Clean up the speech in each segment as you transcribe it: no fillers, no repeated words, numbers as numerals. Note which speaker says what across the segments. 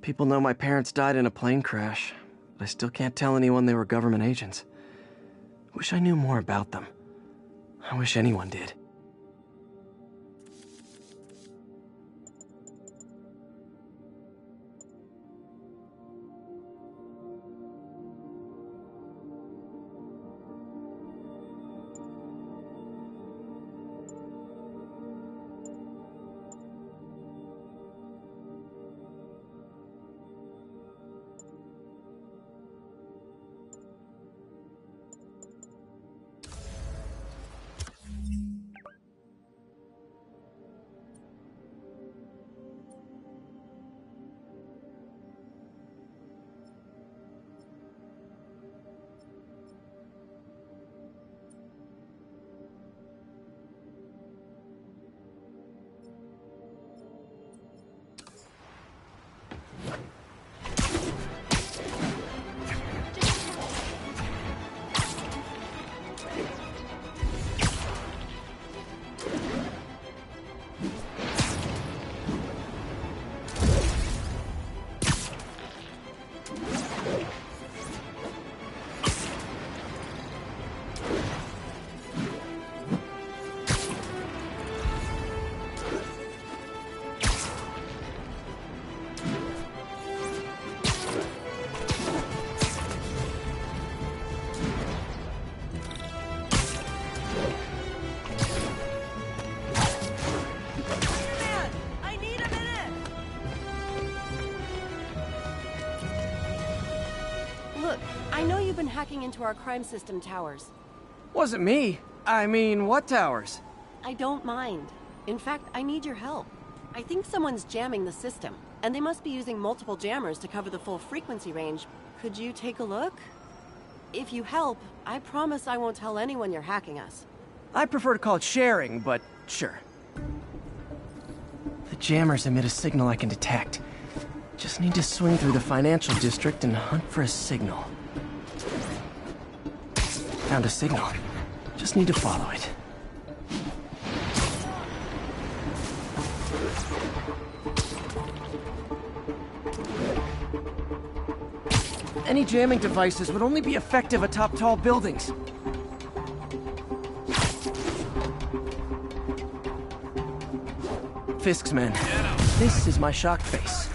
Speaker 1: People know my parents died in a plane crash, but I still can't tell anyone they were government agents. Wish I knew more about them. I wish anyone did.
Speaker 2: I know you've been hacking into our crime system towers.
Speaker 1: Wasn't me. I mean, what towers?
Speaker 2: I don't mind. In fact, I need your help. I think someone's jamming the system, and they must be using multiple jammers to cover the full frequency range. Could you take a look? If you help, I promise I won't tell anyone you're hacking us.
Speaker 1: I prefer to call it sharing, but sure. The jammers emit a signal I can detect. Just need to swing through the financial district and hunt for a signal. Found a signal. Just need to follow it. Any jamming devices would only be effective atop tall buildings. Fisk's men. This is my shock face.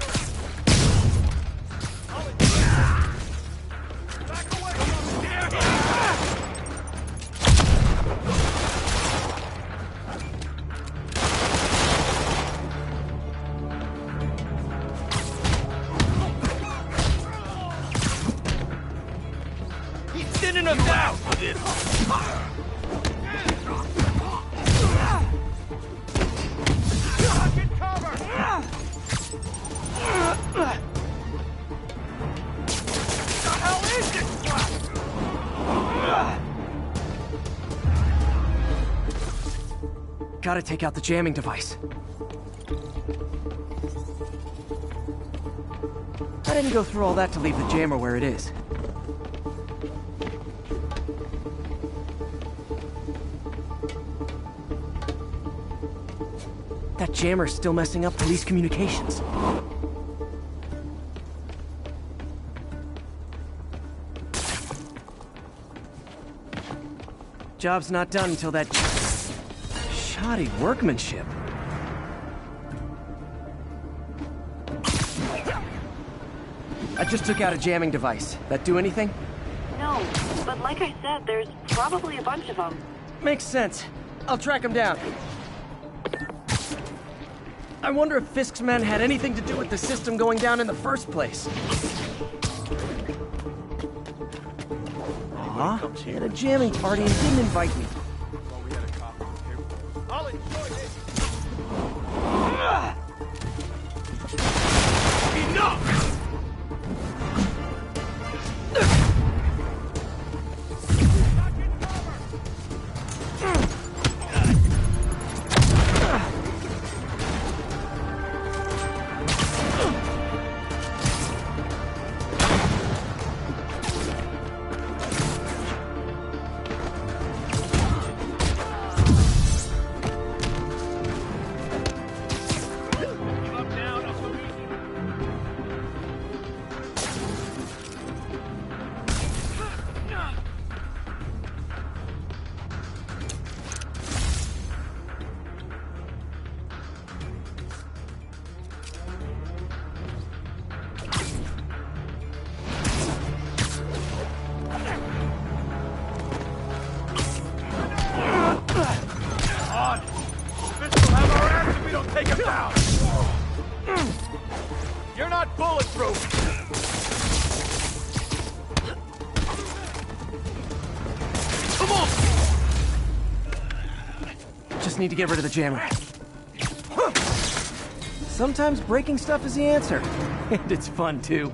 Speaker 1: Gotta take out the jamming device. I didn't go through all that to leave the jammer where it is. That jammer's still messing up police communications. Job's not done until that... Shoddy workmanship. I just took out a jamming device. That do anything?
Speaker 2: No, but like I said, there's probably a bunch of them.
Speaker 1: Makes sense. I'll track them down. I wonder if Fisk's men had anything to do with the system going down in the first place. Aw, he had a jamming party and didn't invite me.
Speaker 3: I'll enjoy this. Enough!
Speaker 1: need to get rid of the jammer. Sometimes breaking stuff is the answer. And it's fun, too.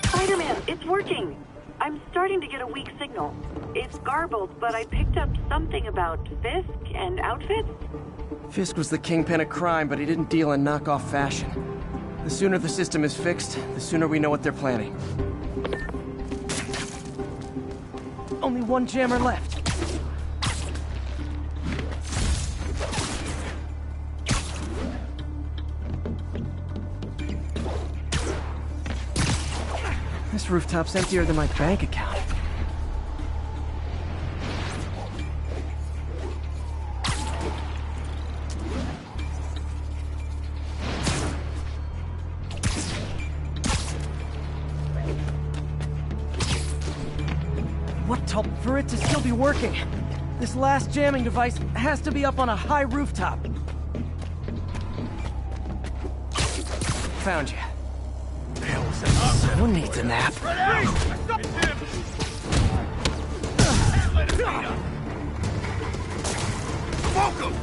Speaker 3: Spider-Man, it's working. I'm starting to get a weak signal. It's garbled, but I picked up something about Fisk and outfits.
Speaker 1: Fisk was the kingpin of crime, but he didn't deal in knockoff fashion. The sooner the system is fixed, the sooner we know what they're planning. Only one jammer left. This rooftop's emptier than my bank account. For it to still be working, this last jamming device has to be up on a high rooftop. Found you. Someone needs a nap.
Speaker 4: Welcome!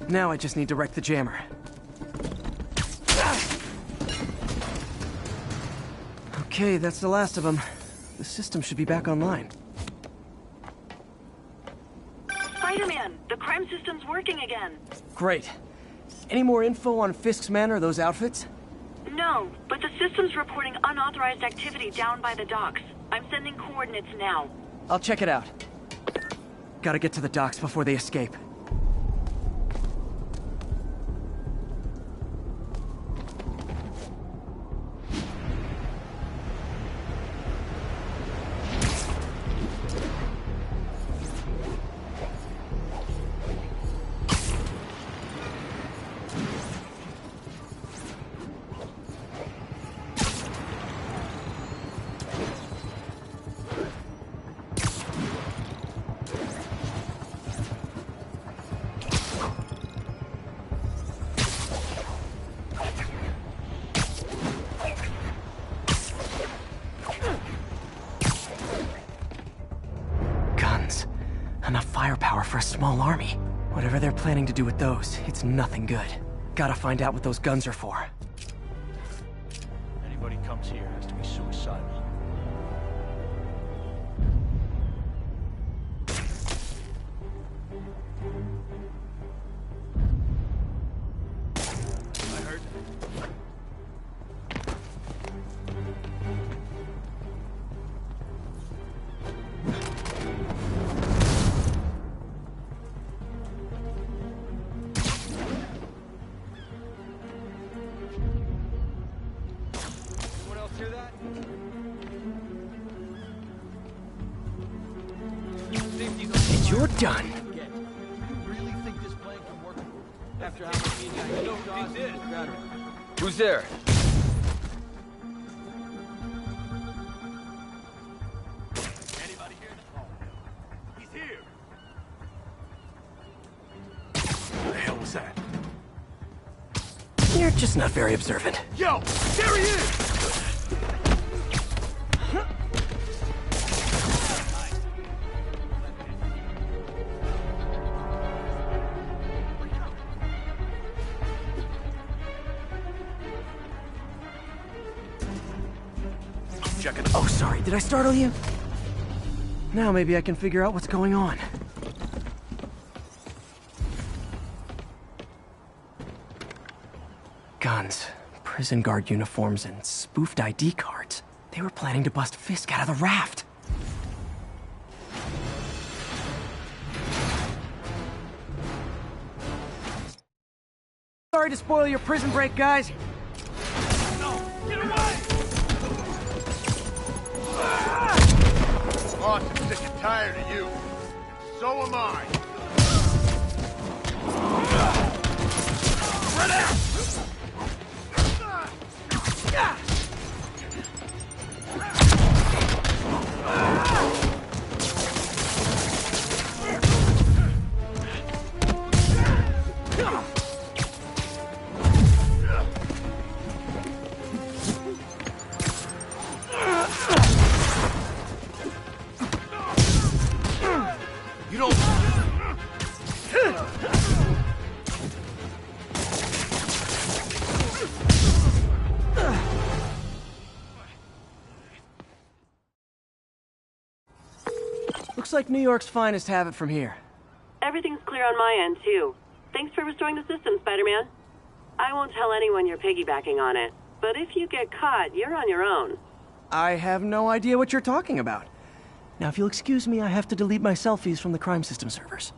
Speaker 1: Now I just need to wreck the jammer. Okay, that's the last of them. The system should be back online.
Speaker 3: Spider-Man, the crime system's working again.
Speaker 1: Great. Any more info on Fisk's men or those outfits?
Speaker 3: No, but the system's reporting unauthorized activity down by the docks. I'm sending coordinates now.
Speaker 1: I'll check it out. Gotta get to the docks before they escape. Enough firepower for a small army. Whatever they're planning to do with those, it's nothing good. Gotta find out what those guns are for.
Speaker 5: Anybody comes here has to be suicidal. I heard.
Speaker 1: And you're done.
Speaker 5: You really think this plan can work? After how much he did.
Speaker 6: Who's there?
Speaker 5: Anybody here? He's here.
Speaker 4: What the hell was that?
Speaker 1: You're just not very observant.
Speaker 4: Yo! There he is!
Speaker 1: Checking. Oh, sorry. Did I startle you? Now maybe I can figure out what's going on. Guns, prison guard uniforms, and spoofed ID cards. They were planning to bust Fisk out of the raft. Sorry to spoil your prison break, guys.
Speaker 4: No! Get away!
Speaker 7: Boss is sick and tired of you. So am I.
Speaker 4: Spread out!
Speaker 7: You don't...
Speaker 1: Looks like New York's finest have it from here.
Speaker 3: Everything's clear on my end, too. Thanks for restoring the system, Spider-Man. I won't tell anyone you're piggybacking on it, but if you get caught, you're on your own.
Speaker 1: I have no idea what you're talking about. Now, if you'll excuse me, I have to delete my selfies from the crime system servers.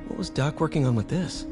Speaker 1: What was Doc working on with this?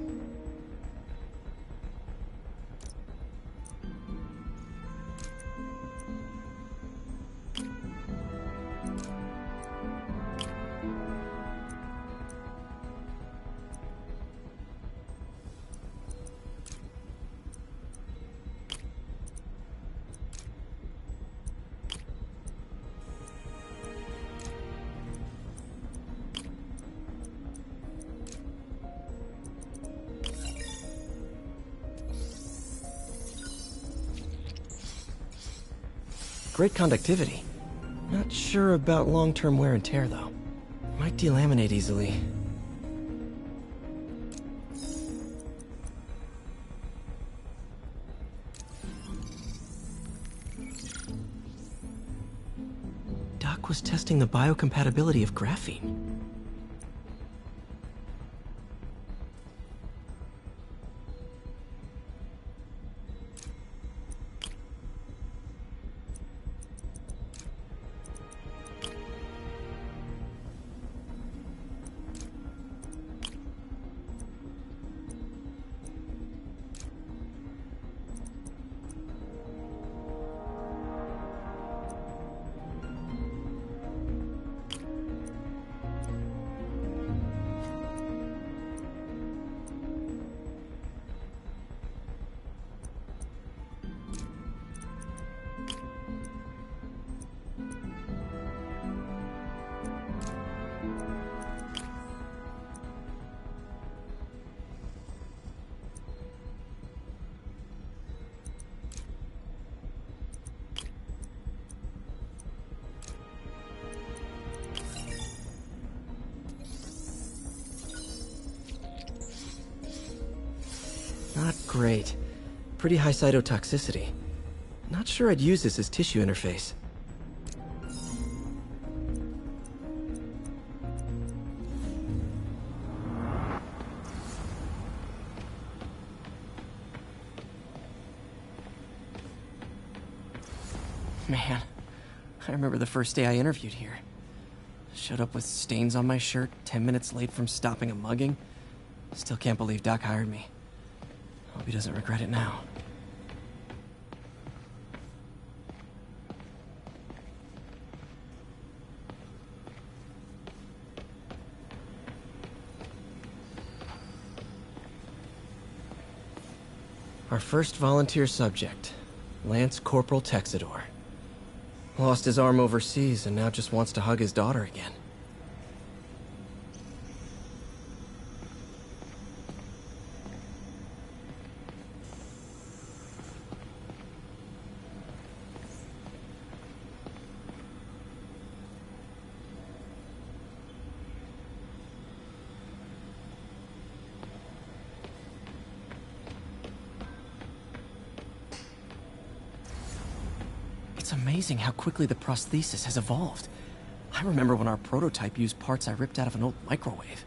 Speaker 1: Great conductivity. Not sure about long-term wear and tear, though. Might delaminate easily. Doc was testing the biocompatibility of graphene. Not great. Pretty high cytotoxicity. Not sure I'd use this as tissue interface. Man, I remember the first day I interviewed here. Showed up with stains on my shirt, 10 minutes late from stopping a mugging. Still can't believe Doc hired me. Hope he doesn't regret it now. Our first volunteer subject, Lance Corporal Texador. Lost his arm overseas and now just wants to hug his daughter again. It's amazing how quickly the prosthesis has evolved. I remember when our prototype used parts I ripped out of an old microwave.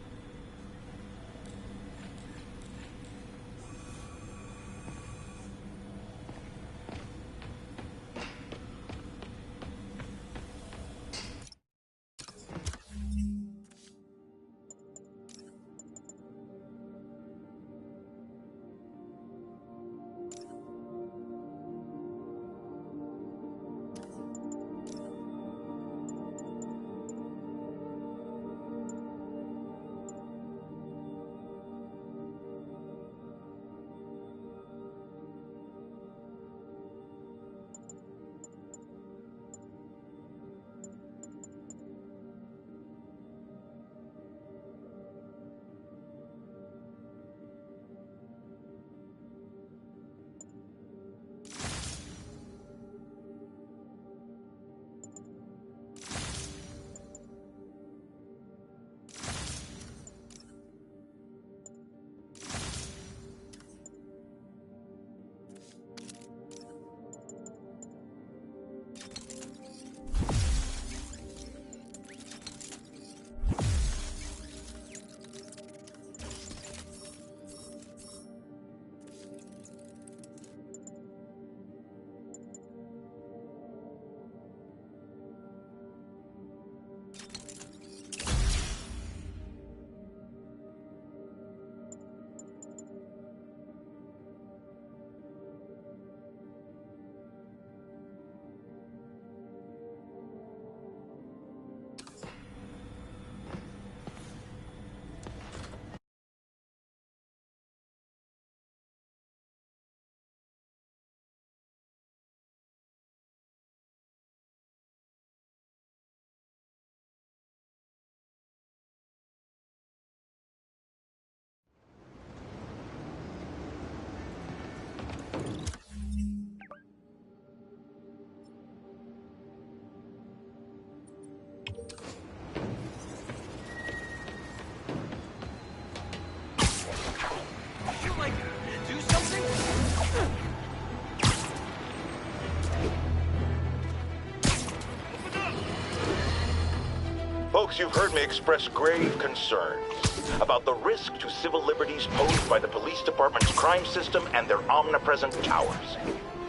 Speaker 8: folks, you've heard me express grave concerns about the risk to civil liberties posed by the police department's crime system and their omnipresent towers.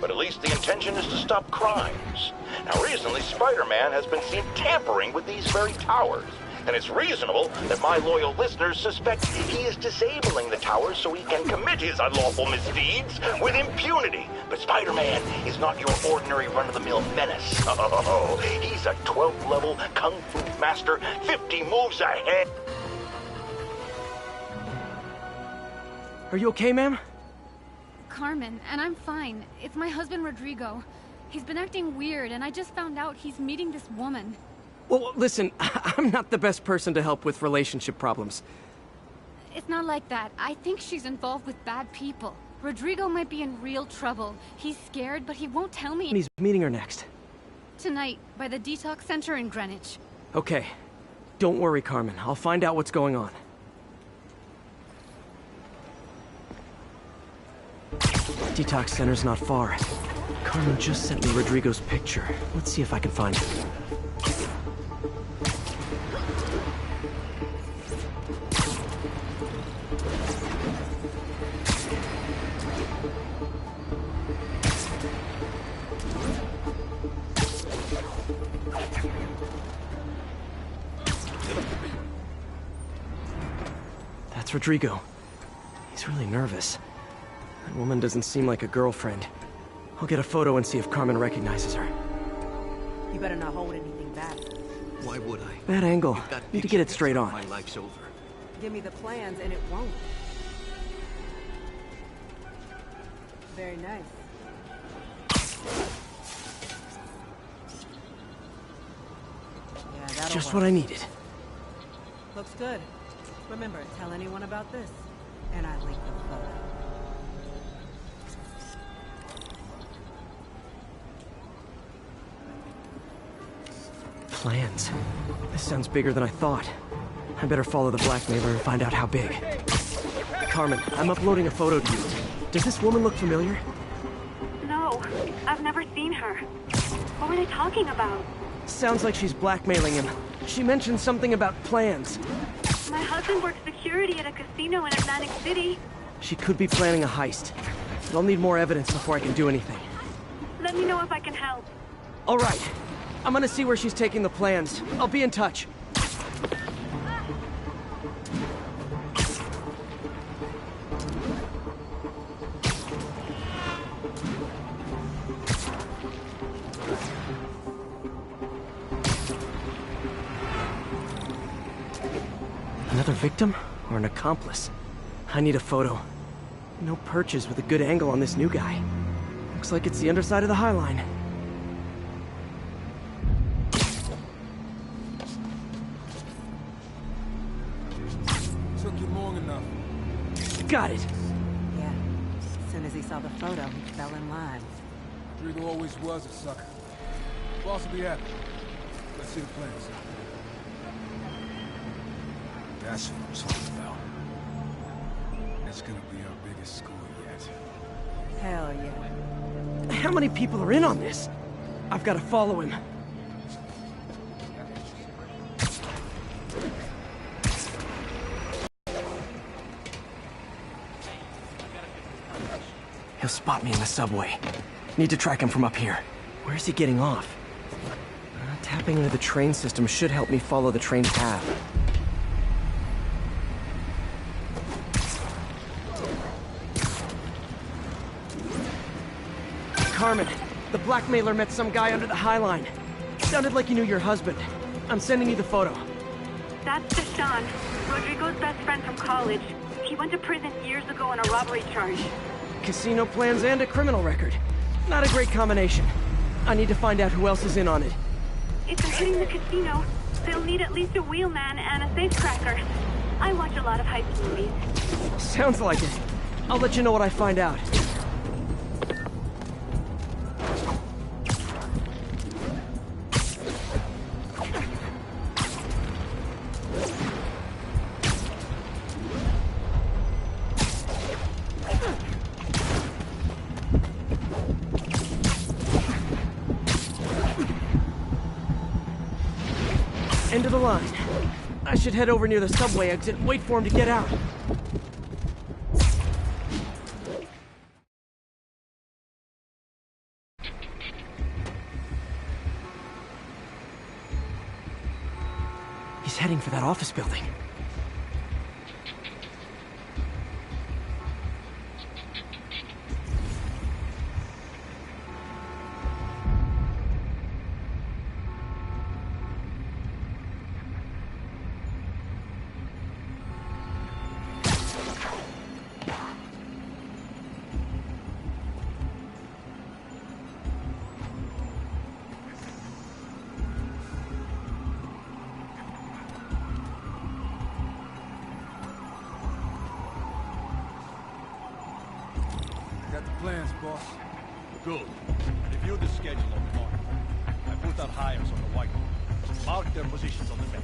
Speaker 8: But at least the intention is to stop crimes. Now, recently, Spider-Man has been seen tampering with these very towers. And it's reasonable that my loyal listeners suspect he is disabling the towers so he can commit his unlawful misdeeds with impunity. But Spider-Man is not your ordinary run-of-the-mill menace. Oh, he's a 12th level kung fu master, 50 moves ahead.
Speaker 1: Are you okay, ma'am?
Speaker 9: Carmen, and I'm fine. It's my husband, Rodrigo. He's been acting weird, and I just found out he's meeting this woman.
Speaker 1: Well, listen, I'm not the best person to help with relationship problems.
Speaker 9: It's not like that. I think she's involved with bad people. Rodrigo might be in real trouble. He's scared, but he won't tell me.
Speaker 1: He's meeting her next.
Speaker 9: Tonight, by the detox center in Greenwich.
Speaker 1: Okay. Don't worry, Carmen. I'll find out what's going on. Detox center's not far. Carmen just sent me Rodrigo's picture. Let's see if I can find it. That's Rodrigo. He's really nervous. That woman doesn't seem like a girlfriend. I'll get a photo and see if Carmen recognizes her.
Speaker 10: You better not hold anything back.
Speaker 5: Why would I?
Speaker 1: Bad angle. Need to get it straight on.
Speaker 5: My life's over.
Speaker 10: Give me the plans and it won't. Very nice. Yeah, that'll
Speaker 1: Just
Speaker 10: work.
Speaker 1: what I needed.
Speaker 10: Looks good. Remember, tell anyone about this. And I link the photo.
Speaker 1: Plans. This sounds bigger than I thought. I better follow the blackmailer and find out how big. Carmen, I'm uploading a photo to you. Does this woman look familiar?
Speaker 3: No, I've never seen her. What were they talking about?
Speaker 1: Sounds like she's blackmailing him. She mentioned something about plans.
Speaker 3: My husband works security at a casino in Atlantic City.
Speaker 1: She could be planning a heist. But I'll need more evidence before I can do anything.
Speaker 3: Let me know if I can help.
Speaker 1: All right. I'm gonna see where she's taking the plans. I'll be in touch. Another victim or an accomplice? I need a photo. No perches with a good angle on this new guy. Looks like it's the underside of the High Line.
Speaker 4: Took you long enough.
Speaker 1: Got it.
Speaker 10: Yeah. As soon as he saw the photo, he fell in line.
Speaker 4: Rodrigo always was a sucker. Boss will be happy. Let's see the plans. That's what I'm talking about. It's gonna be our biggest score yet.
Speaker 10: Hell yeah.
Speaker 1: How many people are in on this? I've got to follow him. He'll spot me in the subway. Need to track him from up here. Where's he getting off? Tapping into the train system should help me follow the train's path. Carmen, the blackmailer met some guy under the High Line. Sounded like he knew your husband. I'm sending you the photo.
Speaker 3: That's Deshaun, Rodrigo's best friend from college. He went to prison years ago on a robbery charge.
Speaker 1: Casino plans and a criminal record. Not a great combination. I need to find out who else is in on it.
Speaker 3: If they're hitting the casino, they'll need at least a wheelman and a safecracker. I watch a lot of heist movies.
Speaker 1: Sounds like it. I'll let you know what I find out. End of the line. I should head over near the subway exit and wait for him to get out. He's heading for that office building.
Speaker 4: Got the plans, boss.
Speaker 5: Good. Review the schedule on the mark. I put out hires on the whiteboard. Mark their positions on the map.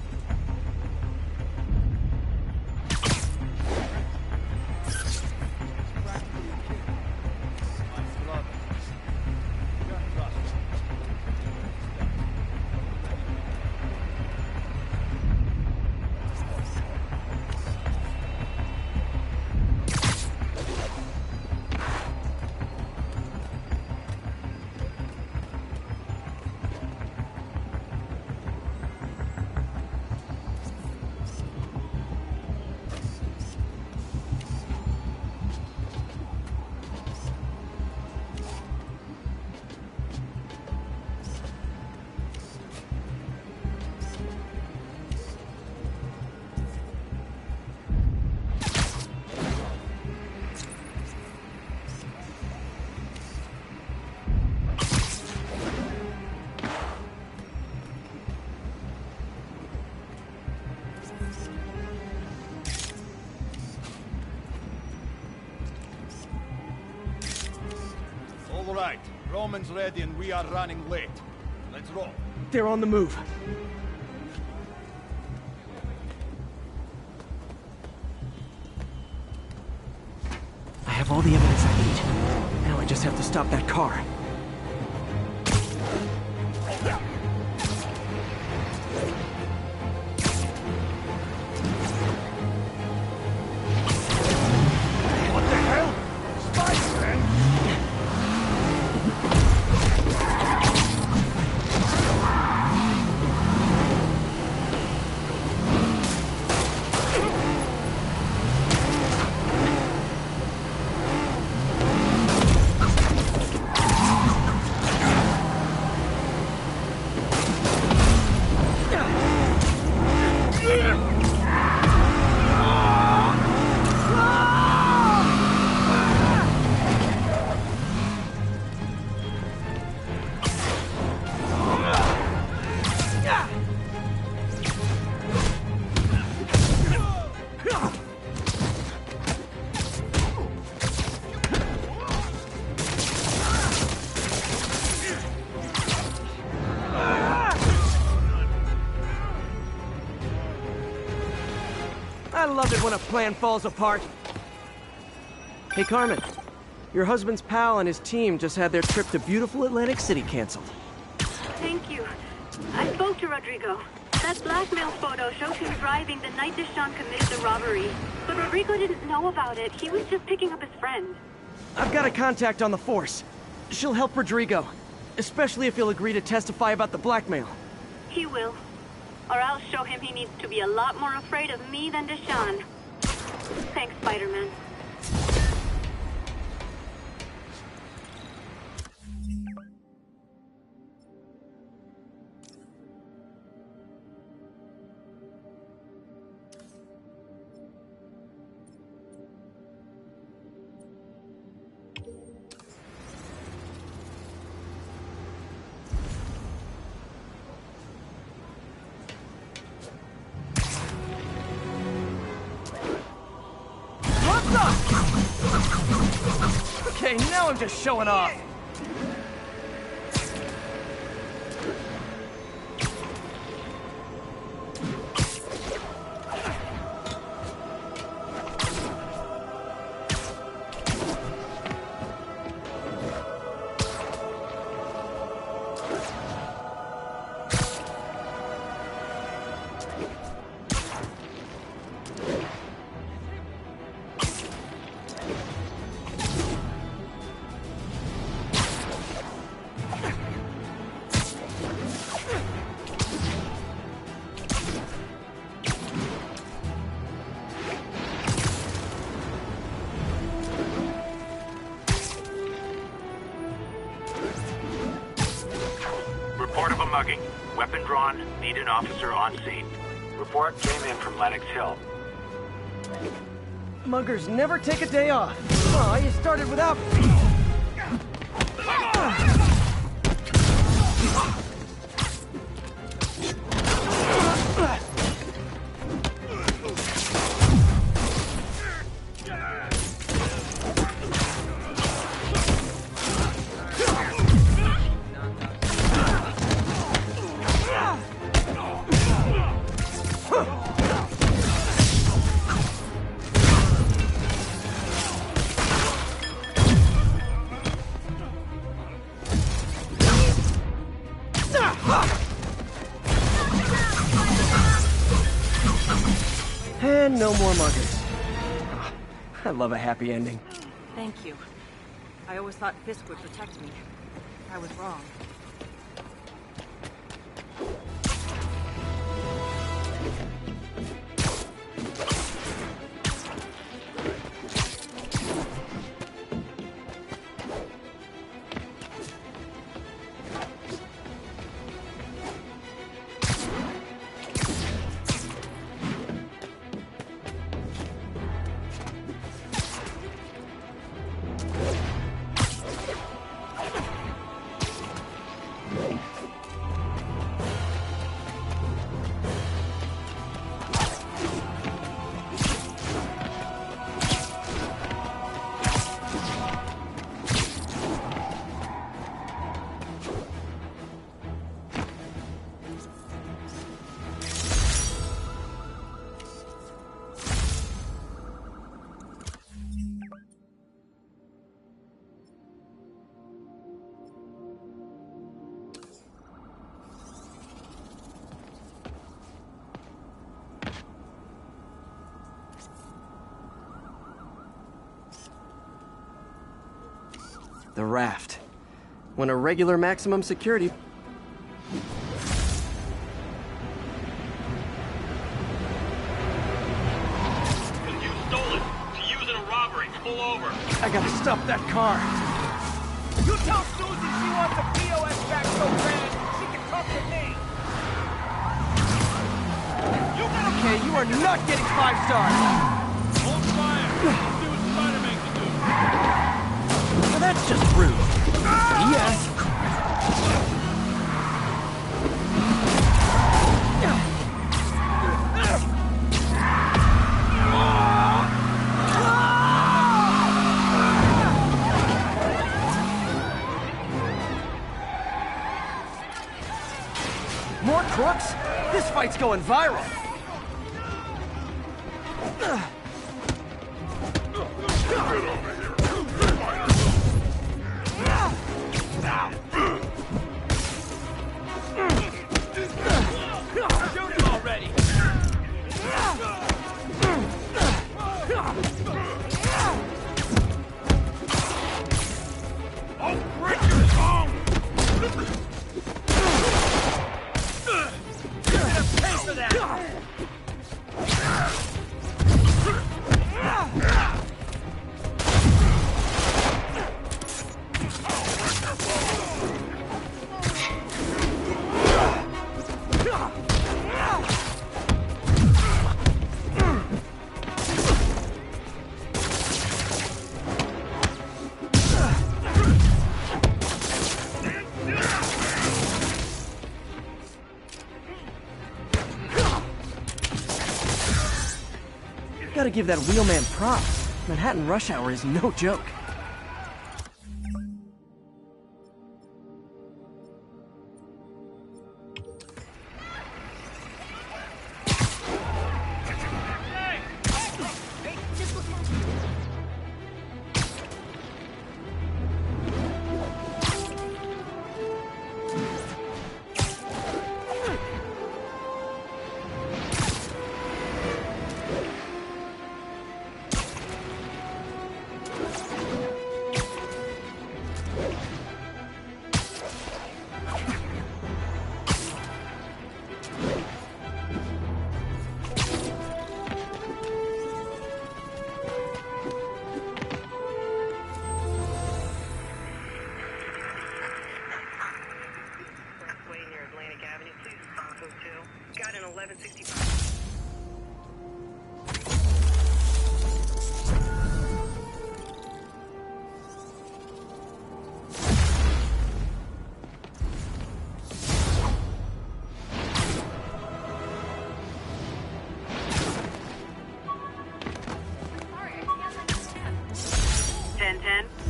Speaker 5: All right. Roman's ready and we are running late. Let's roll.
Speaker 1: They're on the move. I have all the evidence I need. Now I just have to stop that car. I love it when a plan falls apart. Hey, Carmen. Your husband's pal and his team just had their trip to beautiful Atlantic City canceled.
Speaker 3: Thank you. I spoke to Rodrigo. That blackmail photo shows him driving the night Deshaun committed the robbery. But Rodrigo didn't know about it. He was just picking up his friend.
Speaker 1: I've got a contact on the force. She'll help Rodrigo, especially if he'll agree to testify about the blackmail.
Speaker 3: He will. Or I'll show him he needs to be a lot more afraid of me than Deshaun. Thanks, Spider-Man.
Speaker 1: Okay, now I'm just showing off.
Speaker 11: Weapon drawn, need an officer on scene. Report came in from Lenox Hill.
Speaker 1: Muggers never take a day off. Oh, you started without me. And no more muggers. Oh, I love a happy ending.
Speaker 10: Thank you. I always thought Fisk would protect me. I was wrong.
Speaker 1: The raft. When a regular maximum security...
Speaker 12: You stole it! To use in a robbery! Pull over!
Speaker 1: I gotta stop that car!
Speaker 12: You tell Susie she wants the POS back so bad, she can talk to me!
Speaker 1: Okay, you are not getting 5 stars!
Speaker 5: Hold fire! See what Spider-Man can do!
Speaker 1: Well, that's just rude. Yes. More crooks? This fight's going viral. Gotta give that wheelman props. Manhattan rush hour is no joke.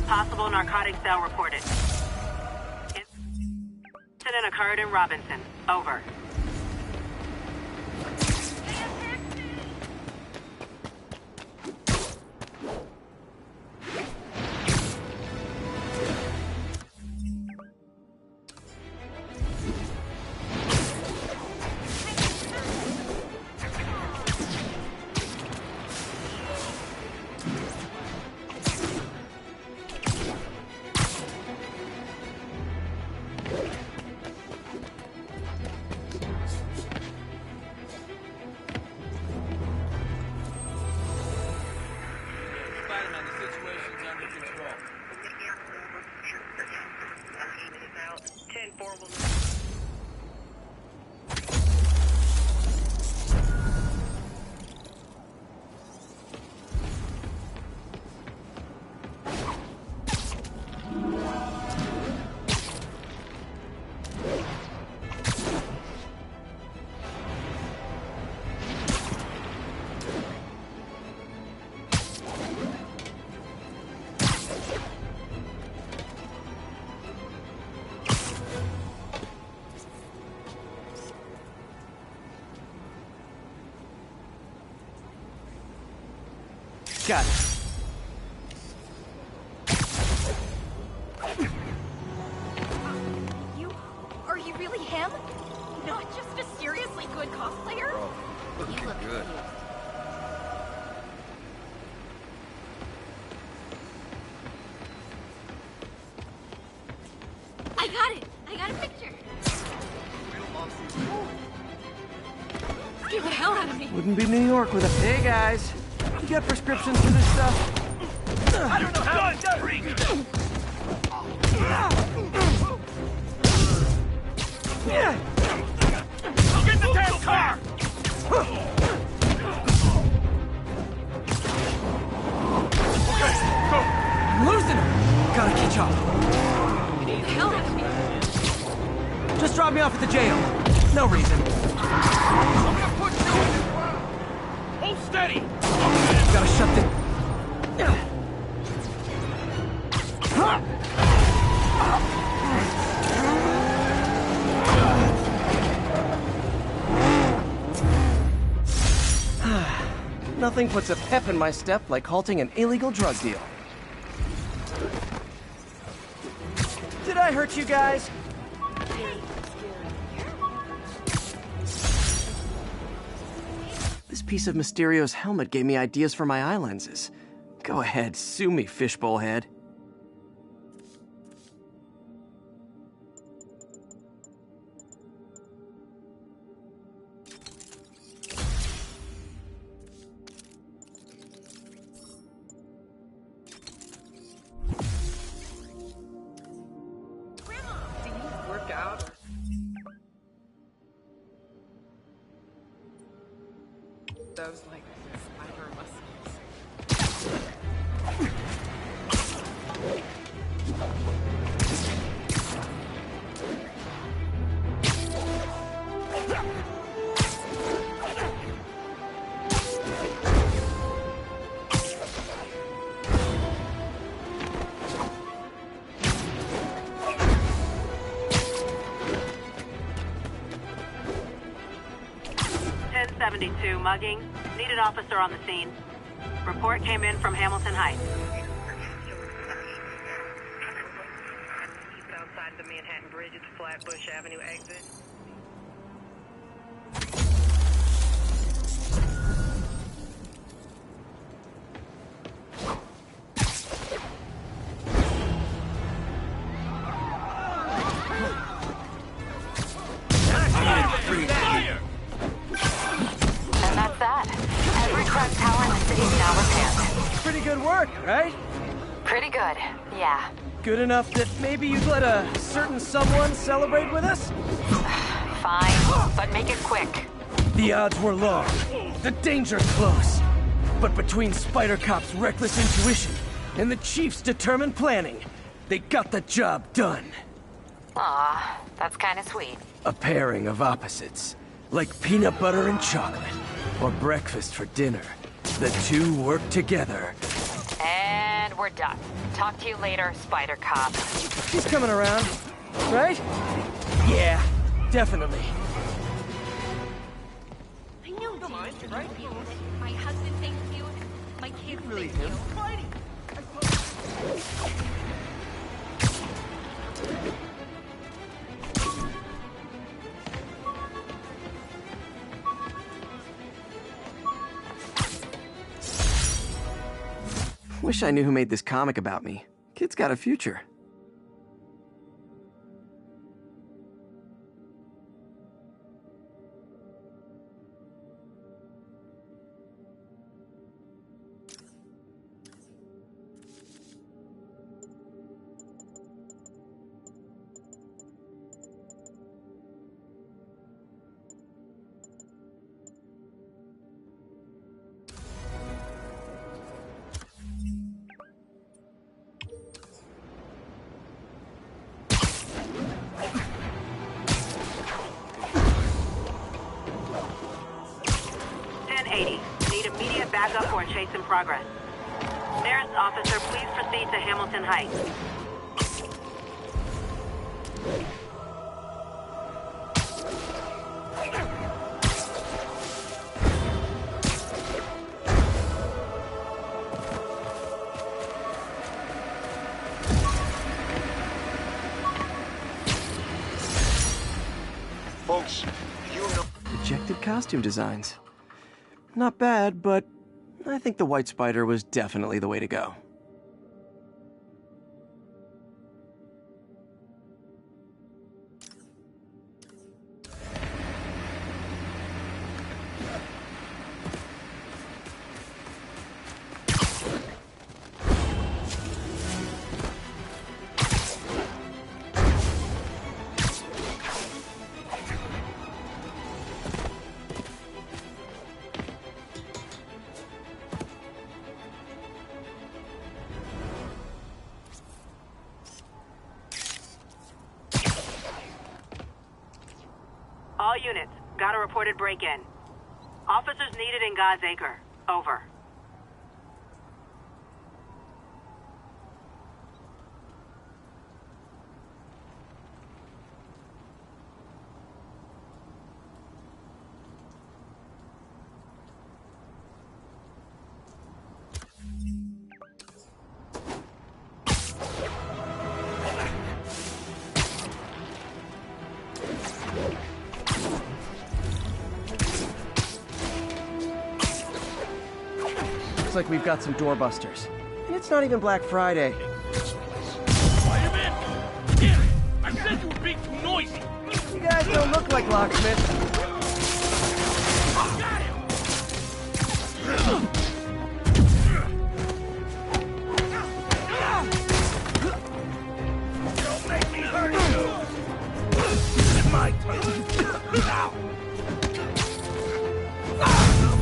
Speaker 3: Possible narcotic cell reported. Incident occurred in Robinson. Over.
Speaker 1: Got it.
Speaker 13: Are you really him? Not just a seriously good cosplayer?
Speaker 6: Bro, looking good.
Speaker 13: I got it! I got a picture! Scared the hell out of me!
Speaker 1: Wouldn't be New York with a... Hey, guys. You got prescriptions for this stuff?
Speaker 12: I don't know how it's done! Get the damn car! Okay, go!
Speaker 1: I'm losing him! Gotta catch up.
Speaker 13: Scared the hell out of me!
Speaker 1: Just drop me off at the jail. No reason.
Speaker 12: I'm gonna put you in this ground! Hold steady!
Speaker 1: Gotta shut the... Nothing puts a pep in my step like halting an illegal drug deal. Did I hurt you guys? This piece of Mysterio's helmet gave me ideas for my eye lenses. Go ahead, sue me, fishbowl head.
Speaker 10: Those like spider muscles.
Speaker 3: Mugging. Needed officer on the scene. Report came in from Hamilton Heights.
Speaker 14: East outside the Manhattan Bridge at the Flatbush Avenue exit.
Speaker 1: Pretty good work, right?
Speaker 13: Pretty good, yeah.
Speaker 1: Good enough that maybe you'd let a certain someone celebrate with us?
Speaker 13: Fine, but make it quick.
Speaker 1: The odds were long, the danger close. But between Spider Cop's reckless intuition and the Chief's determined planning, they got the job done.
Speaker 13: Aw, that's kinda sweet.
Speaker 1: A pairing of opposites, like peanut butter and chocolate, or breakfast for dinner. The two work together.
Speaker 13: And
Speaker 15: we're done. Talk to you later, Spider Cop.
Speaker 1: She's coming around, right? Yeah, definitely.
Speaker 13: I know you mind, right? My husband thanks you. My kids
Speaker 12: Really
Speaker 13: thank
Speaker 12: him?
Speaker 13: you.
Speaker 1: Wish I knew who made this comic about me. Kid's got a future.
Speaker 14: Need immediate backup for a chase in progress. Nearest officer, please proceed to Hamilton Heights.
Speaker 8: Folks, you know...
Speaker 1: Rejected costume designs. Not bad, but I think the White Spider was definitely the way to go.
Speaker 14: All units, got a reported break-in. Officers needed in God's Acre. Over.
Speaker 1: Looks like we've got some doorbusters. And it's not even Black Friday.
Speaker 12: Spider-Man? Yeah! I said you were being too noisy!
Speaker 1: You guys don't look like locksmiths.
Speaker 12: Got him! Don't make me hurt you! It's my turn! Ow!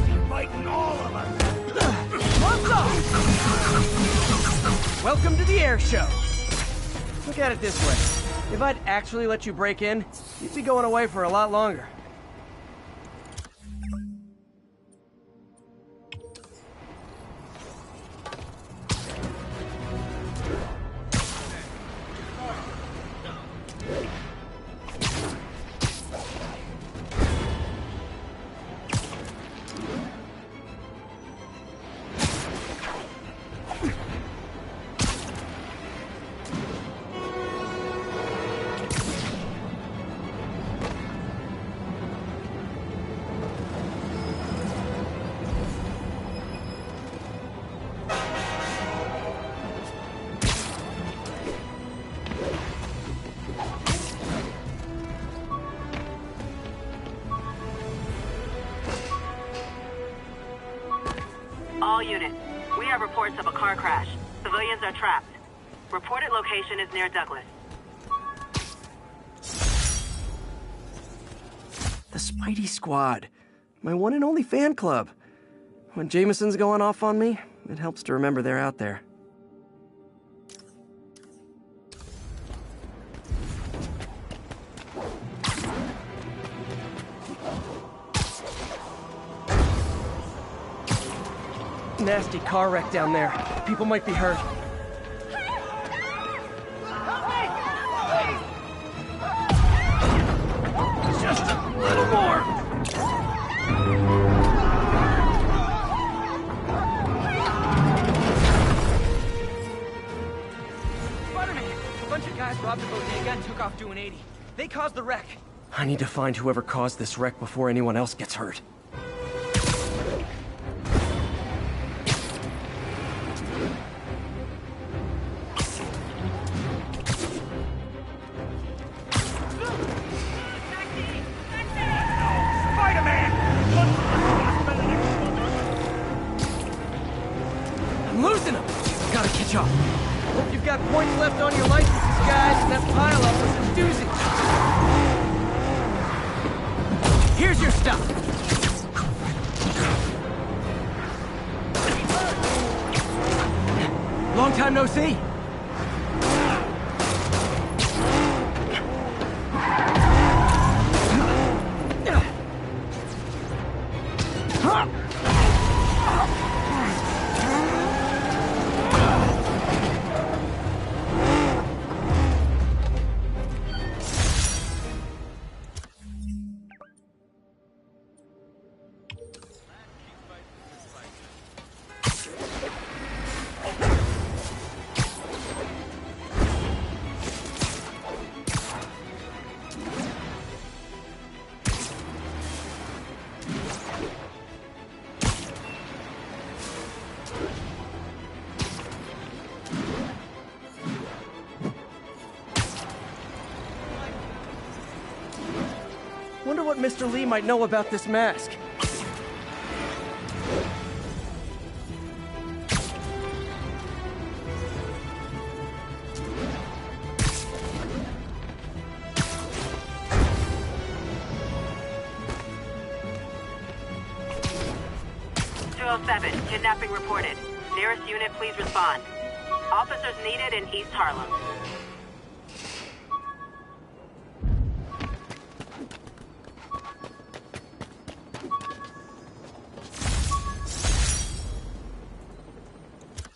Speaker 12: You're fighting all of us!
Speaker 1: What's up? Welcome to the air show. Look at it this way. If I'd actually let you break in, you'd be going away for a lot longer.
Speaker 14: All units, we have reports of a car crash. Civilians are trapped. Reported location is near Douglas.
Speaker 1: The Spidey Squad. My one and only fan club. When Jameson's going off on me, it helps to remember they're out there. Nasty car wreck down there. People might be hurt.
Speaker 12: robbed the bodega and took off doing 80. They caused the wreck.
Speaker 1: I need to find whoever caused this wreck before anyone else gets hurt. I'm losing them! Gotta catch up.
Speaker 12: Hope you've got points left on your licenses, guys. That pile-up was a doozy.
Speaker 1: Here's your stuff! Long time no see! Wonder what Mr. Lee might know about this mask.
Speaker 14: Kidnapping reported. Nearest unit, please respond. Officers needed in East Harlem.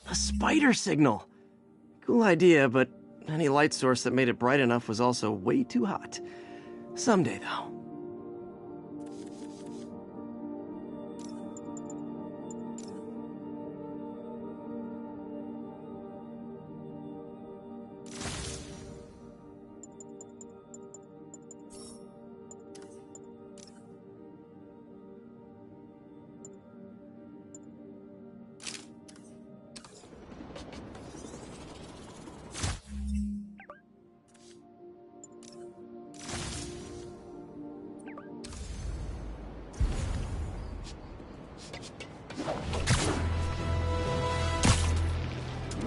Speaker 1: A spider signal. Cool idea, but any light source that made it bright enough was also way too hot. Someday, though.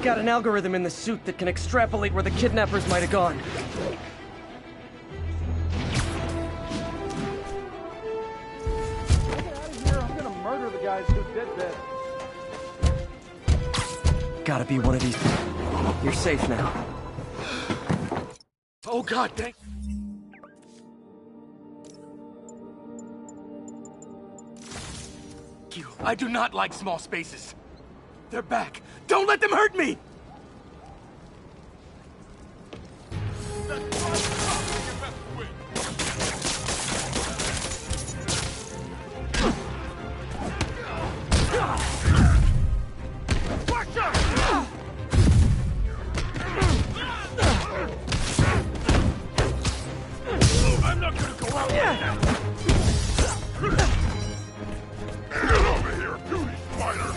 Speaker 1: Got an algorithm in the suit that can extrapolate where the kidnappers might have gone.
Speaker 5: Get out of here, I'm gonna murder the guys who did this.
Speaker 1: Gotta be one of these. You're safe now.
Speaker 7: Oh God, thank you. I do not like small spaces. They're back. Don't let them hurt me! I'm not gonna go out like that! Get over here, beauty spider!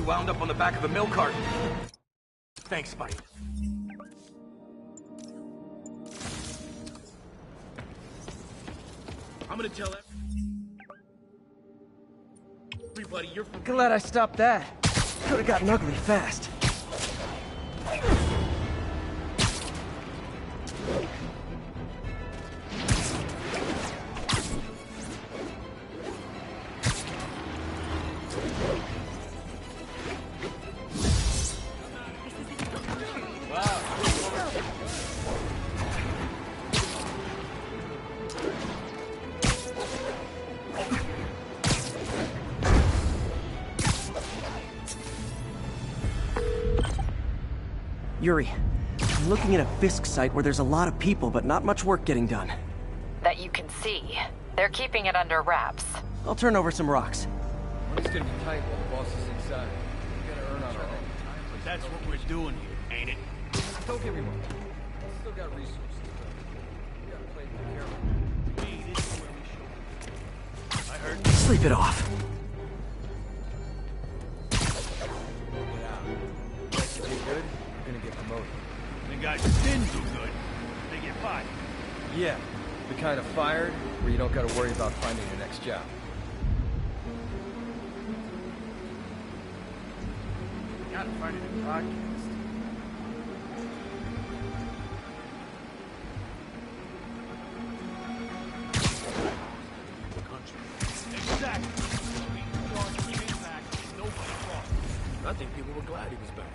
Speaker 7: Wound up on the back of a milk cart. Thanks, buddy. I'm gonna tell everybody you're from.
Speaker 1: Glad I stopped that. Could have gotten ugly fast. Yuri, I'm looking at a Fisk site where there's a lot of people, but not much work getting done.
Speaker 15: That you can see. They're keeping it under wraps.
Speaker 1: I'll turn over some rocks.
Speaker 6: It's gonna be tight while the boss is inside. We gotta earn on our own.
Speaker 5: But that's what we're doing here, ain't it?
Speaker 6: Don't get me wrong. I still got resources, but we gotta play more careful.
Speaker 5: Hey, this is where we show. I heard.
Speaker 1: Sleep it off.
Speaker 6: Get out. Guys, you do good, you're gonna get promoted.
Speaker 5: The guys who didn't do good, they get fired.
Speaker 6: Yeah, the kind of fired where you don't gotta worry about finding your next job.
Speaker 5: Gotta find it in podcast. Exactly.
Speaker 12: I think people were glad he was back.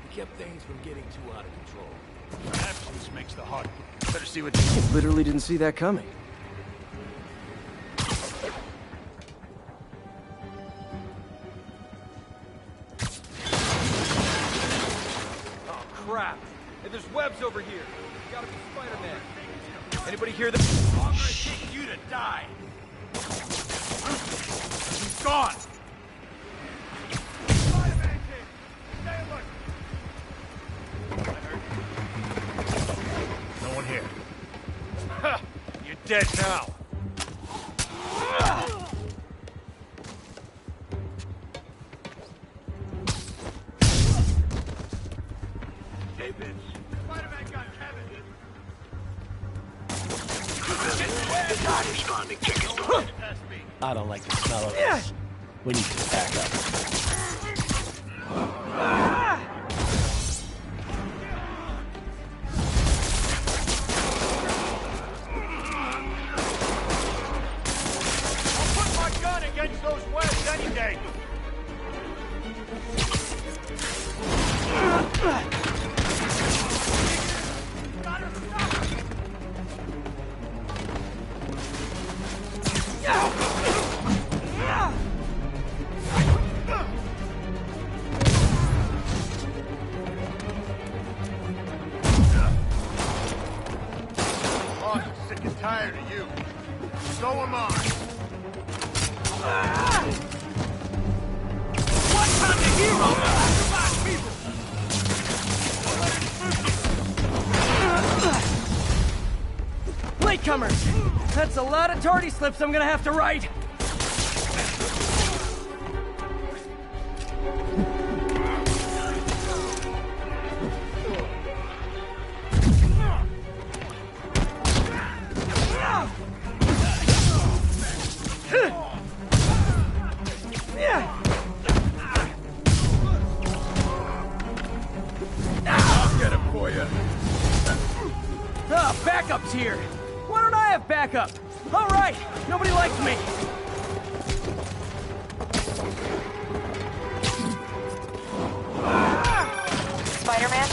Speaker 12: He kept things from getting too out of control.
Speaker 5: Absence makes the heart. Better see what.
Speaker 1: Literally didn't see that coming.
Speaker 6: Oh, crap. Hey, there's webs over here. You gotta be Spider-Man. Anybody hear that?
Speaker 5: I'm gonna take you to die. He's gone. Spider-Man kid, stay alert. I heard you. No one here. Ha! You're dead now. Hey, bitch. Spider-Man got Kevin.
Speaker 11: Responding, check it.
Speaker 12: I don't like the smell of this. We need to back up.
Speaker 5: I'll put my gun against those webs any day. Gotta stop it. Oh, I'm sick and tired of you. So am I. What kind of hero survives people?
Speaker 1: Latecomers! That's a lot of tardy slips I'm gonna have to write.
Speaker 5: I'll get him for you.
Speaker 1: Ah, backup's here. Why don't I have backup? All right, nobody likes me.
Speaker 15: Spider-Man,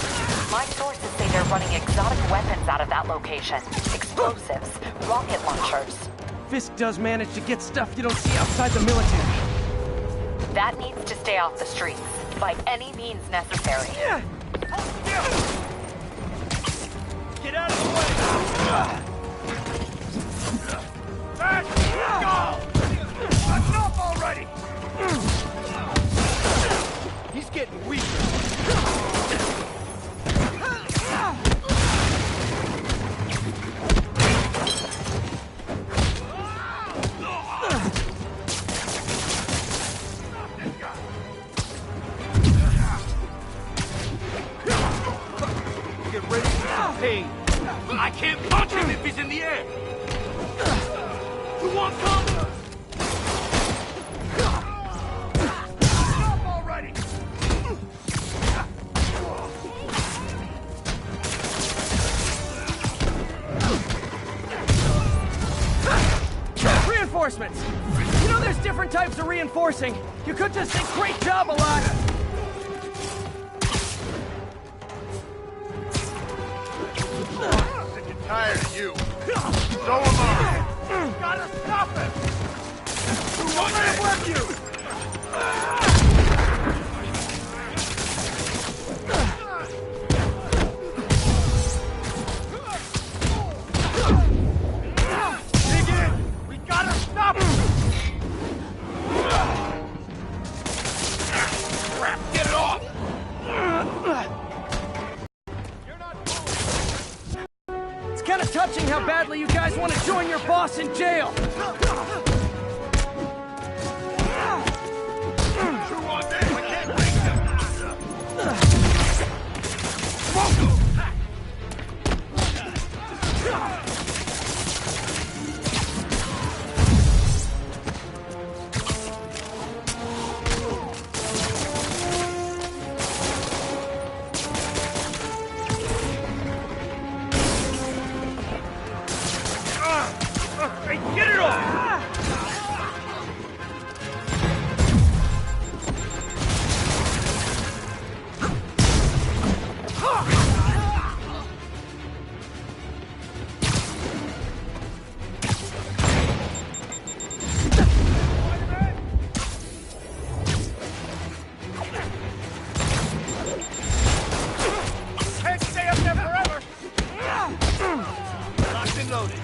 Speaker 15: my sources say they're running exotic weapons out of that location. Explosives, rocket launchers.
Speaker 1: Fisk does manage to get stuff you don't see outside the military.
Speaker 15: That needs to stay off the streets, by any means necessary.
Speaker 5: Get out of the way! Back! Go! Enough already!
Speaker 6: He's getting weaker. Get ready for some pain.
Speaker 12: I can't punch him if he's in the air. You want cover?
Speaker 5: Stop already!
Speaker 1: Reinforcements! You know there's different types of reinforcing. You could just say great job a lot.
Speaker 5: Sick and tired of you. So am I. Gotta stop him! Don't let him work you!
Speaker 1: kind of touching how badly you guys want to join your boss in jail.
Speaker 12: Get it off! Can't stay up there forever! Locked and loaded.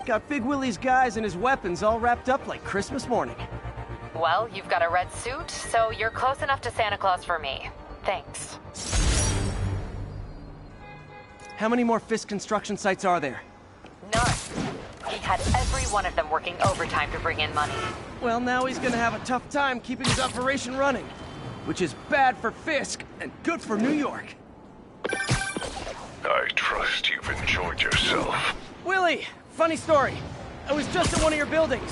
Speaker 1: Got Big Willie's guys and his weapons all wrapped up like Christmas morning.
Speaker 15: Well, you've got a red suit, so you're close enough to Santa Claus for me. Thanks.
Speaker 1: How many more Fisk construction sites are there?
Speaker 15: None. He had every one of them working overtime to bring in money.
Speaker 1: Well, now he's gonna have a tough time keeping his operation running. Which is bad for Fisk and good for New York.
Speaker 16: I trust you've enjoyed yourself.
Speaker 1: Willie, funny story. I was just at one of your buildings,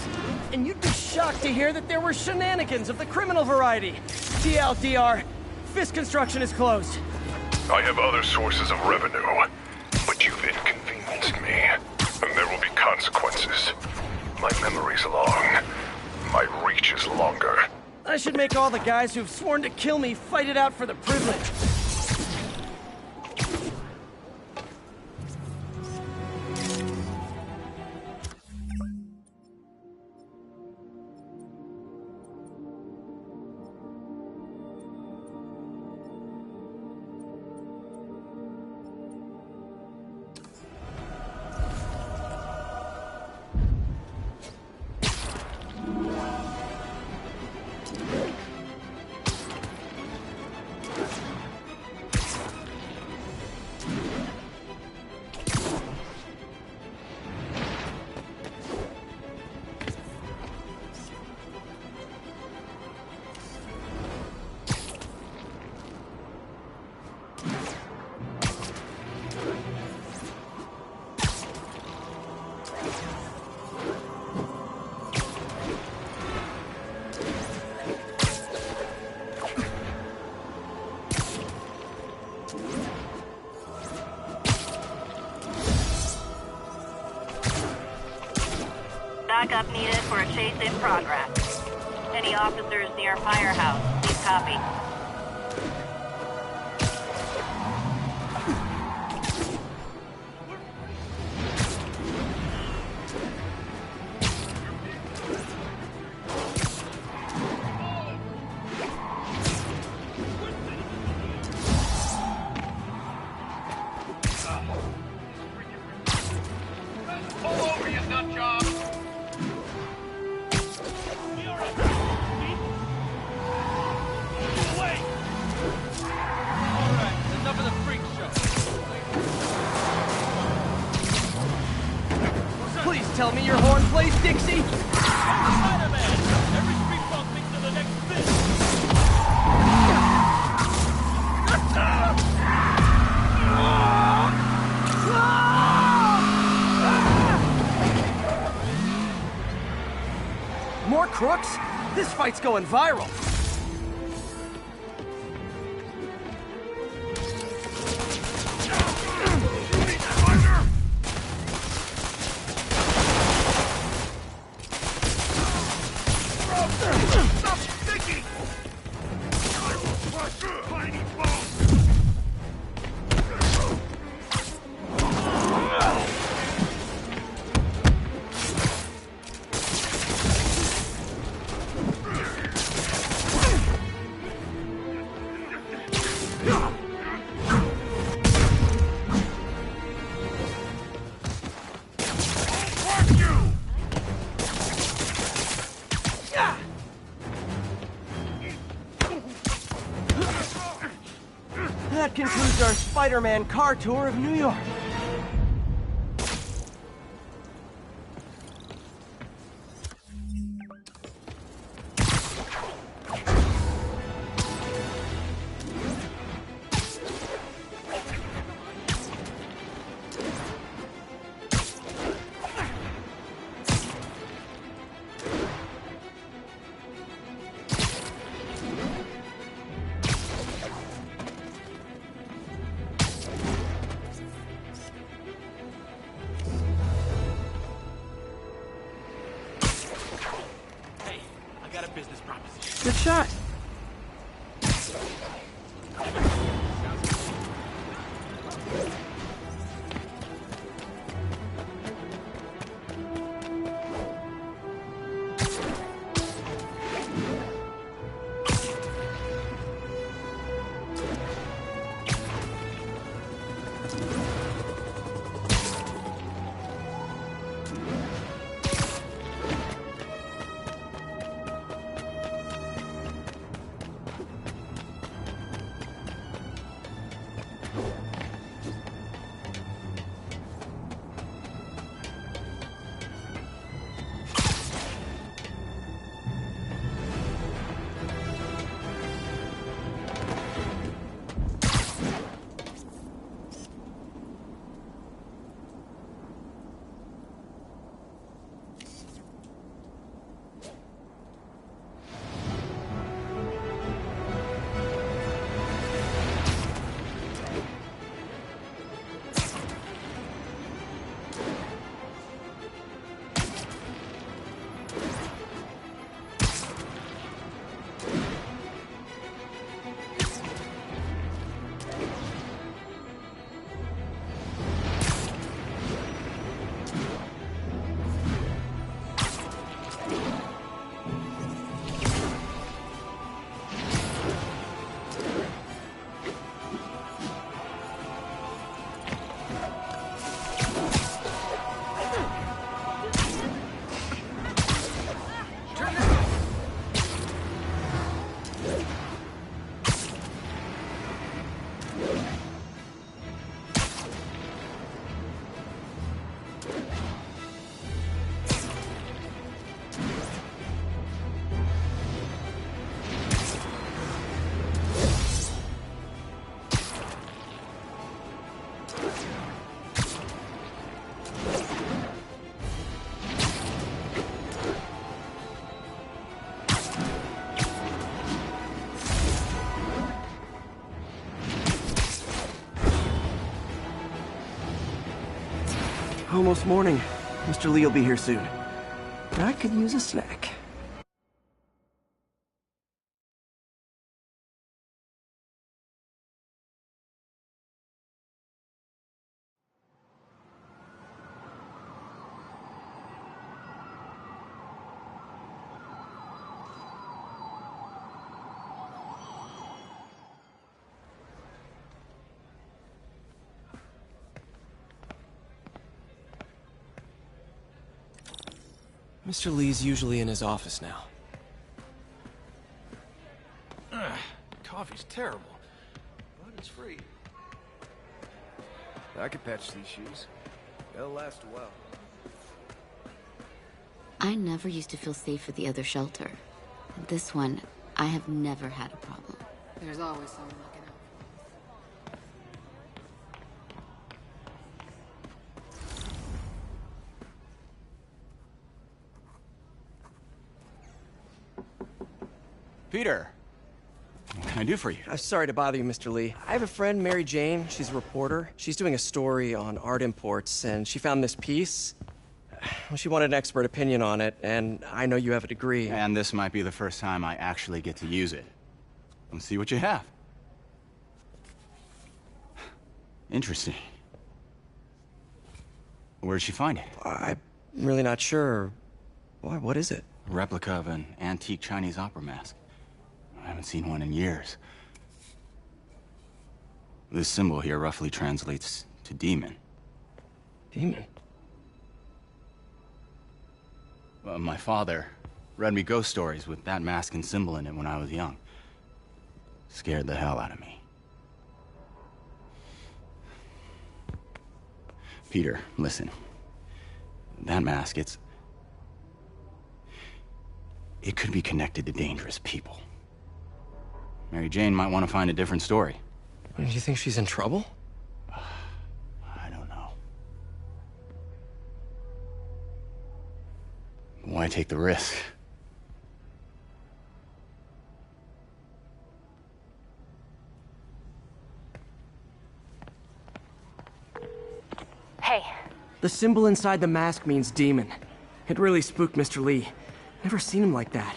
Speaker 1: and you'd be shocked to hear that there were shenanigans of the criminal variety. TLDR, Fisk construction is closed.
Speaker 16: I have other sources of revenue, but you've inconvenienced me, and there will be consequences. My memory's long. My reach is longer.
Speaker 1: I should make all the guys who've sworn to kill me fight it out for the privilege.
Speaker 14: Backup needed for a chase in progress. Any officers near Firehouse, please copy.
Speaker 12: Pull over, you nut job!
Speaker 1: Please tell me your horn plays Dixie.
Speaker 12: Spider-Man! Every street bump thinks of the next thing!
Speaker 1: More crooks? This fight's going viral.
Speaker 12: Stop thinking! I will crush your tiny bones!
Speaker 17: That concludes our Spider-Man car tour of New York.
Speaker 1: Good shot.
Speaker 17: Almost morning. Mr. Lee will be here soon. I could use a snack.
Speaker 1: Mr. Lee's usually in his office now.
Speaker 6: Coffee's terrible, but it's free. I could patch these shoes. They'll last a while.
Speaker 18: I never used to feel safe at the other shelter. At this one, I have never had a problem.
Speaker 19: There's always someone looking out.
Speaker 20: Peter, what can I do for you?
Speaker 1: Sorry to bother you, Mr. Lee. I have a friend, Mary Jane. She's a reporter. She's doing a story on art imports, and she found this piece. Well, she wanted an expert opinion on it, and I know you have a degree.
Speaker 20: And this might be the first time I actually get to use it. Let's see what you have. Interesting. Where did she find it?
Speaker 1: I'm really not sure. Why, what is it?
Speaker 20: A replica of an antique Chinese opera mask. I haven't seen one in years. This symbol here roughly translates to demon.
Speaker 1: Demon?
Speaker 20: My father read me ghost stories with that mask and symbol in it when I was young. Scared the hell out of me. Peter, listen. That mask, it could be connected to dangerous people. Mary Jane might want to find a different story.
Speaker 1: Do you think she's in trouble?
Speaker 20: I don't know. Why take the risk?
Speaker 15: Hey.
Speaker 17: The symbol inside the mask means demon. It really spooked Mr. Lee. Never seen him like that.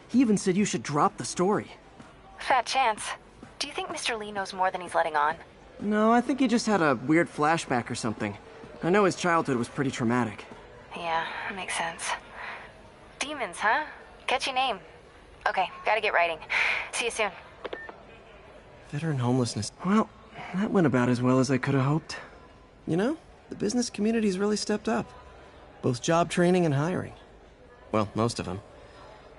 Speaker 17: He even said you should drop the story.
Speaker 15: Fat chance. Do you think Mr. Lee knows more than he's letting on?
Speaker 17: No, I think he just had a weird flashback or something. I know his childhood was pretty traumatic.
Speaker 15: Yeah, that makes sense. Demons, huh? Catchy name. Okay, gotta get writing. See you soon.
Speaker 1: Veteran homelessness.
Speaker 17: Well, that went about as well as I could have hoped.
Speaker 1: You know, the business community's really stepped up. Both job training and hiring. Well, most of them.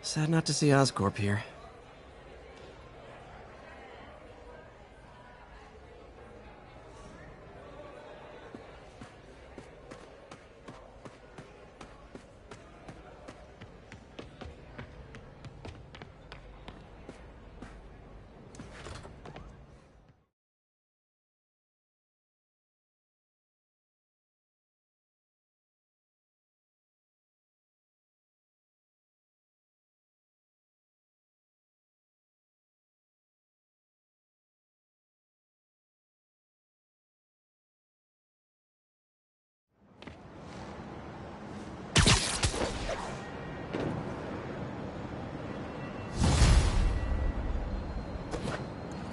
Speaker 1: Sad not to see Oscorp here.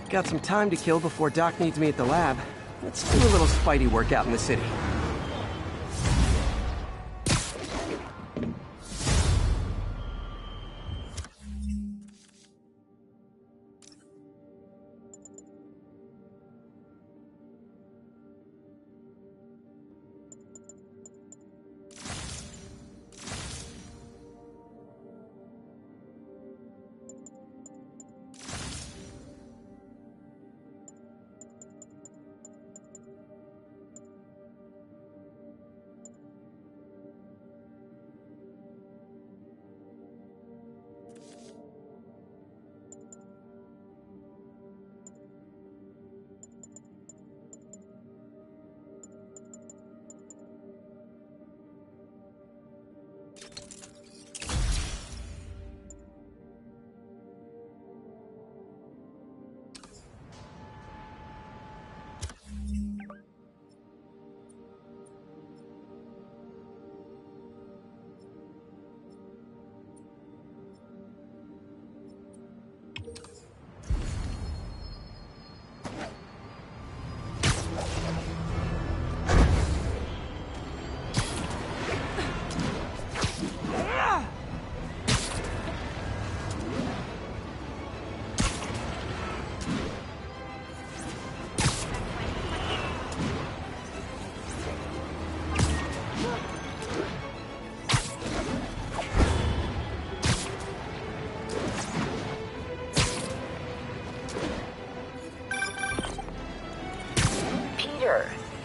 Speaker 1: Got some time to kill before Doc needs me at the lab. Let's do a little Spidey workout in the city.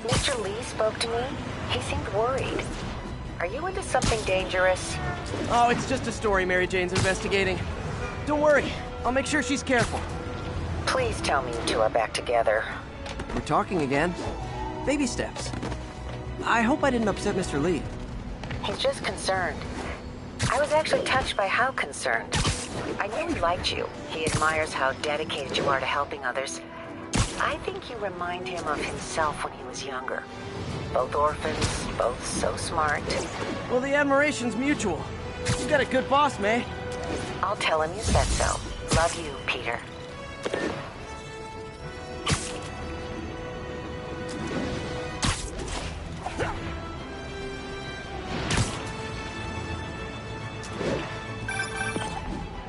Speaker 15: Mr. Lee spoke to me. He seemed worried. Are you into something dangerous?
Speaker 17: Oh, it's just a story Mary Jane's investigating. Don't worry, I'll make sure she's careful.
Speaker 15: Please tell me you two are back together.
Speaker 17: We're talking again. Baby steps. I hope I didn't upset Mr. Lee.
Speaker 15: He's just concerned. I was actually touched by how concerned. I knew he liked you. He admires how dedicated you are to helping others. I think you remind him of himself when he was younger. Both orphans, both so smart.
Speaker 17: Well, the admiration's mutual. You got a good boss, May.
Speaker 15: I'll tell him you said so. Love you, Peter.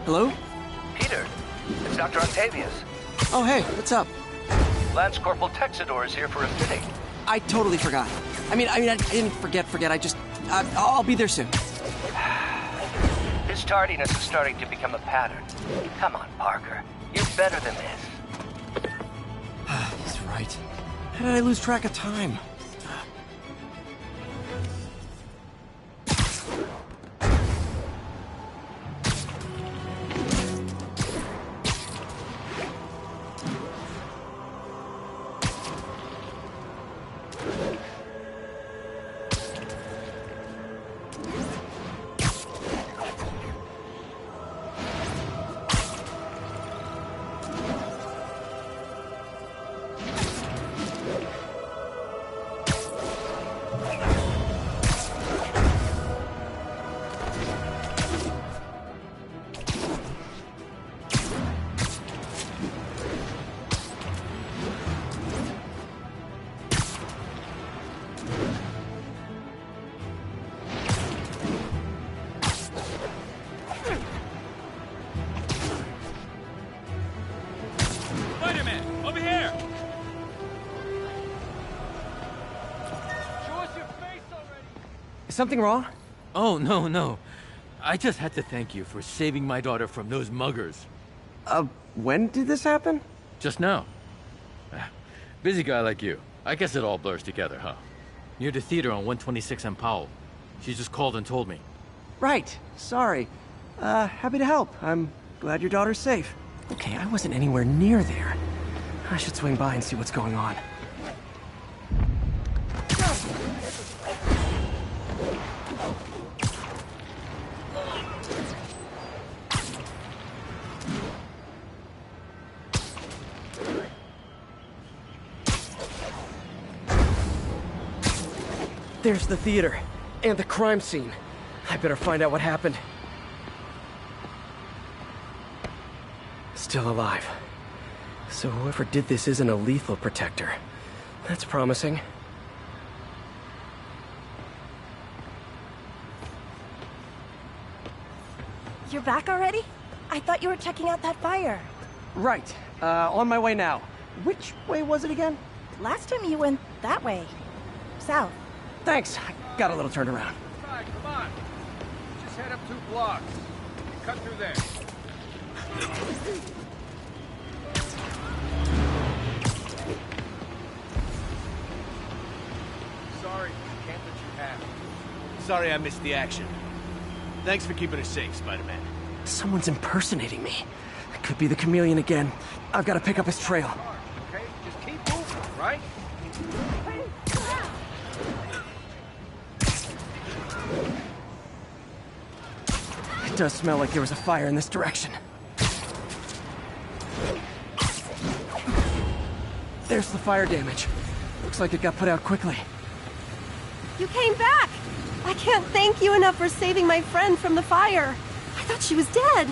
Speaker 1: Hello?
Speaker 21: Peter, it's Dr. Octavius.
Speaker 1: Oh, hey, what's up?
Speaker 21: Lance Corporal Texador is here for a fitting.
Speaker 1: I totally forgot. I mean, I didn't forget. I just, I'll be there soon.
Speaker 21: His His tardiness is starting to become a pattern. Come on, Parker. You're better than this.
Speaker 1: He's right. How did I lose track of time? Something wrong?
Speaker 2: Oh, no. I just had to thank you for saving my daughter from those muggers.
Speaker 1: When did this happen?
Speaker 2: Just now. Busy guy like you. I guess it all blurs together, huh? Near the theater on 126 and Powell. She just called and told me.
Speaker 1: Right. Sorry. Happy to help. I'm glad your daughter's safe. Okay, I wasn't anywhere near there. I should swing by and see what's going on. There's the theater, and the crime scene. I better find out what happened. Still alive. So whoever did this isn't a lethal protector. That's promising.
Speaker 13: You're back already? I thought you were checking out that fire.
Speaker 1: Right. On my way now. Which way was it again?
Speaker 13: Last time you went that way. South.
Speaker 1: Thanks. I got a little turned around.
Speaker 6: Right, come on. Just head up 2 blocks. Cut through there. Sorry, can't let you have it.
Speaker 7: Sorry I missed the action. Thanks for keeping us safe, Spider-Man.
Speaker 1: Someone's impersonating me. It could be the chameleon again. I've got to pick up his trail.
Speaker 6: Okay, just keep moving, right?
Speaker 1: It does smell like there was a fire in this direction. There's the fire damage. Looks like it got put out quickly.
Speaker 13: You came back! I can't thank you enough for saving my friend from the fire. I thought she was dead.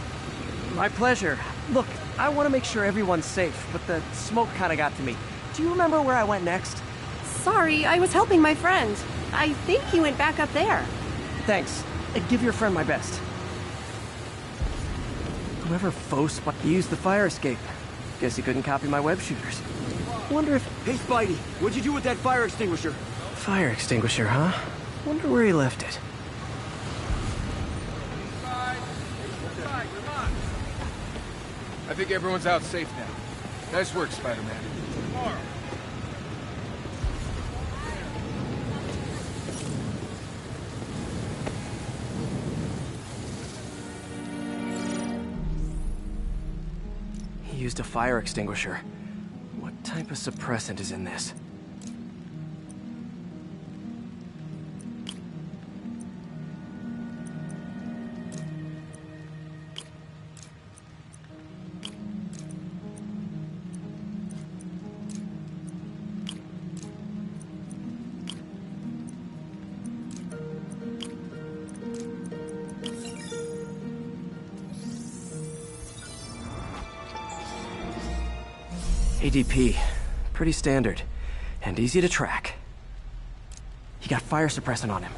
Speaker 1: My pleasure. Look, I want to make sure everyone's safe, but the smoke kind of got to me. Do you remember where I went next?
Speaker 13: Sorry, I was helping my friend. I think he went back up there.
Speaker 1: Thanks. Give your friend my best. Whoever faux used the fire escape. Guess he couldn't copy my web shooters. Wonder if...
Speaker 7: Hey, Spidey, what'd you do with that fire extinguisher?
Speaker 1: Fire extinguisher, huh? Wonder where he left it.
Speaker 4: I think everyone's out safe now. Nice work, Spider-Man.
Speaker 6: Tomorrow.
Speaker 1: He used a fire extinguisher. What type of suppressant is in this? ADP. Pretty standard. And easy to track. He got fire suppressant on him.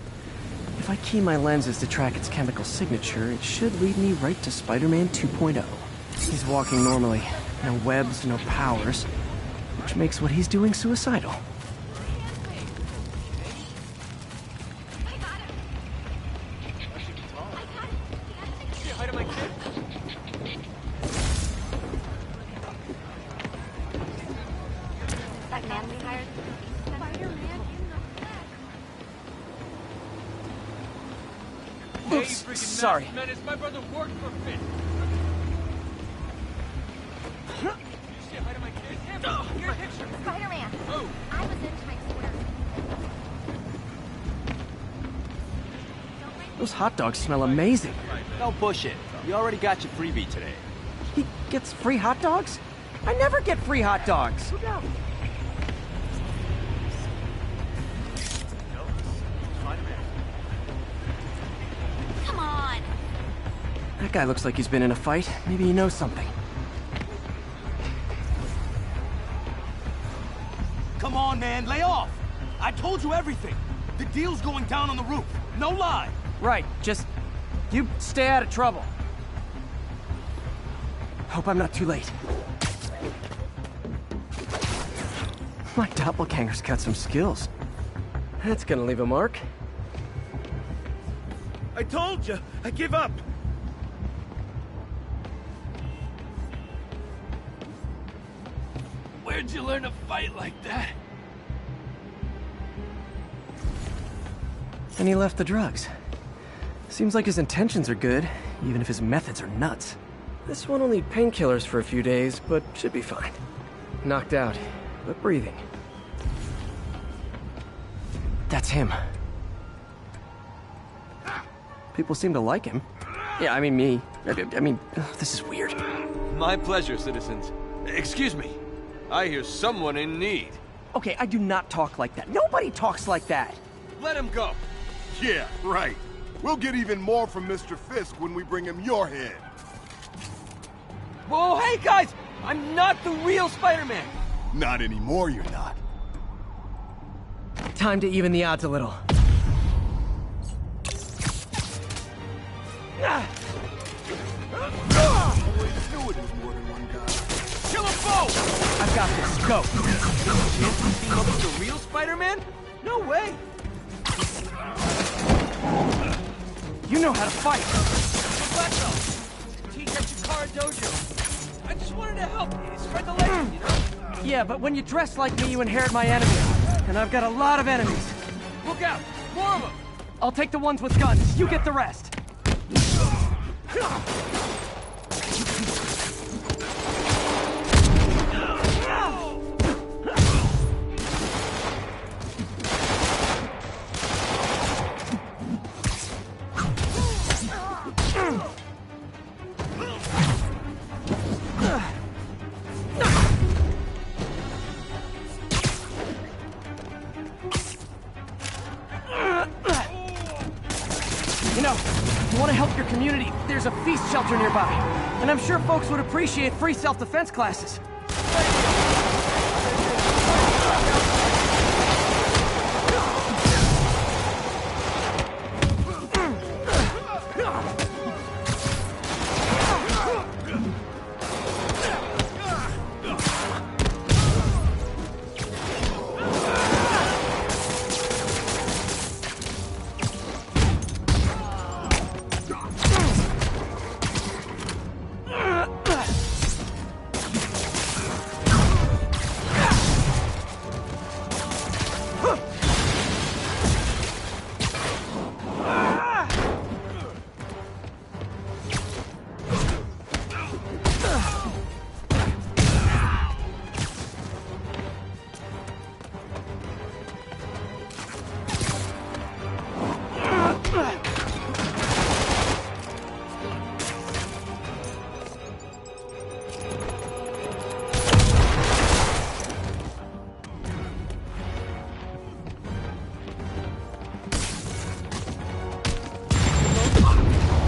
Speaker 1: If I key my lenses to track its chemical signature, it should lead me right to Spider-Man 2.0. He's walking normally. No webs, no powers. Which makes what he's doing suicidal.
Speaker 17: Sorry.
Speaker 6: Menace, my brother worked for Finn. You say hi to my kid? Here, get a picture.
Speaker 9: Spider-Man.
Speaker 6: Oh.
Speaker 9: I was in Times Square.
Speaker 17: Those hot dogs smell amazing.
Speaker 22: Don't push it. You already got your freebie today.
Speaker 17: He gets free hot dogs? I never get free hot dogs.
Speaker 22: Look out.
Speaker 9: Come on.
Speaker 17: That guy looks like he's been in a fight. Maybe he knows something.
Speaker 7: Come on, man, lay off. I told you everything. The deal's going down on the roof. No lie.
Speaker 17: Right, just... you stay out of trouble. Hope I'm not too late. My doppelganger's got some skills. That's gonna leave a mark.
Speaker 7: I told you, I give up.
Speaker 6: Where'd you learn to fight like that?
Speaker 17: And he left the drugs. Seems like his intentions are good, even if his methods are nuts. This one will need painkillers for a few days, but should be fine. Knocked out, but breathing. That's him. People seem to like him. Yeah, I mean me. I mean, this is weird.
Speaker 6: My pleasure, citizens. Excuse me. I hear someone in need.
Speaker 17: Okay, I do not talk like that. Nobody talks like that.
Speaker 6: Let him go.
Speaker 23: Yeah, right. We'll get even more from Mr. Fisk when we bring him your head.
Speaker 6: Whoa, hey guys! I'm not the real Spider-Man!
Speaker 23: Not anymore, you're not.
Speaker 17: Time to even the odds a little.
Speaker 23: Always knew it was more than one guy.
Speaker 6: Kill them both!
Speaker 17: I've got this. Go.
Speaker 6: Chance to team up with the real Spider-Man? No way!
Speaker 17: You know how to fight.
Speaker 6: Black belt. Teach at Chikara Dojo. I just wanted to help you. Spread the legend, you know?
Speaker 17: Yeah, but when you dress like me, you inherit my enemies. And I've got a lot of enemies.
Speaker 6: Look out! More of them!
Speaker 17: I'll take the ones with guns. You get the rest. You know, if you want to help your community, there's a feast shelter nearby. And I'm sure folks would appreciate free self-defense classes.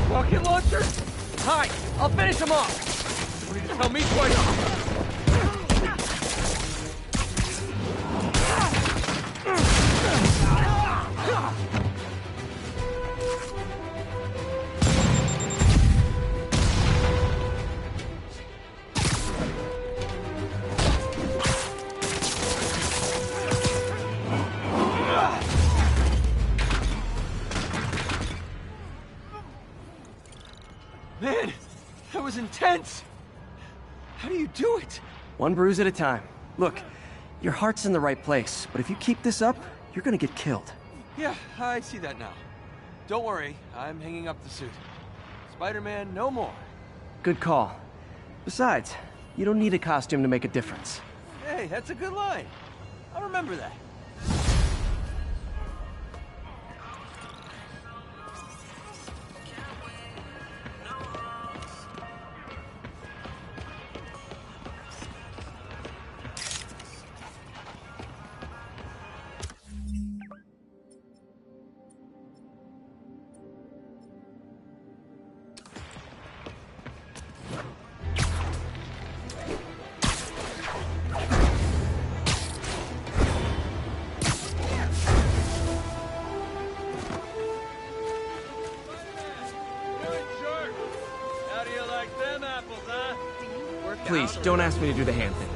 Speaker 17: Rocket launcher? Hi, I'll finish him off.
Speaker 6: You need to tell me twice. Man, that was intense! How do you do it?
Speaker 17: One bruise at a time. Look, your heart's in the right place, but if you keep this up, you're gonna get killed.
Speaker 6: Yeah, I see that now.
Speaker 7: Don't worry, I'm hanging up the suit. Spider-Man, no more.
Speaker 17: Good call. Besides, you don't need a costume to make a difference.
Speaker 7: Hey, that's a good line. I'll remember that.
Speaker 17: Please, don't ask me to do the hand thing.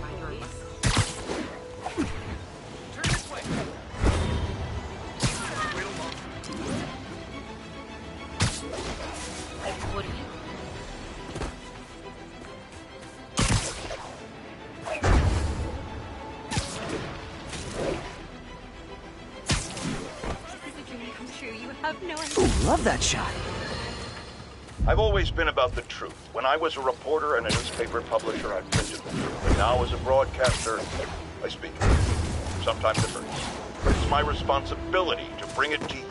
Speaker 17: Ooh, love that shot.
Speaker 3: I've always been about the truth. When I was a reporter and a newspaper publisher, I printed the truth. But now as a broadcaster, I speak it. Sometimes it hurts. But it's my responsibility to bring it to you.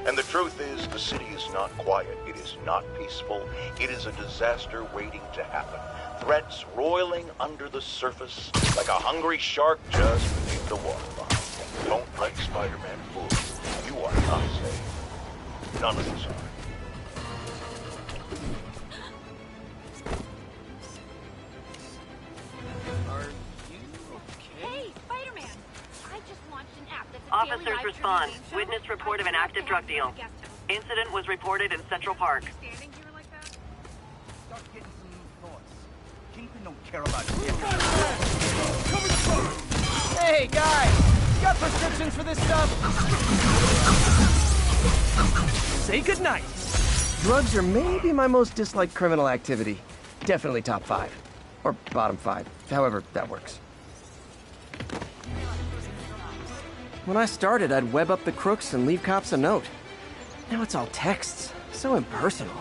Speaker 3: And the truth is, the city is not quiet. It is not peaceful. It is a disaster waiting to happen. Threats roiling under the surface like a hungry shark just beneath the waterline. Don't let Spider-Man fool you. You are not safe. None of us are.
Speaker 14: Officers respond. Witness report of an active drug deal. Incident was reported in Central Park.
Speaker 12: Kingpin don't care about you.
Speaker 1: Hey, guys! You got prescriptions for this stuff?
Speaker 17: Say goodnight. Drugs are maybe my most disliked criminal activity. Definitely top 5. Or bottom 5. However that works. When I started, I'd web up the crooks and leave cops a note. Now it's all texts. So impersonal.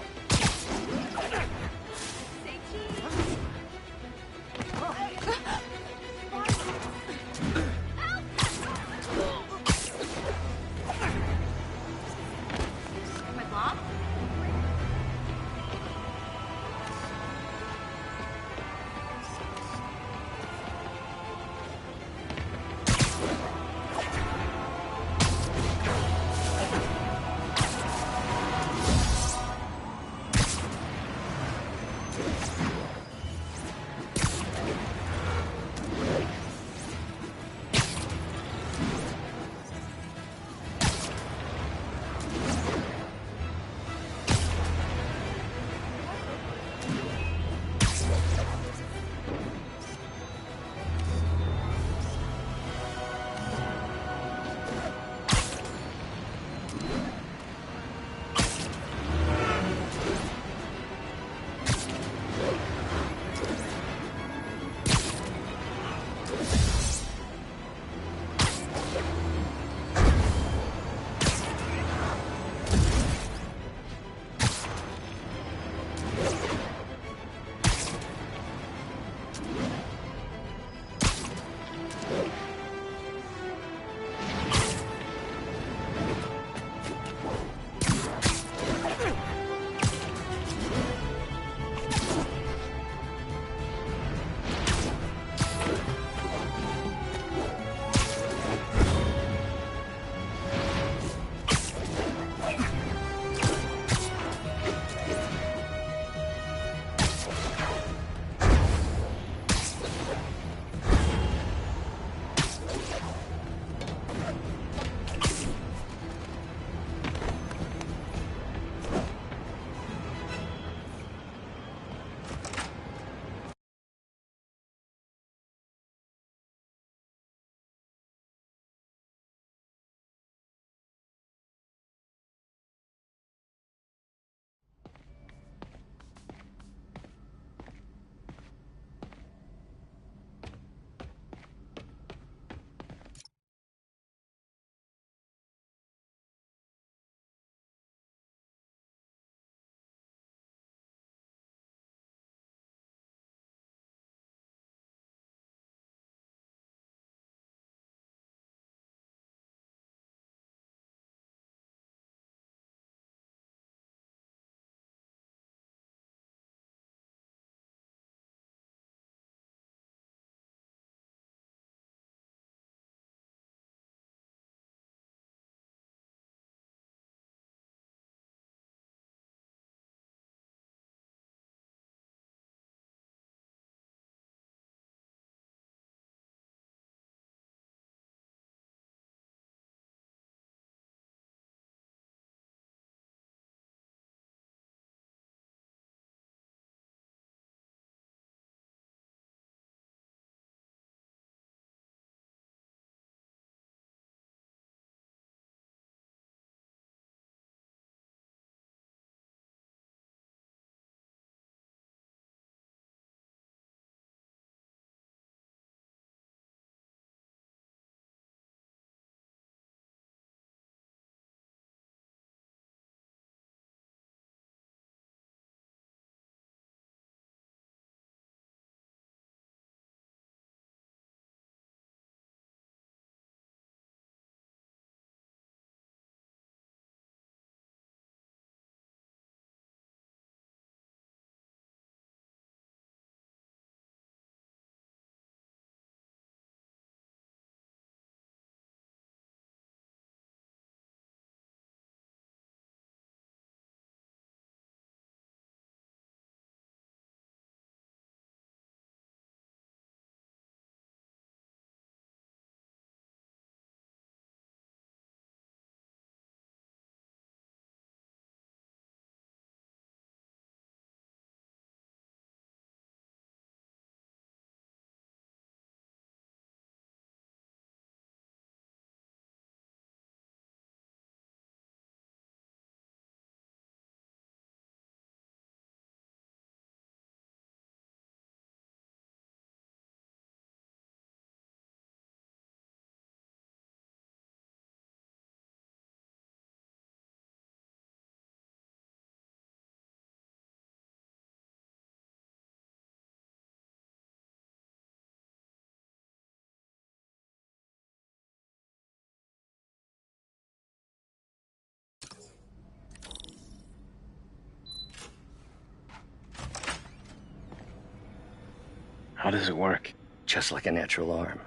Speaker 8: How does it work?
Speaker 10: Just like a natural arm.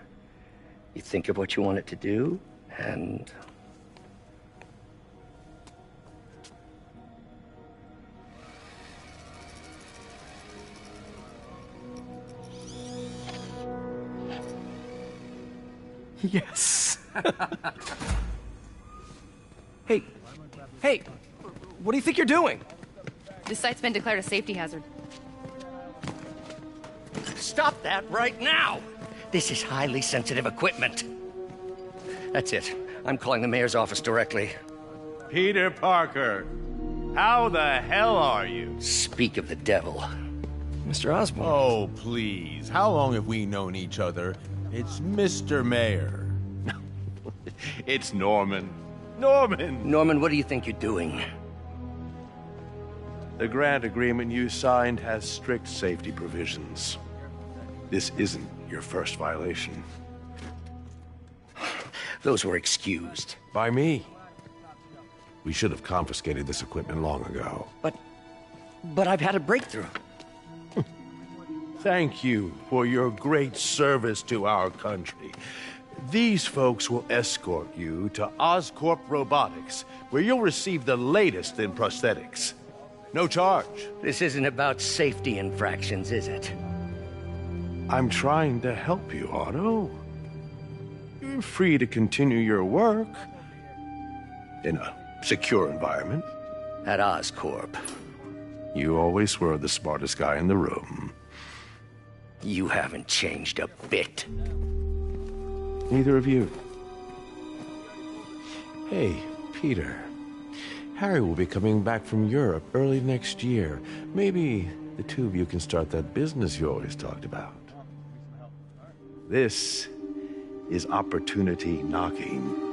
Speaker 10: You think of what you want it to do, and...
Speaker 17: Yes. Hey, what do you think you're doing?
Speaker 11: This site's been declared a safety hazard.
Speaker 10: Stop that right now! This is highly sensitive equipment. That's it. I'm calling the mayor's office directly.
Speaker 24: Peter Parker, how the hell are you?
Speaker 10: Speak of the devil.
Speaker 17: Mr. Osborn.
Speaker 23: Oh, please. How long have we known each other? It's Mr. Mayor.
Speaker 24: It's Norman. Norman!
Speaker 10: Norman, what do you think you're doing?
Speaker 24: The grant agreement you signed has strict safety provisions. This isn't your first violation.
Speaker 10: Those were excused.
Speaker 23: By me. We should have confiscated this equipment long ago.
Speaker 10: But I've had a breakthrough.
Speaker 24: Thank you for your great service to our country. These folks will escort you to Oscorp Robotics, where you'll receive the latest in prosthetics. No charge.
Speaker 10: This isn't about safety infractions, is it?
Speaker 24: I'm trying to help you, Otto. You're free to continue your work in a secure environment.
Speaker 10: At Oscorp.
Speaker 24: You always were the smartest guy in the room.
Speaker 10: You haven't changed a bit.
Speaker 24: Neither of you. Hey, Peter. Harry will be coming back from Europe early next year. Maybe the two of you can start that business you always talked about. This is opportunity knocking.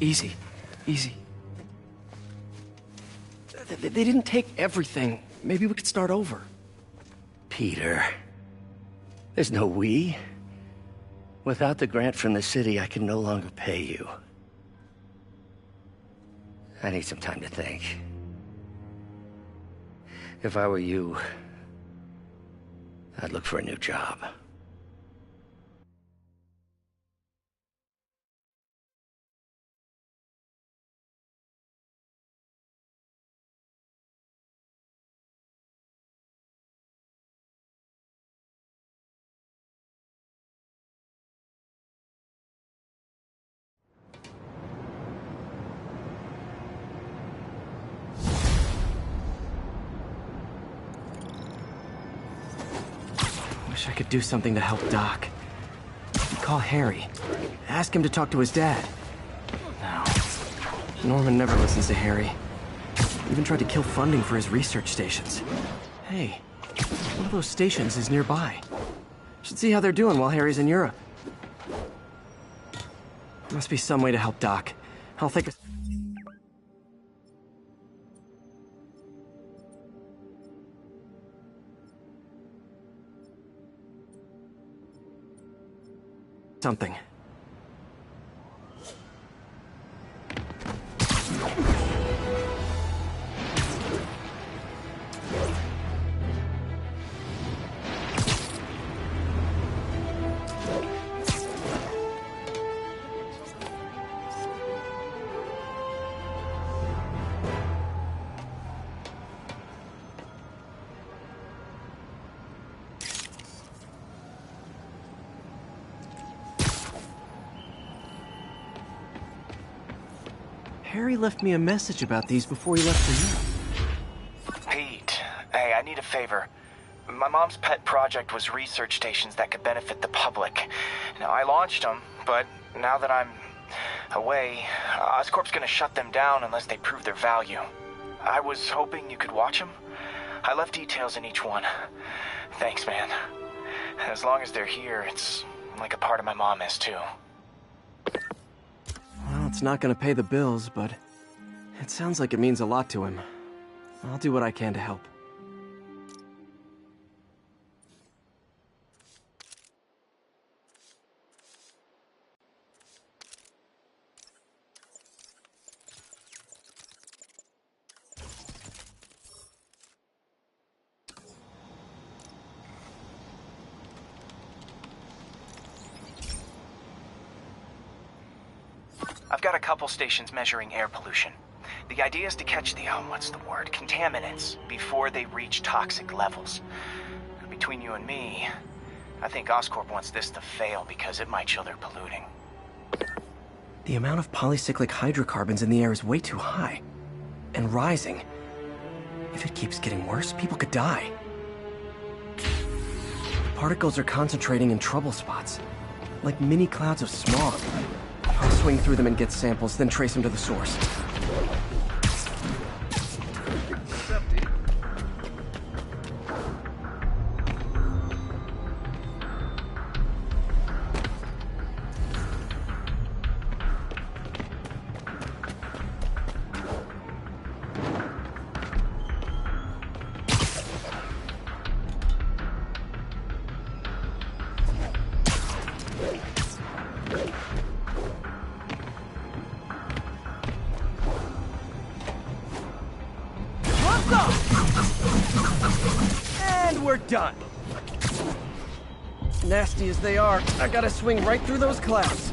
Speaker 17: Easy. They didn't take everything. Maybe we could start over.
Speaker 10: Peter, there's no we. Without the grant from the city, I can no longer pay you. I need some time to think. If I were you, I'd look for a new job.
Speaker 17: Wish I could do something to help Doc. Call Harry. Ask him to talk to his dad. No. Norman never listens to Harry. Even tried to kill funding for his research stations. Hey, one of those stations is nearby. Should see how they're doing while Harry's in Europe. Must be some way to help Doc. I'll think of... something. Harry left me a message about these before he left for Europe.
Speaker 25: Pete, hey, I need a favor. My mom's pet project was research stations that could benefit the public. Now, I launched them, but now that I'm away, Oscorp's gonna shut them down unless they prove their value. I was hoping you could watch them. I left details in each one. Thanks, man. As long as they're here, it's like a part of my mom is, too.
Speaker 17: Well, it's not gonna pay the bills, but it sounds like it means a lot to him. I'll do what I can to help.
Speaker 25: I've got a couple stations measuring air pollution. The idea is to catch the, contaminants before they reach toxic levels. And between you and me, I think Oscorp wants this to fail because it might show they're polluting.
Speaker 1: The amount of polycyclic hydrocarbons in the air is way too high. And rising. If it keeps getting worse, people could die. Particles are concentrating in trouble spots, like mini clouds of smog. I'll swing through them and get samples, then trace them to the source. And we're done. Nasty as they are, I gotta swing right through those clouds.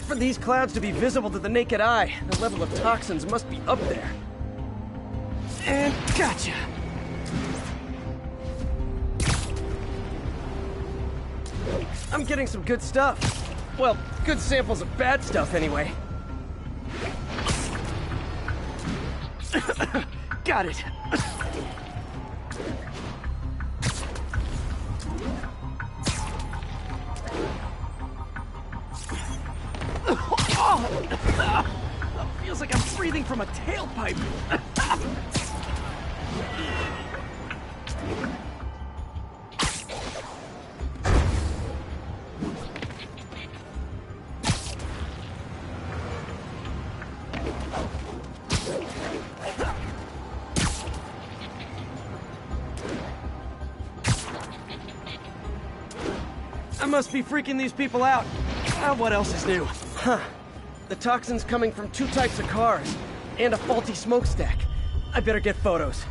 Speaker 1: For these clouds to be visible to the naked eye, the level of toxins must be up there. And gotcha! I'm getting some good stuff. Well, good samples of bad stuff, anyway. Got it. Feels like I'm breathing from a tailpipe. I must be freaking these people out. What else is new? Huh. The toxin's coming from 2 types of cars, and a faulty smokestack. I better get photos.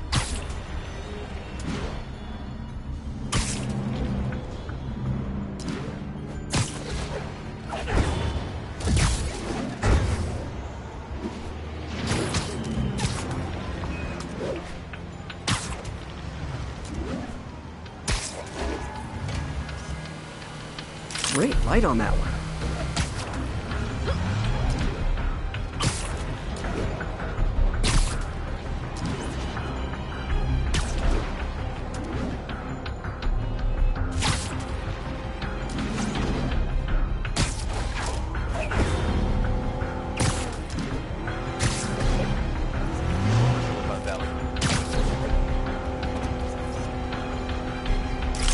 Speaker 1: Great light on that one.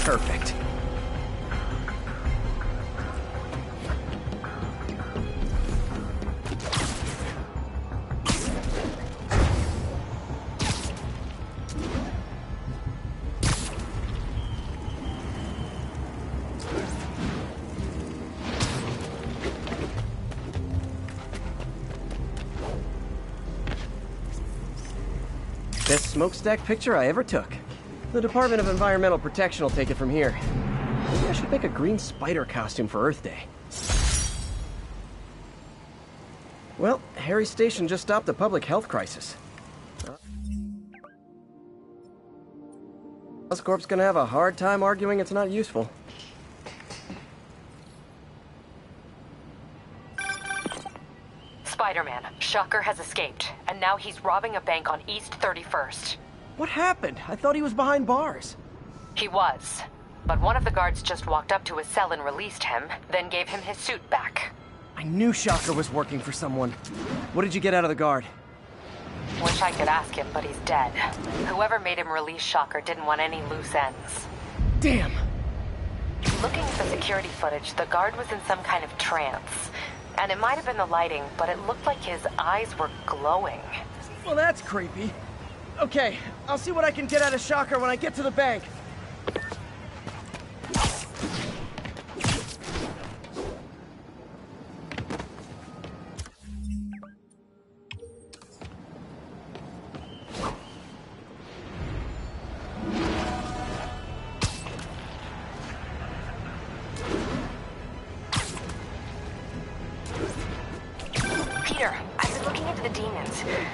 Speaker 1: Perfect. Best smokestack picture I ever took. The Department of Environmental Protection will take it from here. Maybe I should make a green spider costume for Earth Day. Well, Harry's station just stopped a public health crisis. Oscorp's gonna have a hard time arguing it's not useful.
Speaker 5: Spider-Man, Shocker has escaped, and now he's robbing a bank on East 31st.
Speaker 1: What happened? I thought he was behind bars.
Speaker 5: He was, but one of the guards just walked up to his cell and released him, then gave him his suit back.
Speaker 1: I knew Shocker was working for someone. What did you get out of the guard?
Speaker 5: Wish I could ask him, but he's dead. Whoever made him release Shocker didn't want any loose ends.
Speaker 1: Damn!
Speaker 5: Looking at the security footage, the guard was in some kind of trance. And it might have been the lighting, but it looked like his eyes were glowing.
Speaker 1: Well, that's creepy. Okay, I'll see what I can get out of Shocker when I get to the bank.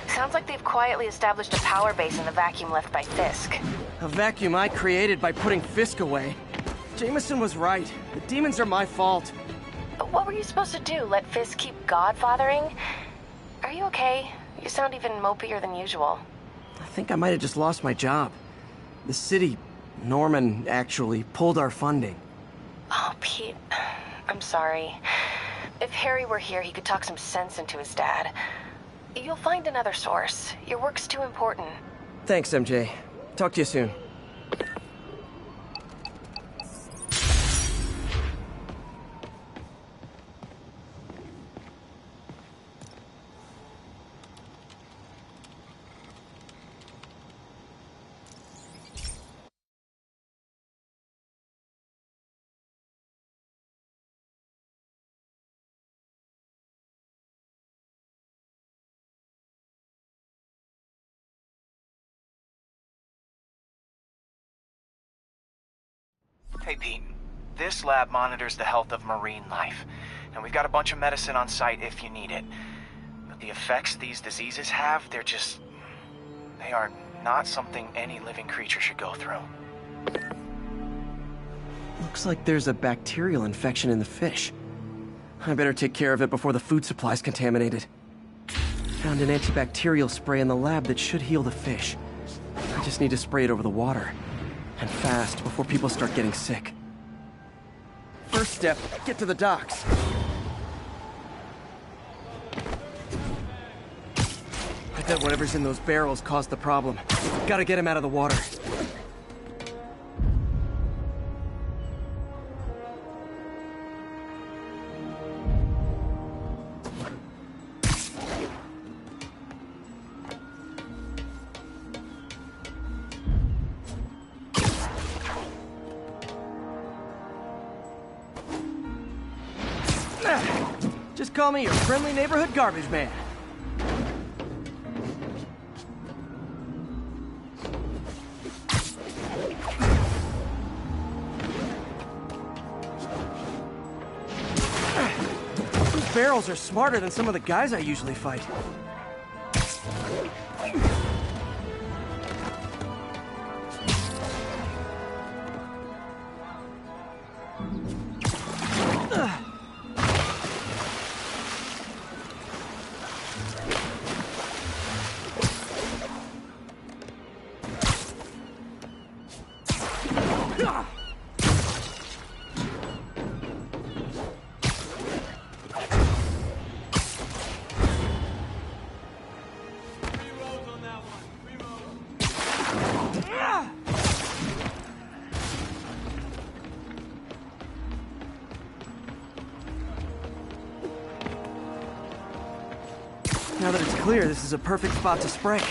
Speaker 5: Sounds like they've quietly established a power base in the vacuum left by Fisk.
Speaker 1: A vacuum I created by putting Fisk away. Jameson was right. The demons are my fault.
Speaker 5: What were you supposed to do? Let Fisk keep godfathering? Are you okay? You sound even mopier than usual.
Speaker 1: I think I might have just lost my job. The city, Norman, actually pulled our funding.
Speaker 5: Oh, Pete, I'm sorry. If Harry were here, he could talk some sense into his dad. You'll find another source. Your work's too important.
Speaker 1: Thanks, MJ. Talk to you soon.
Speaker 25: Hey, Pete. This lab monitors the health of marine life, and we've got a bunch of medicine on site if you need it. But the effects these diseases have, they are not something any living creature should go through.
Speaker 1: Looks like there's a bacterial infection in the fish. I better take care of it before the food supply's contaminated. Found an antibacterial spray in the lab that should heal the fish. I just need to spray it over the water. And fast, before people start getting sick. First step, get to the docks. I bet whatever's in those barrels caused the problem. Gotta get him out of the water. Just call me your friendly neighborhood garbage man. These barrels are smarter than some of the guys I usually fight. Now that it's clear, this is a perfect spot to spray. If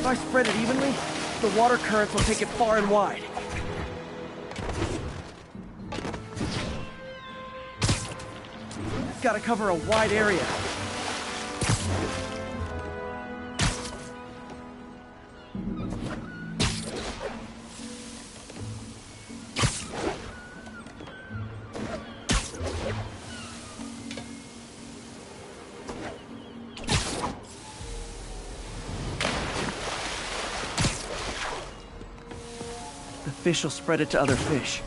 Speaker 1: I spread it evenly, the water currents will take it far and wide. Gotta cover a wide area. Fish will spread it to other fish.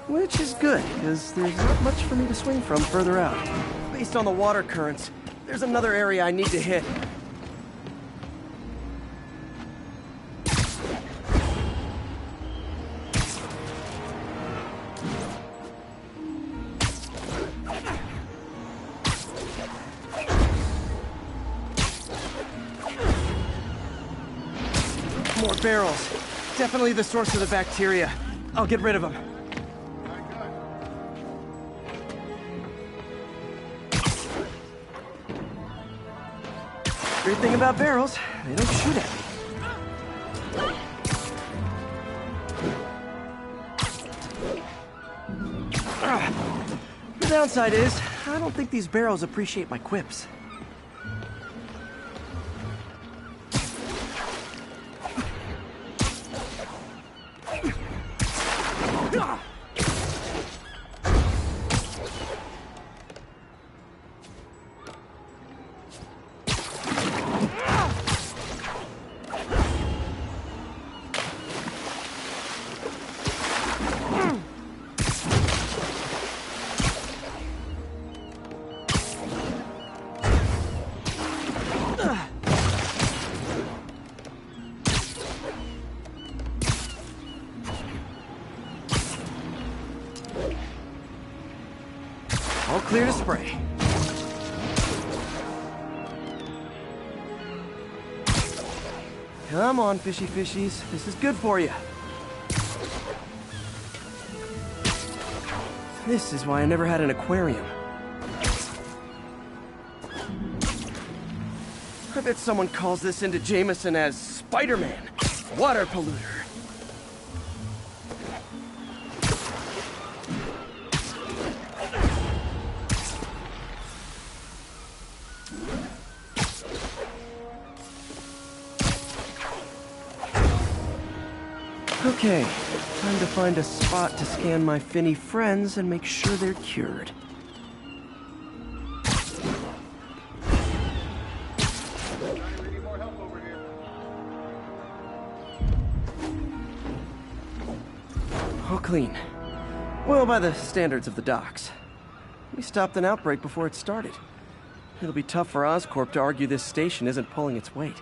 Speaker 1: Which is good, because there's not much for me to swing from further out. Based on the water currents, there's another area I need to hit. More barrels. Definitely the source of the bacteria. I'll get rid of them. Great thing about barrels, they don't shoot at me. The downside is, I don't think these barrels appreciate my quips. All clear to spray. Come on, fishy fishies. This is good for you. This is why I never had an aquarium. I bet someone calls this into Jameson as Spider-Man, water polluter. Okay, time to find a spot to scan my finny friends and make sure they're cured. All clean. Well, by the standards of the docks. We stopped an outbreak before it started. It'll be tough for Oscorp to argue this station isn't pulling its weight.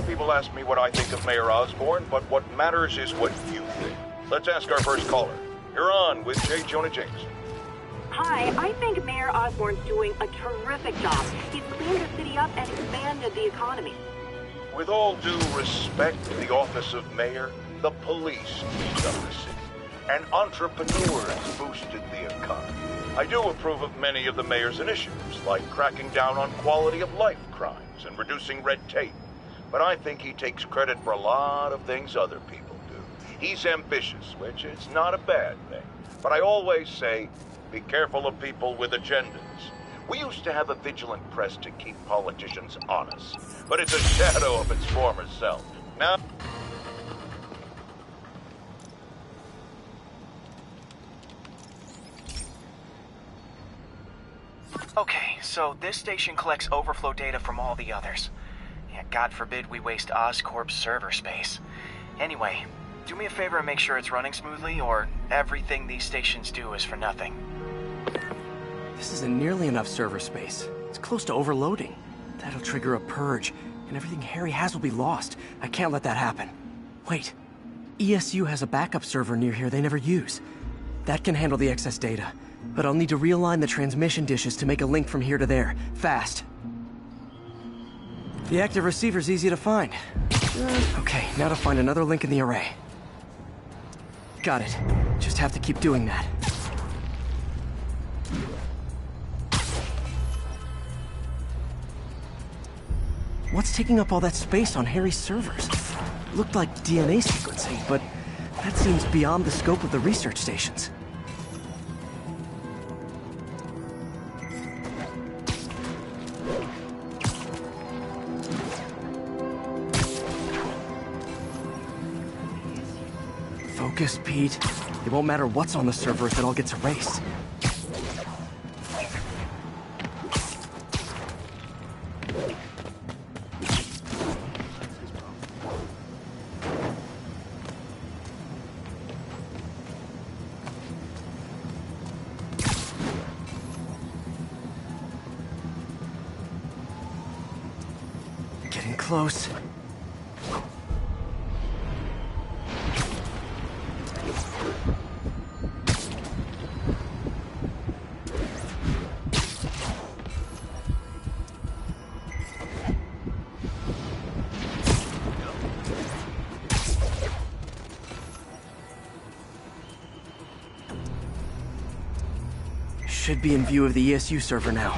Speaker 3: People ask me what I think of Mayor Osborn, but what matters is what you think. Let's ask our first caller. You're on with J. Jonah Jameson.
Speaker 14: Hi, I think Mayor Osborn's doing a terrific job. He's cleaned the city up and expanded the economy.
Speaker 3: With all due respect to the office of mayor, the police beat up the city, and entrepreneurs boosted the economy. I do approve of many of the mayor's initiatives, like cracking down on quality-of-life crimes and reducing red tape. But I think he takes credit for a lot of things other people do. He's ambitious, which is not a bad thing. But I always say, be careful of people with agendas. We used to have a vigilant press to keep politicians honest, but it's a shadow of its former self. Now...
Speaker 25: Okay, so this station collects overflow data from all the others. Yeah, God forbid we waste Oscorp's server space. Anyway, do me a favor and make sure it's running smoothly, or everything these stations do is for nothing.
Speaker 1: This isn't nearly enough server space. It's close to overloading. That'll trigger a purge, and everything Harry has will be lost. I can't let that happen. Wait. ESU has a backup server near here they never use. That can handle the excess data, but I'll need to realign the transmission dishes to make a link from here to there, fast. The active receiver's easy to find. Okay, now to find another link in the array. Got it. Just have to keep doing that. What's taking up all that space on Harry's servers? Looked like DNA sequencing, but that seems beyond the scope of the research stations. Focus, Pete. It won't matter what's on the server if it all gets erased. Getting close. Should be in view of the ESU server now.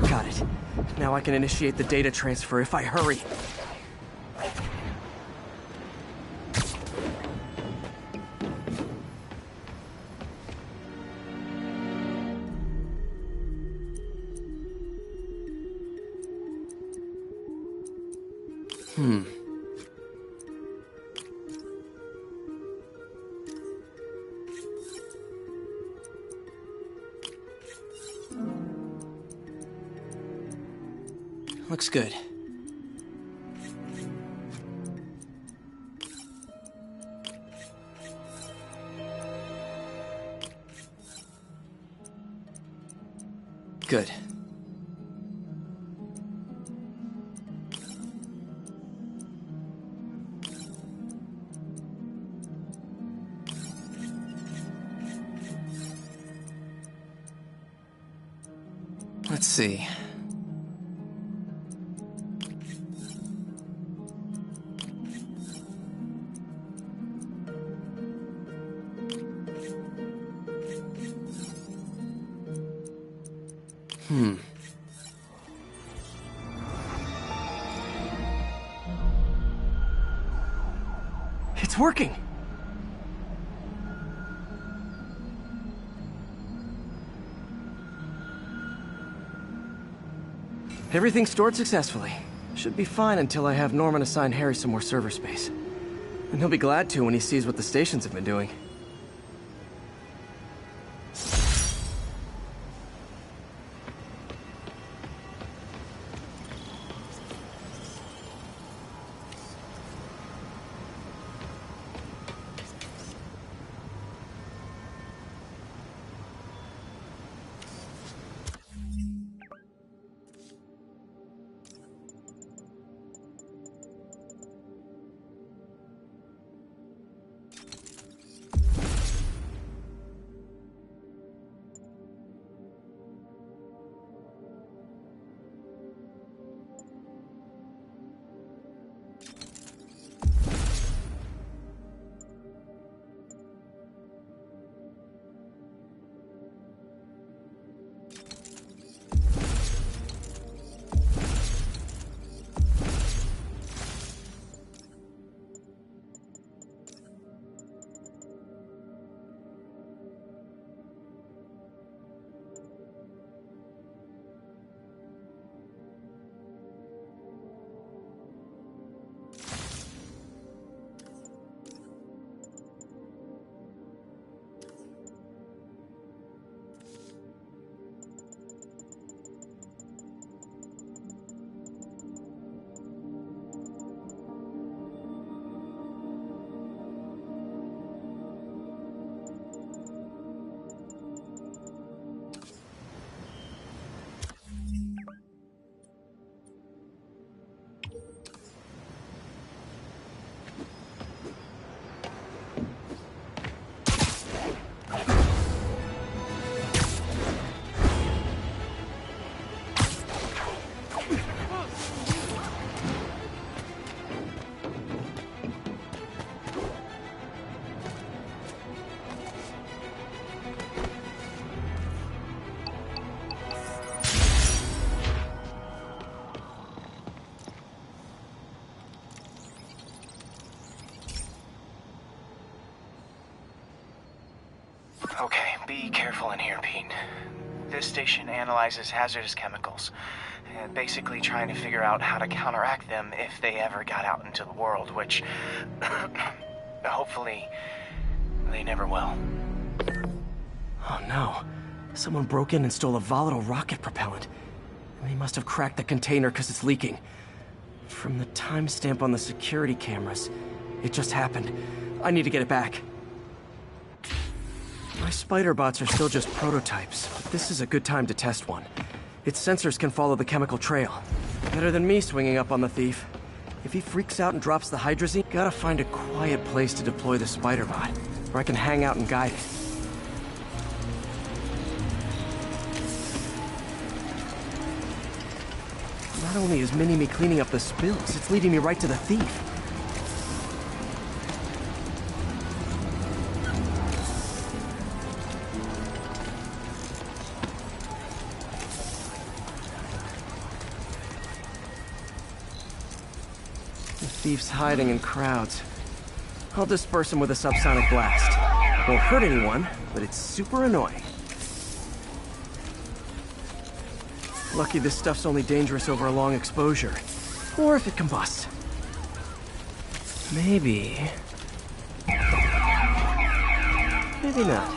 Speaker 1: Got it. Now I can initiate the data transfer if I hurry. Looks good. Good. Let's see. It's working! Everything's stored successfully. Should be fine until I have Norman assign Harry some more server space. And he'll be glad to when he sees what the stations have been doing.
Speaker 25: Okay, be careful in here, Pete. This station analyzes hazardous chemicals, basically trying to figure out how to counteract them if they ever got out into the world, which hopefully they never will.
Speaker 1: Oh no. Someone broke in and stole a volatile rocket propellant. They must have cracked the container because it's leaking. From the timestamp on the security cameras, it just happened. I need to get it back. My spider bots are still just prototypes, but this is a good time to test one. Its sensors can follow the chemical trail. Better than me swinging up on the thief. If he freaks out and drops the hydrazine, gotta find a quiet place to deploy the spider bot, where I can hang out and guide it. Not only is Mini-Me cleaning up the spills, it's leading me right to the thief. The thief's hiding in crowds. I'll disperse him with a subsonic blast. Won't hurt anyone, but it's super annoying. Lucky this stuff's only dangerous over a long exposure. Or if it combusts. Maybe... maybe not.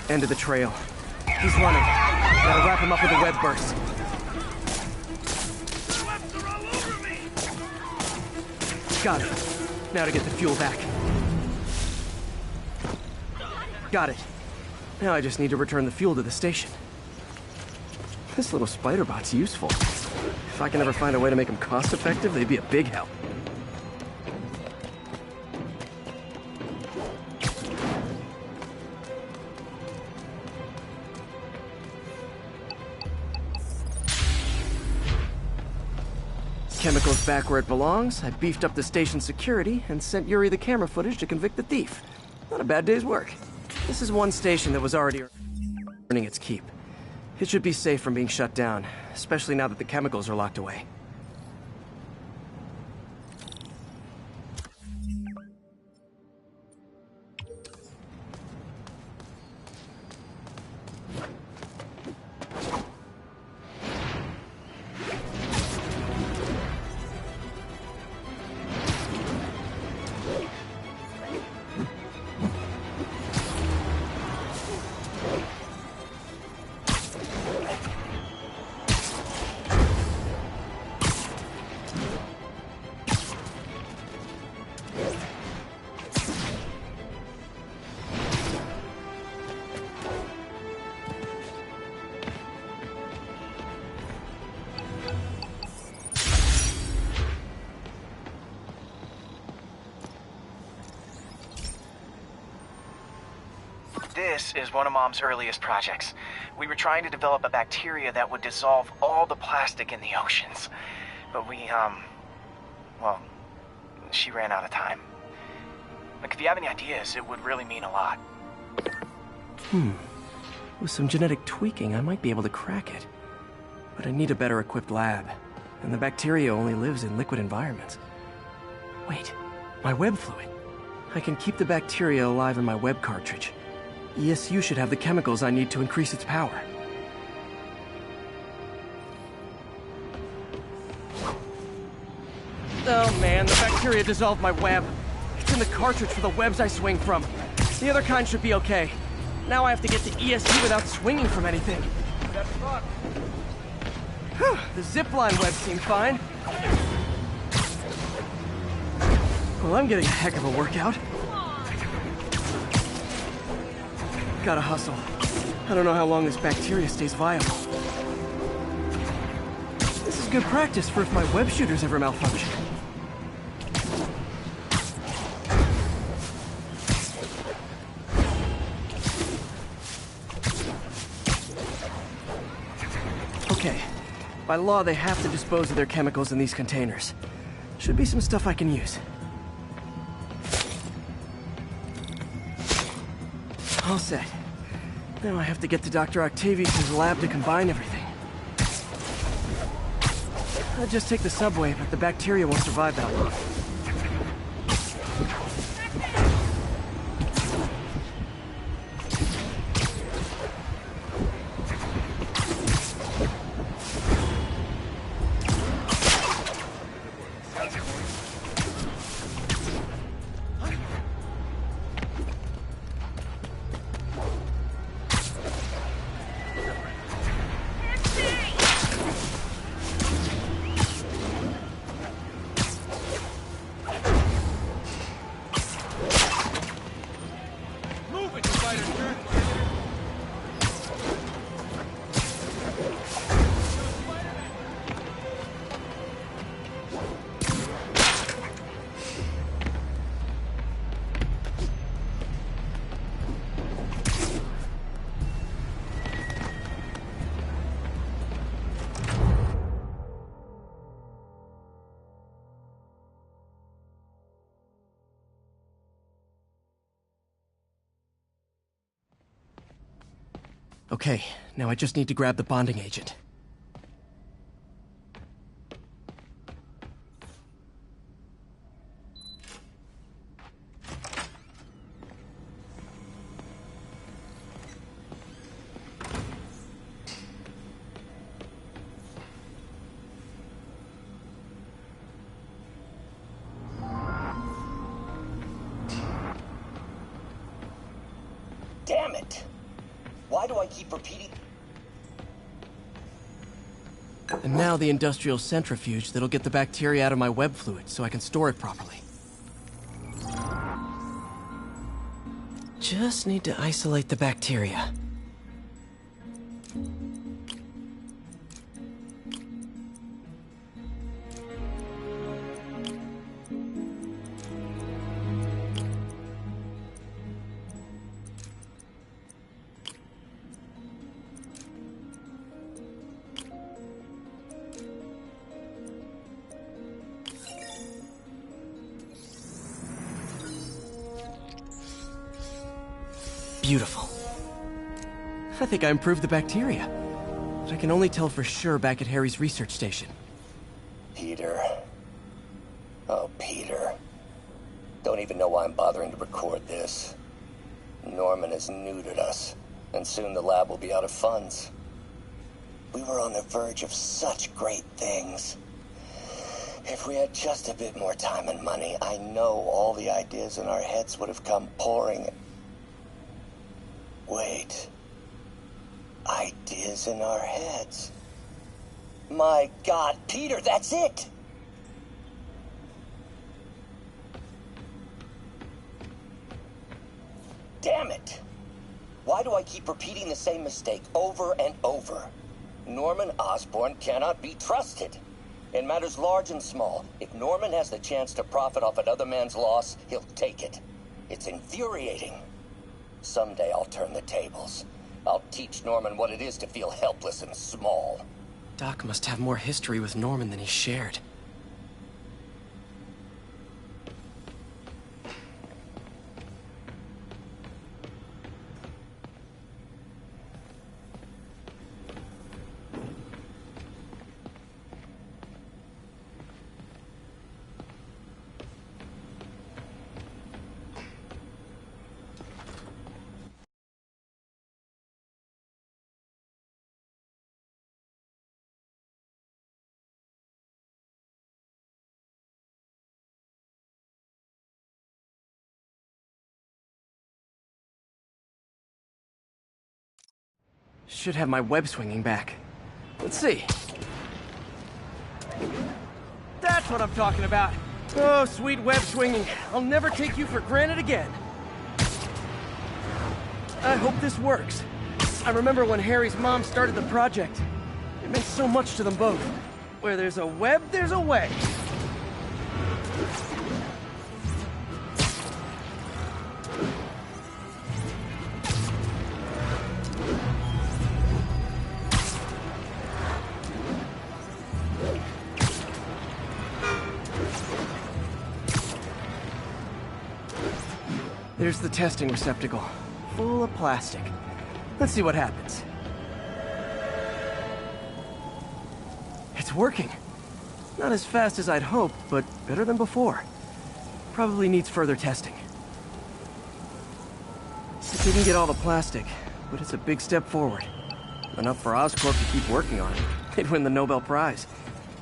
Speaker 1: End of the trail. He's running. Gotta wrap him up with a web burst. Got it. Now to get the fuel back. Got it. Now I just need to return the fuel to the station. This little spider bot's useful. If I can ever find a way to make them cost-effective, they'd be a big help. Chemicals back where it belongs. I beefed up the station's security and sent Yuri the camera footage to convict the thief. Not a bad day's work. This is one station that was already earning its keep. It should be safe from being shut down, especially now that the chemicals are locked away.
Speaker 25: This is one of Mom's earliest projects. We were trying to develop a bacteria that would dissolve all the plastic in the oceans. But well, she ran out of time. Like, if you have any ideas, it would really mean a lot.
Speaker 1: With some genetic tweaking, I might be able to crack it. But I need a better equipped lab. And the bacteria only lives in liquid environments. Wait, my web fluid. I can keep the bacteria alive in my web cartridge. ESU should have the chemicals I need to increase its power. Oh man, the bacteria dissolved my web. It's in the cartridge for the webs I swing from. The other kind should be okay. Now I have to get to ESU without swinging from anything. Whew, the zipline webs seem fine. Well, I'm getting a heck of a workout. Gotta hustle. I don't know how long this bacteria stays viable. This is good practice for if my web shooters ever malfunction. Okay. By law, they have to dispose of their chemicals in these containers. Should be some stuff I can use. All set. Now I have to get to Dr. Octavius' lab to combine everything. I'd just take the subway, but the bacteria won't survive that long. Okay, now I just need to grab the bonding agent.
Speaker 10: Damn it! Why do I keep repeating?
Speaker 1: And now the industrial centrifuge that'll get the bacteria out of my web fluid so I can store it properly. Just need to isolate the bacteria. Beautiful. I think I improved the bacteria. But I can only tell for sure back at Harry's research station.
Speaker 10: Peter. Oh, Peter. Don't even know why I'm bothering to record this. Norman has neutered us, and soon the lab will be out of funds. We were on the verge of such great things. If we had just a bit more time and money, I know all the ideas in our heads would have come pouring. Wait. Ideas in our heads. My God, Peter, that's it! Damn it! Why do I keep repeating the same mistake over and over? Norman Osborn cannot be trusted. In matters large and small, if Norman has the chance to profit off another man's loss, he'll take it. It's infuriating. Someday I'll turn the tables. I'll teach Norman what it is to feel helpless and small.
Speaker 1: Doc must have more history with Norman than he shared. Should have my web swinging back. Let's see. That's what I'm talking about. Oh, sweet web swinging. I'll never take you for granted again. I hope this works. I remember when Harry's mom started the project. It meant so much to them both. Where there's a web, there's a way. There's the testing receptacle, full of plastic. Let's see what happens. It's working. Not as fast as I'd hoped, but better than before. Probably needs further testing. It didn't get all the plastic, but it's a big step forward. Enough for Oscorp to keep working on it. They'd win the Nobel Prize.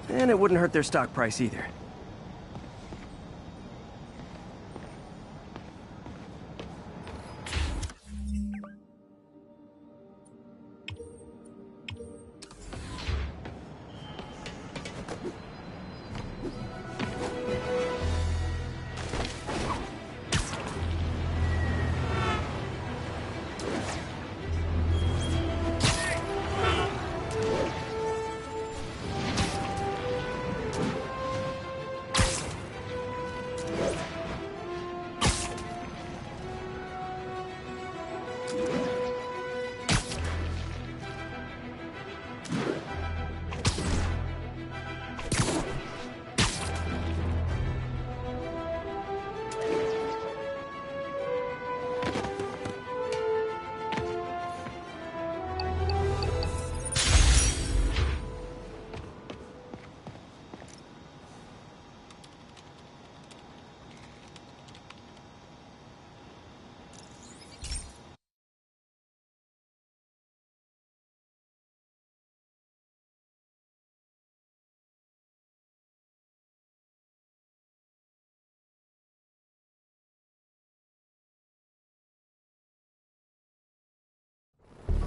Speaker 1: And it wouldn't hurt their stock price either.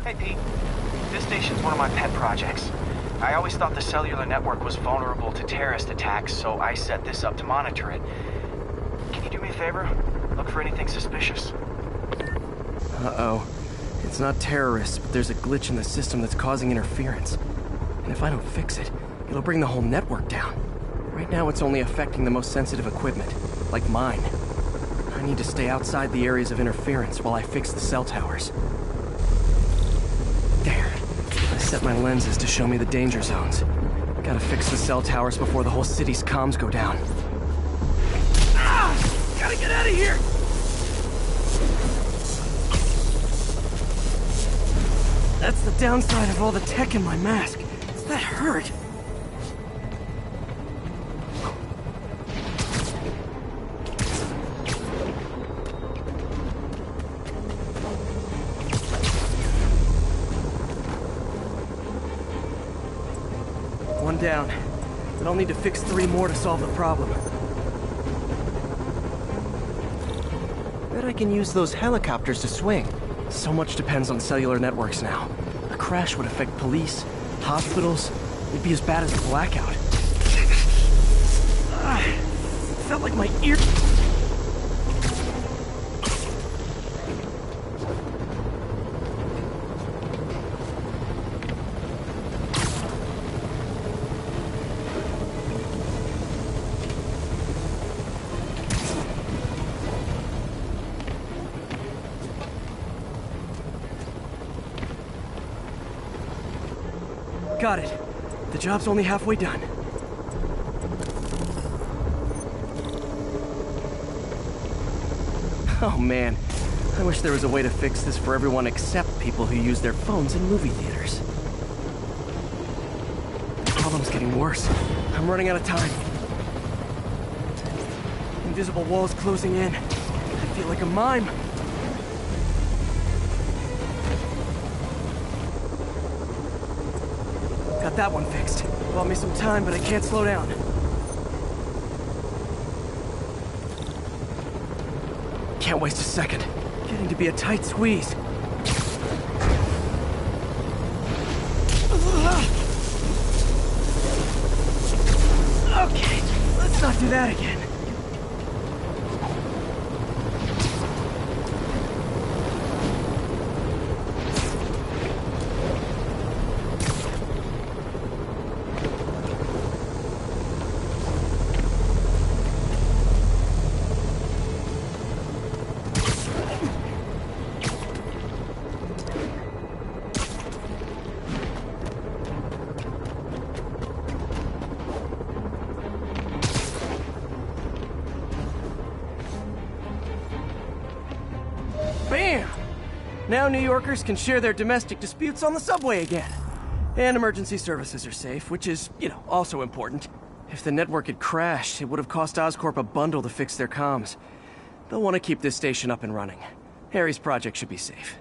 Speaker 25: Hey, Pete. This station's one of my pet projects. I always thought the cellular network was vulnerable to terrorist attacks, so I set this up to monitor it. Can you do me a favor? Look for anything suspicious.
Speaker 1: Uh-oh. It's not terrorists, but there's a glitch in the system that's causing interference. And if I don't fix it, it'll bring the whole network down. Right now, it's only affecting the most sensitive equipment, like mine. I need to stay outside the areas of interference while I fix the cell towers. There. I set my lenses to show me the danger zones. Gotta fix the cell towers before the whole city's comms go down.
Speaker 7: Gotta get out of here!
Speaker 1: That's the downside of all the tech in my mask. That hurt. One down. But I'll need to fix 3 more to solve the problem. Bet I can use those helicopters to swing. So much depends on cellular networks now. A crash would affect police, hospitals. It'd be as bad as a blackout. Felt like my ear... Got it. The job's only halfway done. Oh man, I wish there was a way to fix this for everyone except people who use their phones in movie theaters. The problem's getting worse. I'm running out of time. Invisible walls closing in. I feel like a mime. Got that one fixed. Bought me some time, but I can't slow down. Can't waste a second. Getting to be a tight squeeze. Okay, let's not do that again. Bam! Now New Yorkers can share their domestic disputes on the subway again. And emergency services are safe, which is, also important. If the network had crashed, it would have cost Oscorp a bundle to fix their comms. They'll want to keep this station up and running. Harry's project should be safe.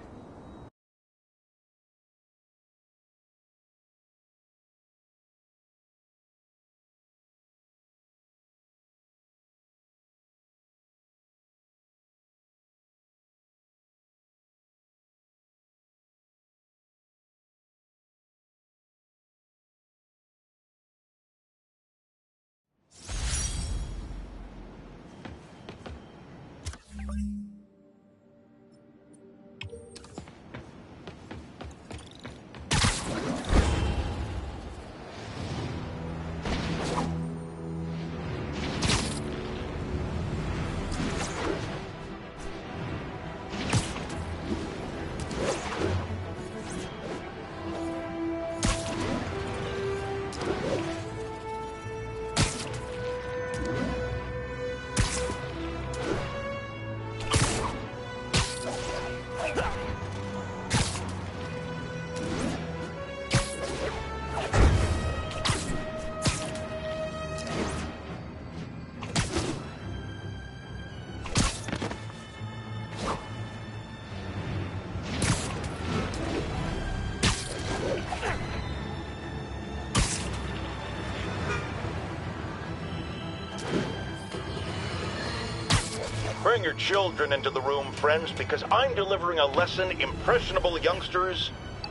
Speaker 3: Bring your children into the room, friends, because I'm delivering a lesson impressionable youngsters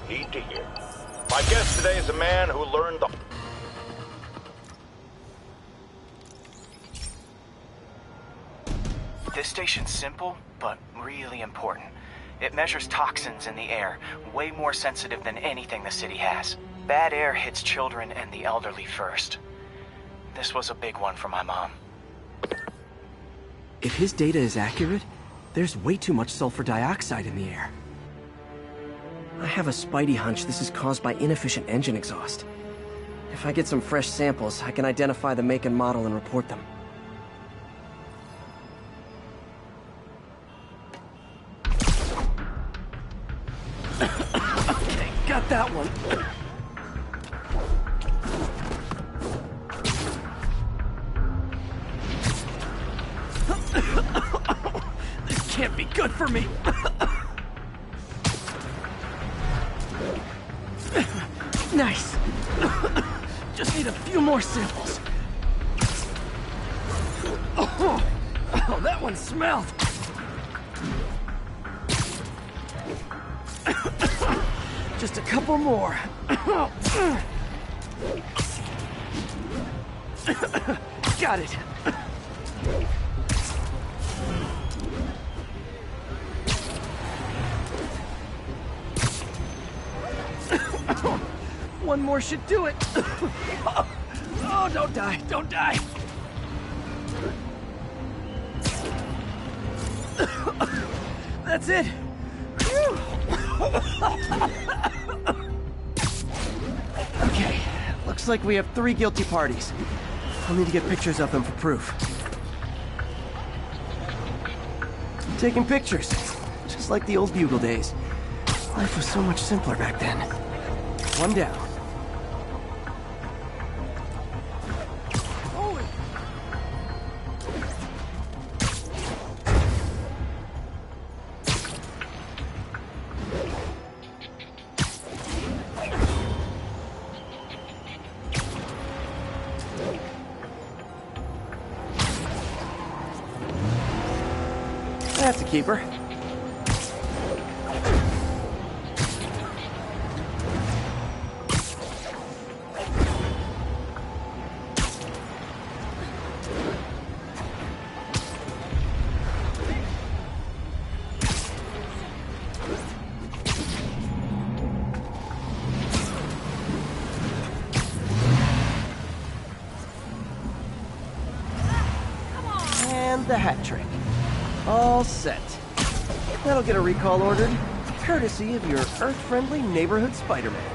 Speaker 3: need to hear. My guest today is a man who learned the...
Speaker 25: This station's simple, but really important. It measures toxins in the air, way more sensitive than anything the city has. Bad air hits children and the elderly first. This was a big one for my mom.
Speaker 17: If his data is accurate, there's way too much sulfur dioxide in the air. I have a spidey hunch this is caused by inefficient engine exhaust. If I get some fresh samples, I can identify the make and model and report them. Okay, got that one. This can't be good for me. Nice. Just need a few more samples. Oh, that one smelled. Just a couple more. Got it. One more should do it. Oh, don't die, don't die. That's it. Okay, looks like we have 3 guilty parties. I'll need to get pictures of them for proof. Taking pictures, just like the old Bugle days. Life was so much simpler back then. One down. That's a keeper. And the hat trick. All set. That'll get a recall ordered, courtesy of your Earth-friendly neighborhood Spider-Man.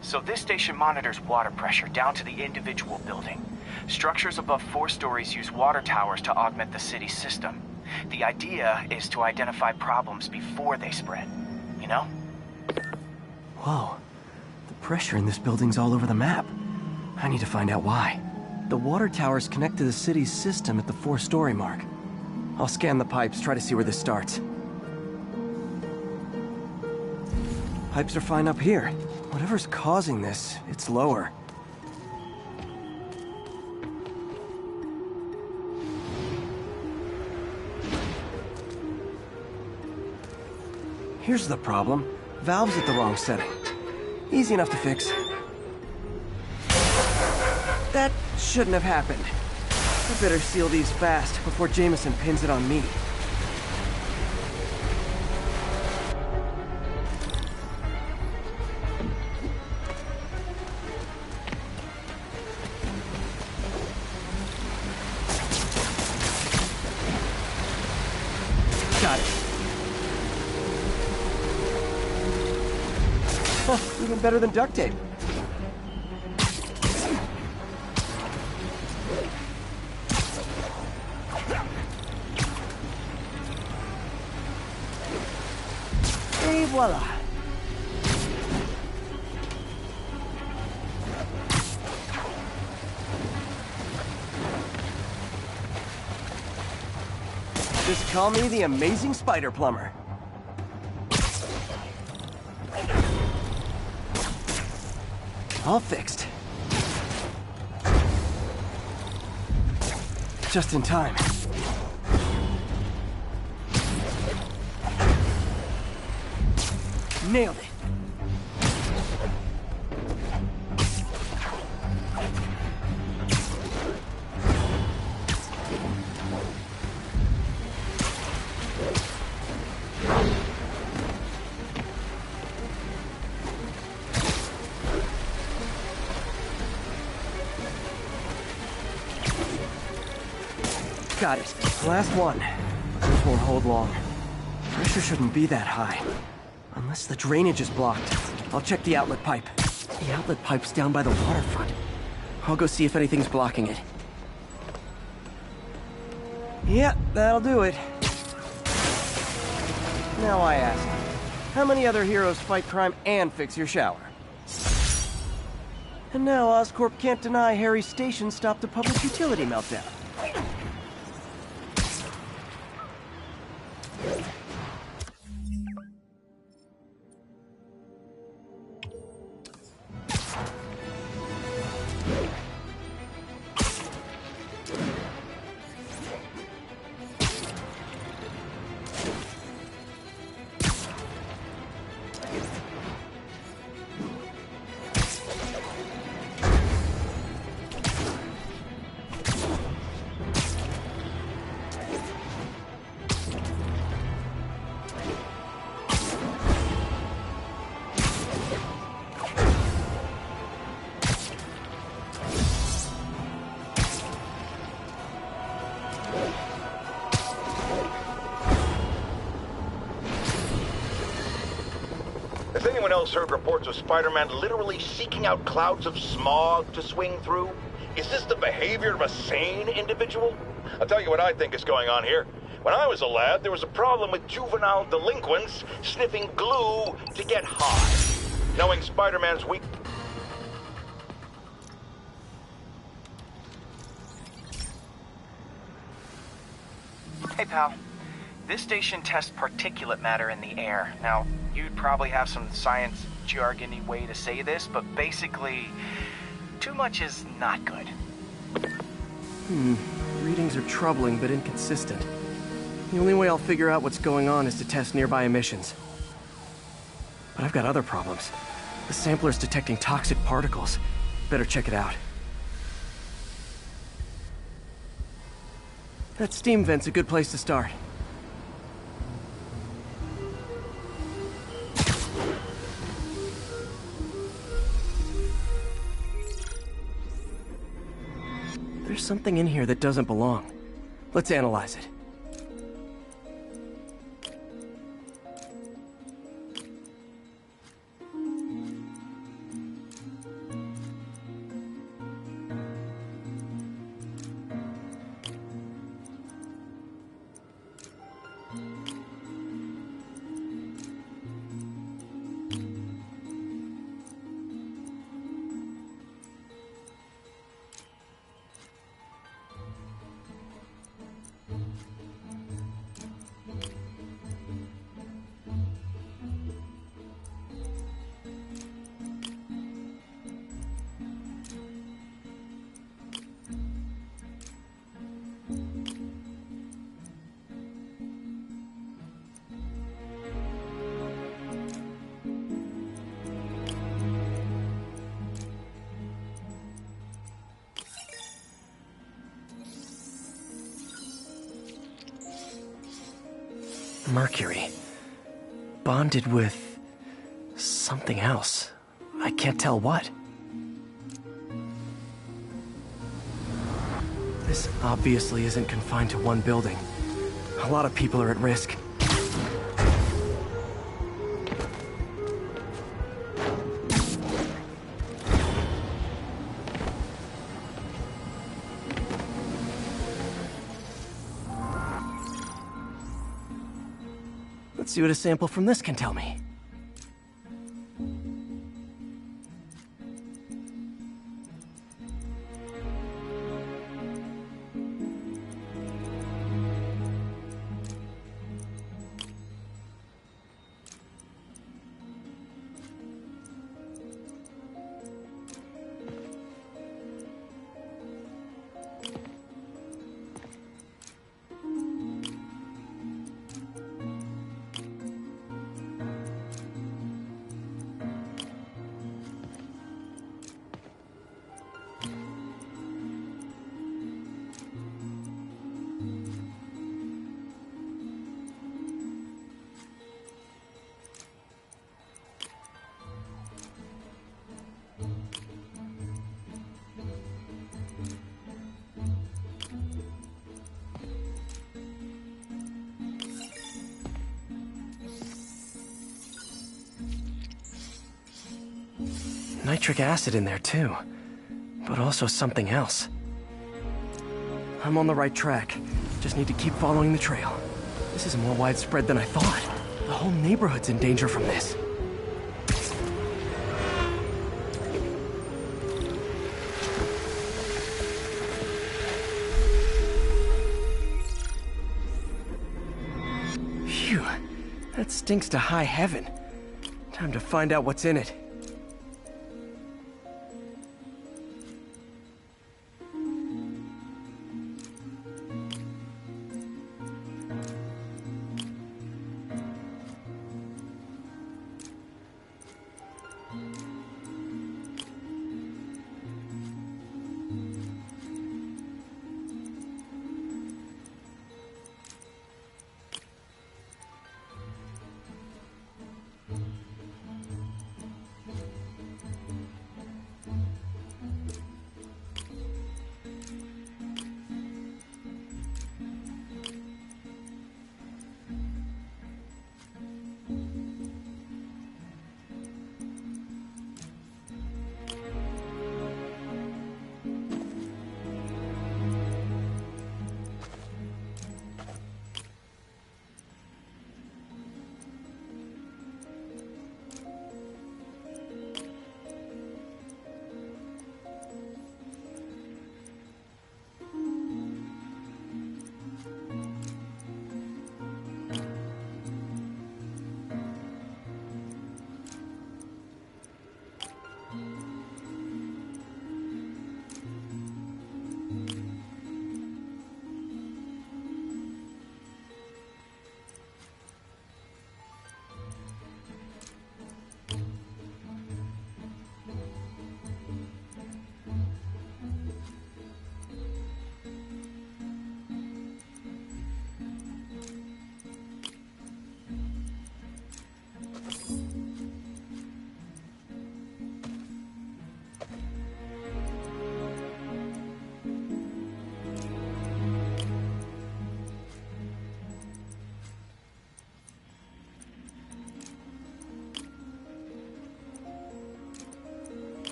Speaker 25: So this station monitors water pressure down to the individual building. Structures above 4 stories use water towers to augment the city's system. The idea is to identify problems before they spread, you know?
Speaker 17: Whoa. The pressure in this building's all over the map. I need to find out why. The water towers connect to the city's system at the 4-story mark. I'll scan the pipes, try to see where this starts. Pipes are fine up here. Whatever's causing this, it's lower. Here's the problem. Valve's at the wrong setting. Easy enough to fix. That shouldn't have happened. I better seal these fast before Jameson pins it on me. Got it. Even better than duct tape. Et voila. Just call me the amazing spider plumber. All fixed. Just in time. Nailed it. Got it. Last one. This won't hold long. Pressure shouldn't be that high. Unless the drainage is blocked. I'll check the outlet pipe.
Speaker 1: The outlet pipe's down by the waterfront. I'll go see if anything's blocking it.
Speaker 17: Yeah, that'll do it. Now I ask, how many other heroes fight crime and fix your shower? And now Oscorp can't deny Harry's station stopped a public utility meltdown.
Speaker 3: Has anyone else heard reports of Spider-Man literally seeking out clouds of smog to swing through? Is this the behavior of a sane individual? I'll tell you what I think is going on here. When I was a lad, there was a problem with juvenile delinquents sniffing glue to get high. Knowing Spider-Man's weak...
Speaker 25: Hey, pal. This station tests particulate matter in the air. Now, you'd probably have some science jargony way to say this, but basically, too much is not good.
Speaker 1: Readings are troubling but inconsistent. The only way I'll figure out what's going on is to test nearby emissions. But I've got other problems. The sampler's detecting toxic particles. Better check it out. That steam vent's a good place to start. There's something in here that doesn't belong. Let's analyze it. Mercury. Bonded with something else. I can't tell what. This obviously isn't confined to one building. A lot of people are at risk. Let's see what a sample from this can tell me. Nitric acid in there too, but also something else. I'm on the right track. Just need to keep following the trail. This is more widespread than I thought. The whole neighborhood's in danger from this. Phew, that stinks to high heaven. Time to find out what's in it.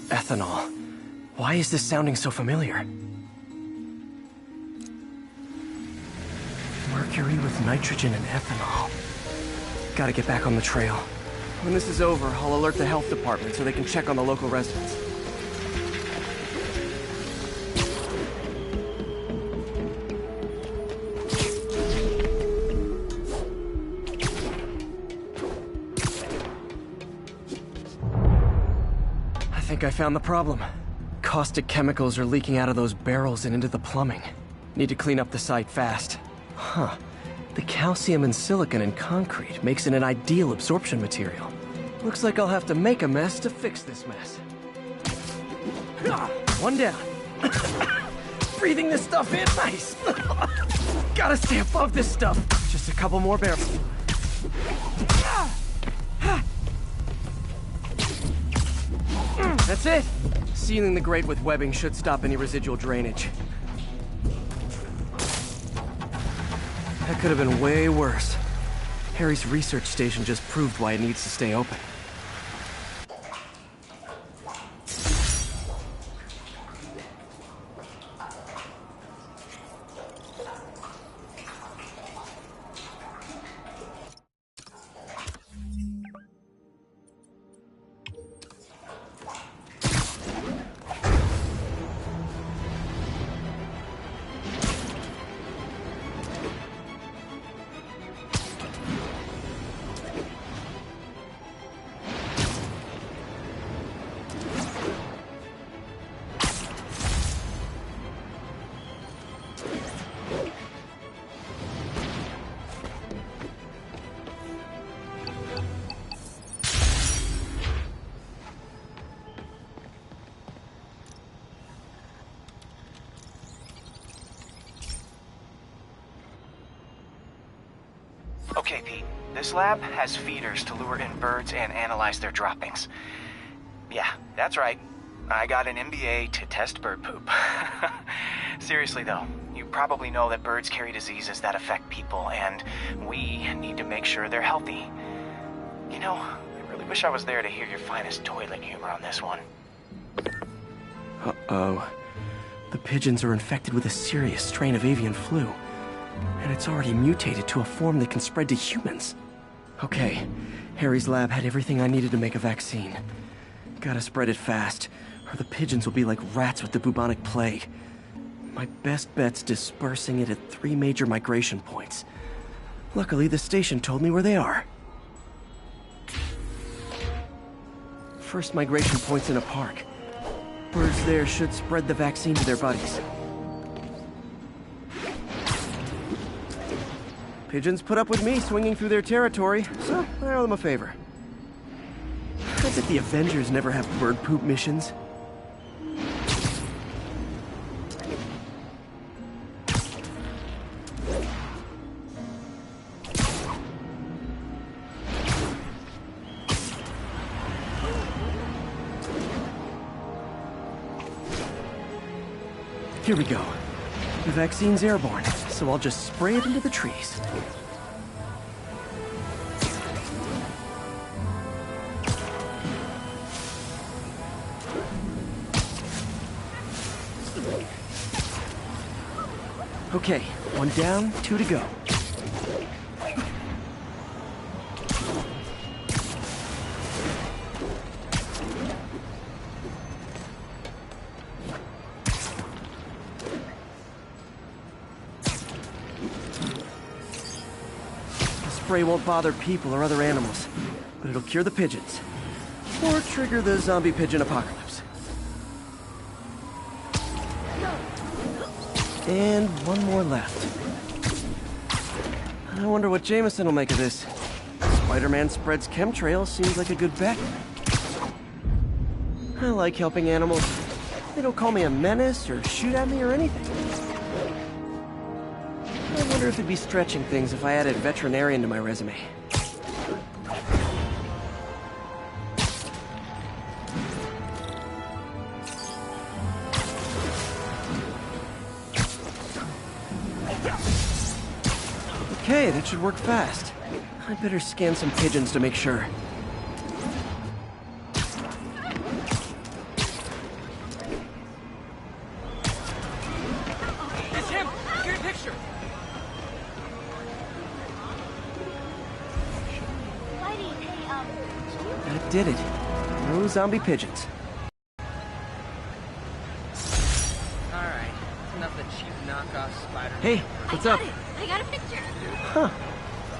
Speaker 1: Ethanol. Why is this sounding so familiar? Mercury with nitrogen and ethanol. Gotta get back on the trail. When this is over, I'll alert the health department so they can check on the local residents. I think I found the problem. Caustic chemicals are leaking out of those barrels and into the plumbing. Need to clean up the site fast. Huh. The calcium and silicon in concrete makes it an ideal absorption material. Looks like I'll have to make a mess to fix this mess. One down. Breathing this stuff in, nice. Gotta stay above this stuff. Just a couple more barrels. That's it. Sealing the grate with webbing should stop any residual drainage. That could have been way worse. Harry's research station just proved why it needs to stay open.
Speaker 25: Okay, Pete. This lab has feeders to lure in birds and analyze their droppings. Yeah, that's right. I got an MBA to test bird poop. Seriously though, you probably know that birds carry diseases that affect people, and we need to make sure they're healthy. You know, I really wish I was there to hear your finest toilet humor on this one.
Speaker 1: Uh-oh. The pigeons are infected with a serious strain of avian flu. And it's already mutated to a form that can spread to humans. Okay, Harry's lab had everything I needed to make a vaccine. Gotta spread it fast, or the pigeons will be like rats with the bubonic plague. My best bet's dispersing it at 3 major migration points. Luckily, the station told me where they are. First migration point's in a park. Birds there should spread the vaccine to their buddies. Pigeons put up with me swinging through their territory, so I owe them a favor. I bet the Avengers never have bird poop missions. Here we go. The vaccine's airborne, so I'll just spray it into the trees. Okay, 1 down, 2 to go. Spray won't bother people or other animals, but it'll cure the pigeons. Or trigger the zombie pigeon apocalypse. And 1 more left. I wonder what Jameson will make of this. Spider-Man spreads chemtrails seems like a good bet. I like helping animals. They don't call me a menace or shoot at me or anything. I wonder if it'd be stretching things if I added veterinarian to my resume. Okay, that should work fast. I'd better scan some pigeons to make sure.
Speaker 6: It's him! Get a picture!
Speaker 1: That did it. No zombie pigeons.
Speaker 8: Alright, enough of the cheap knockoff Spider-Man.
Speaker 1: Hey, what's up?
Speaker 9: I got a picture.
Speaker 1: Huh.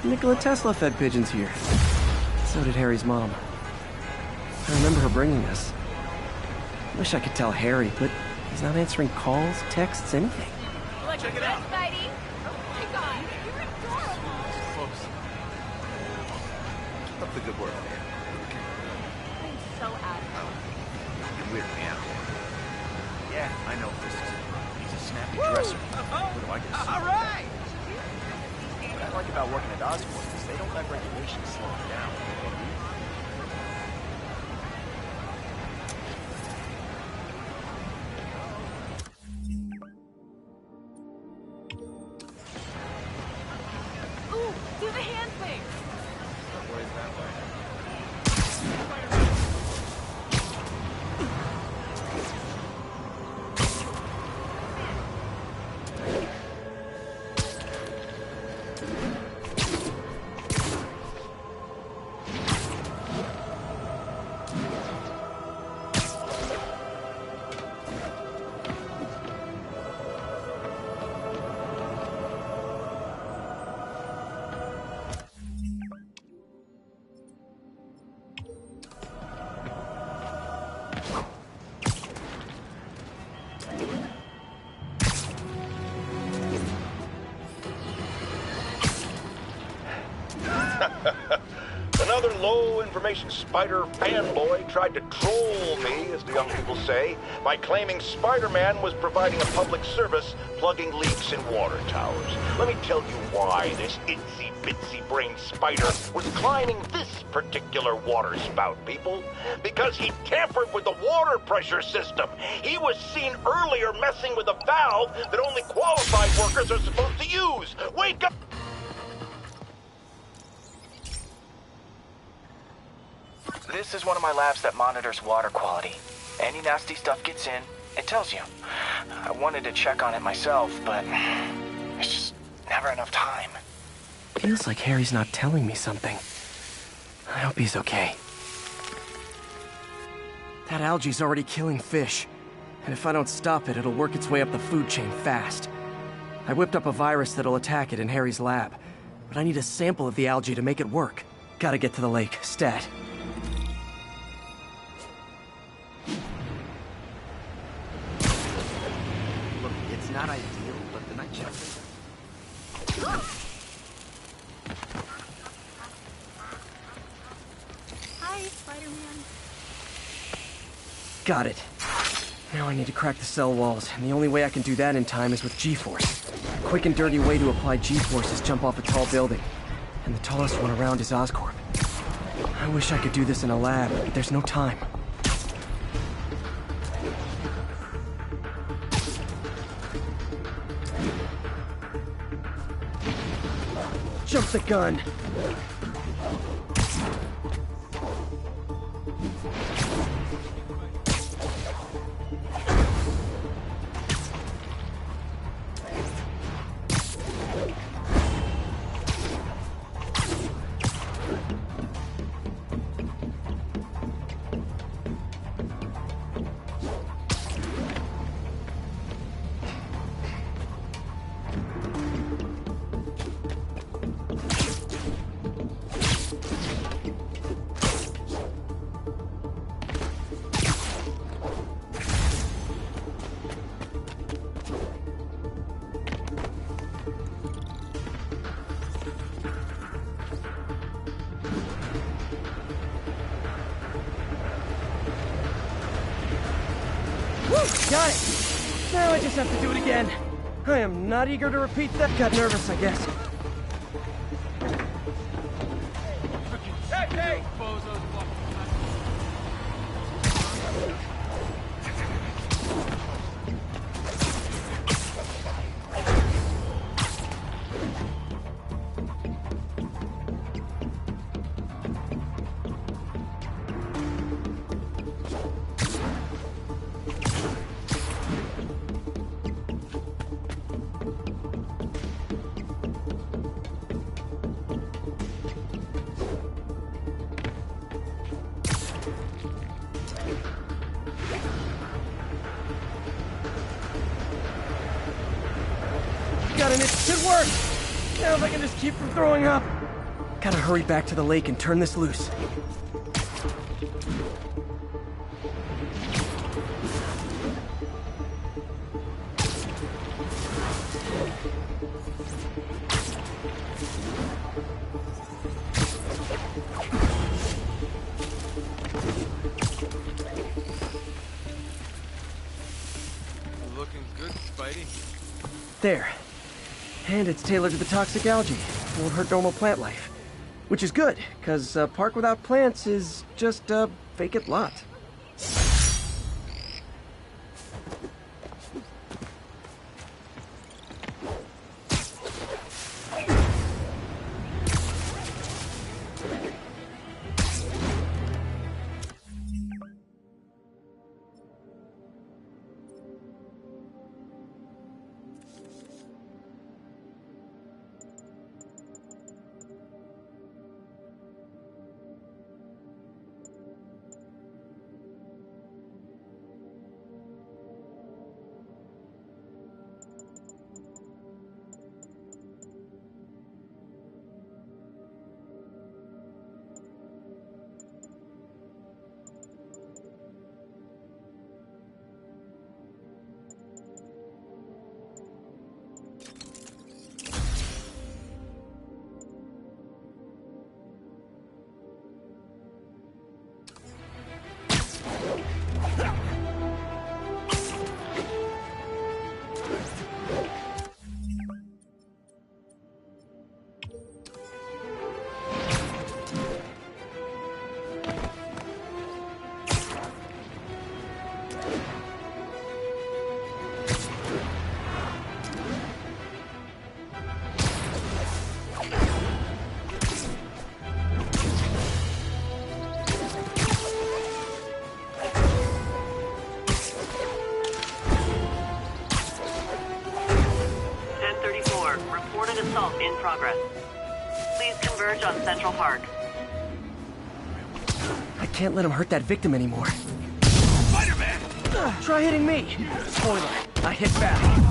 Speaker 1: Nikola Tesla fed pigeons here. So did Harry's mom. I remember her bringing us. Wish I could tell Harry, but he's not answering calls, texts, anything.
Speaker 6: Check it out.
Speaker 9: Spidey. Oh my god, you're adorable.
Speaker 23: Close. Keep up the good work, man.
Speaker 9: I'm so out of it.
Speaker 23: You weird me out. Yeah, I know he's a snappy dresser. What do I get?
Speaker 12: All right.
Speaker 25: What I like about working at Oscorp is they don't let regulations slow them down.
Speaker 9: the hand thing!
Speaker 6: Subway's that way.
Speaker 3: Another low-information spider fanboy tried to troll me, as the young people say, by claiming Spider-Man was providing a public service plugging leaks in water towers. Let me tell you why this itsy-bitsy brain spider was climbing this particular water spout, people. Because he tampered with the water pressure system. He was seen earlier messing with a valve that only qualified workers are supposed to use. Wake up!
Speaker 25: This is one of my labs that monitors water quality. Any nasty stuff gets in, it tells you. I wanted to check on it myself, but there's just never enough time.
Speaker 1: Feels like Harry's not telling me something. I hope he's okay. That algae's already killing fish. And if I don't stop it, it'll work its way up the food chain fast. I whipped up a virus that'll attack it in Harry's lab. But I need a sample of the algae to make it work. Gotta get to the lake, stat.
Speaker 17: Look, it's not ideal, but the night shift.
Speaker 9: Hi, Spider-Man.
Speaker 1: Got it. Now I need to crack the cell walls, and the only way I can do that in time is with G-Force. A quick and dirty way to apply G-Force is jump off a tall building. And the tallest one around is Oscorp. I wish I could do this in a lab, but there's no time. Jump the gun! Got it! Now I just have to do it again. I am not eager to repeat that. Got nervous, I guess.
Speaker 6: Hey!
Speaker 1: Got it, it should work! Now if I can just keep from throwing up. Gotta hurry back to the lake and turn this loose.
Speaker 6: Looking good, Spidey.
Speaker 1: There. And it's tailored to the toxic algae. Won't hurt normal plant life. Which is good, because a park without plants is just a vacant lot.
Speaker 14: assault in progress. Please converge on Central Park.
Speaker 17: I can't let him hurt that victim anymore.
Speaker 7: Spider-Man!
Speaker 17: Try hitting me! Spoiler, I hit back.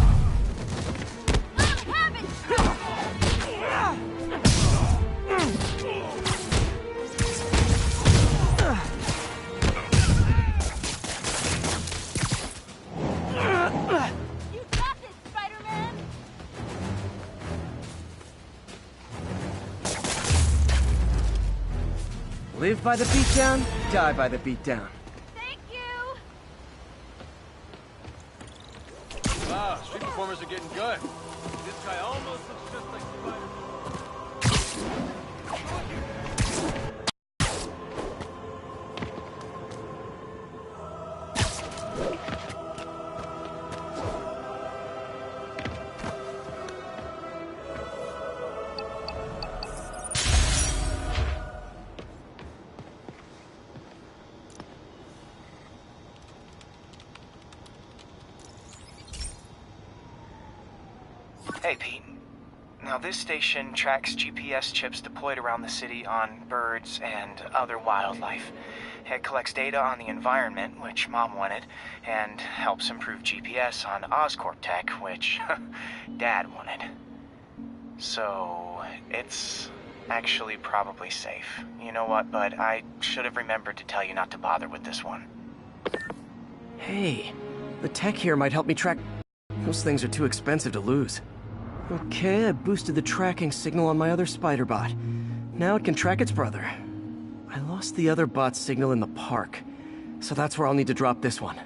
Speaker 17: Live by the beatdown, die by the beatdown.
Speaker 6: Wow, street performers are getting good. This guy almost looks just like Spider-Man.
Speaker 25: Hey, Pete. Now, this station tracks GPS chips deployed around the city on birds and other wildlife. It collects data on the environment, which Mom wanted, and helps improve GPS on Oscorp tech, which Dad wanted. So, it's actually probably safe. You know what, bud? I should have remembered to tell you not to bother with this one.
Speaker 17: Hey, the tech here might help me track... Those things are too expensive to lose. Okay, I boosted the tracking signal on my other spider bot. Now it can track its brother. I lost the other bot's signal in the park, so that's where I'll need to drop this one.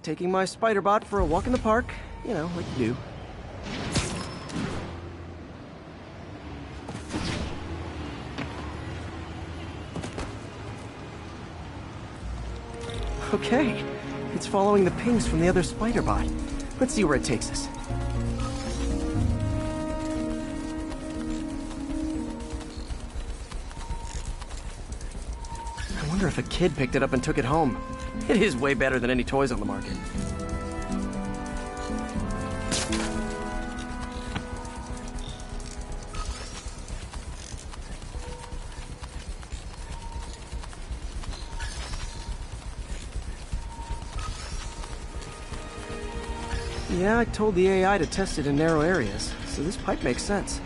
Speaker 1: taking my spider bot for a walk in the park. You know, like you do. Okay, it's following the pings from the other spider bot. Let's see where it takes us. I wonder if a kid picked it up and took it home. It is way better than any toys on the market. Yeah, I told the AI to test it in narrow areas, so this pipe makes sense.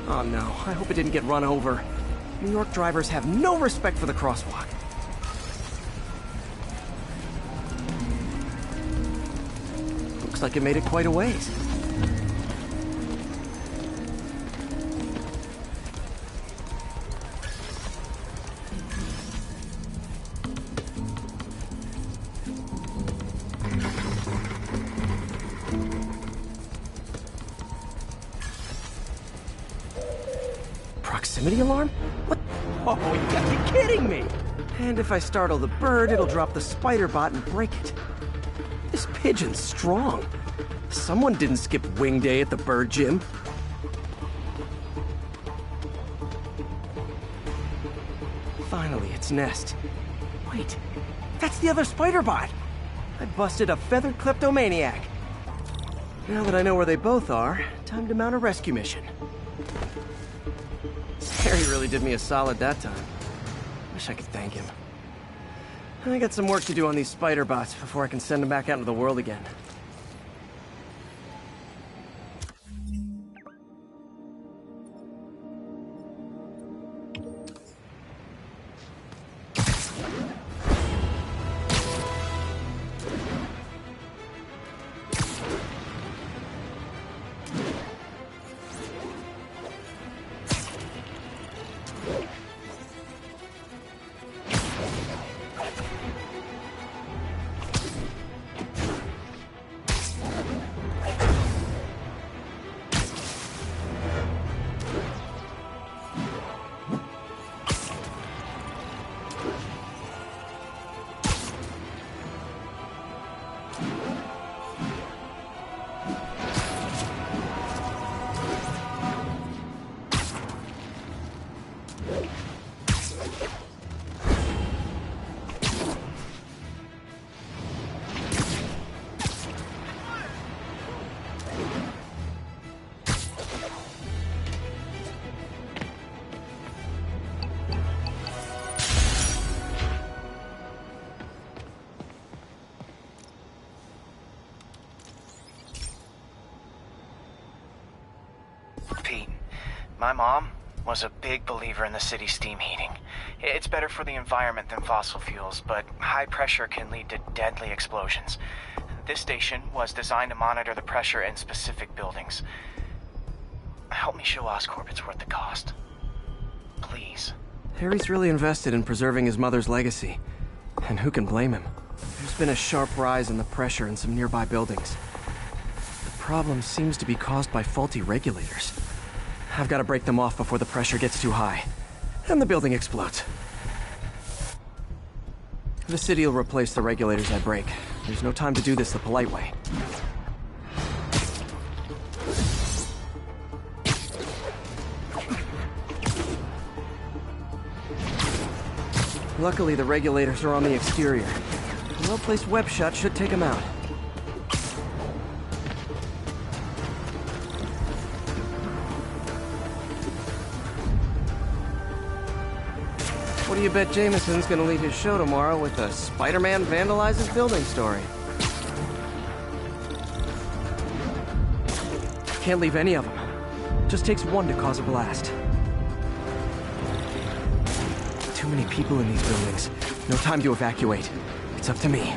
Speaker 1: Oh no, I hope it didn't get run over. New York drivers have no respect for the crosswalk. Looks like it made it quite a ways. Proximity alarm? What? Oh, you gotta be kidding me! And if I startle the bird, it'll drop the spider bot and break it. This pigeon's strong. Someone didn't skip wing day at the bird gym. Finally, its nest. Wait, that's the other spider bot! I busted a feathered kleptomaniac. Now that I know where they both are, time to mount a rescue mission. Harry really did me a solid that time. Wish I could thank him. I got some work to do on these spider bots before I can send them back out into the world again.
Speaker 25: Pete, my mom was a big believer in the city's steam heating. It's better for the environment than fossil fuels, but high pressure can lead to deadly explosions. This station was designed to monitor the pressure in specific buildings. Help me show Oscorp it's worth the cost. Please.
Speaker 1: Harry's really invested in preserving his mother's legacy. And who can blame him? There's been a sharp rise in the pressure in some nearby buildings. The problem seems to be caused by faulty regulators. I've got to break them off before the pressure gets too high. And the building explodes. The city will replace the regulators I break. There's no time to do this the polite way. Luckily, the regulators are on the exterior. A well-placed web shot should take them out. What do you bet Jameson's gonna lead his show tomorrow with a Spider-Man vandalizes building story? Can't leave any of them. Just takes one to cause a blast. Too many people in these buildings. No time to evacuate. It's up to me.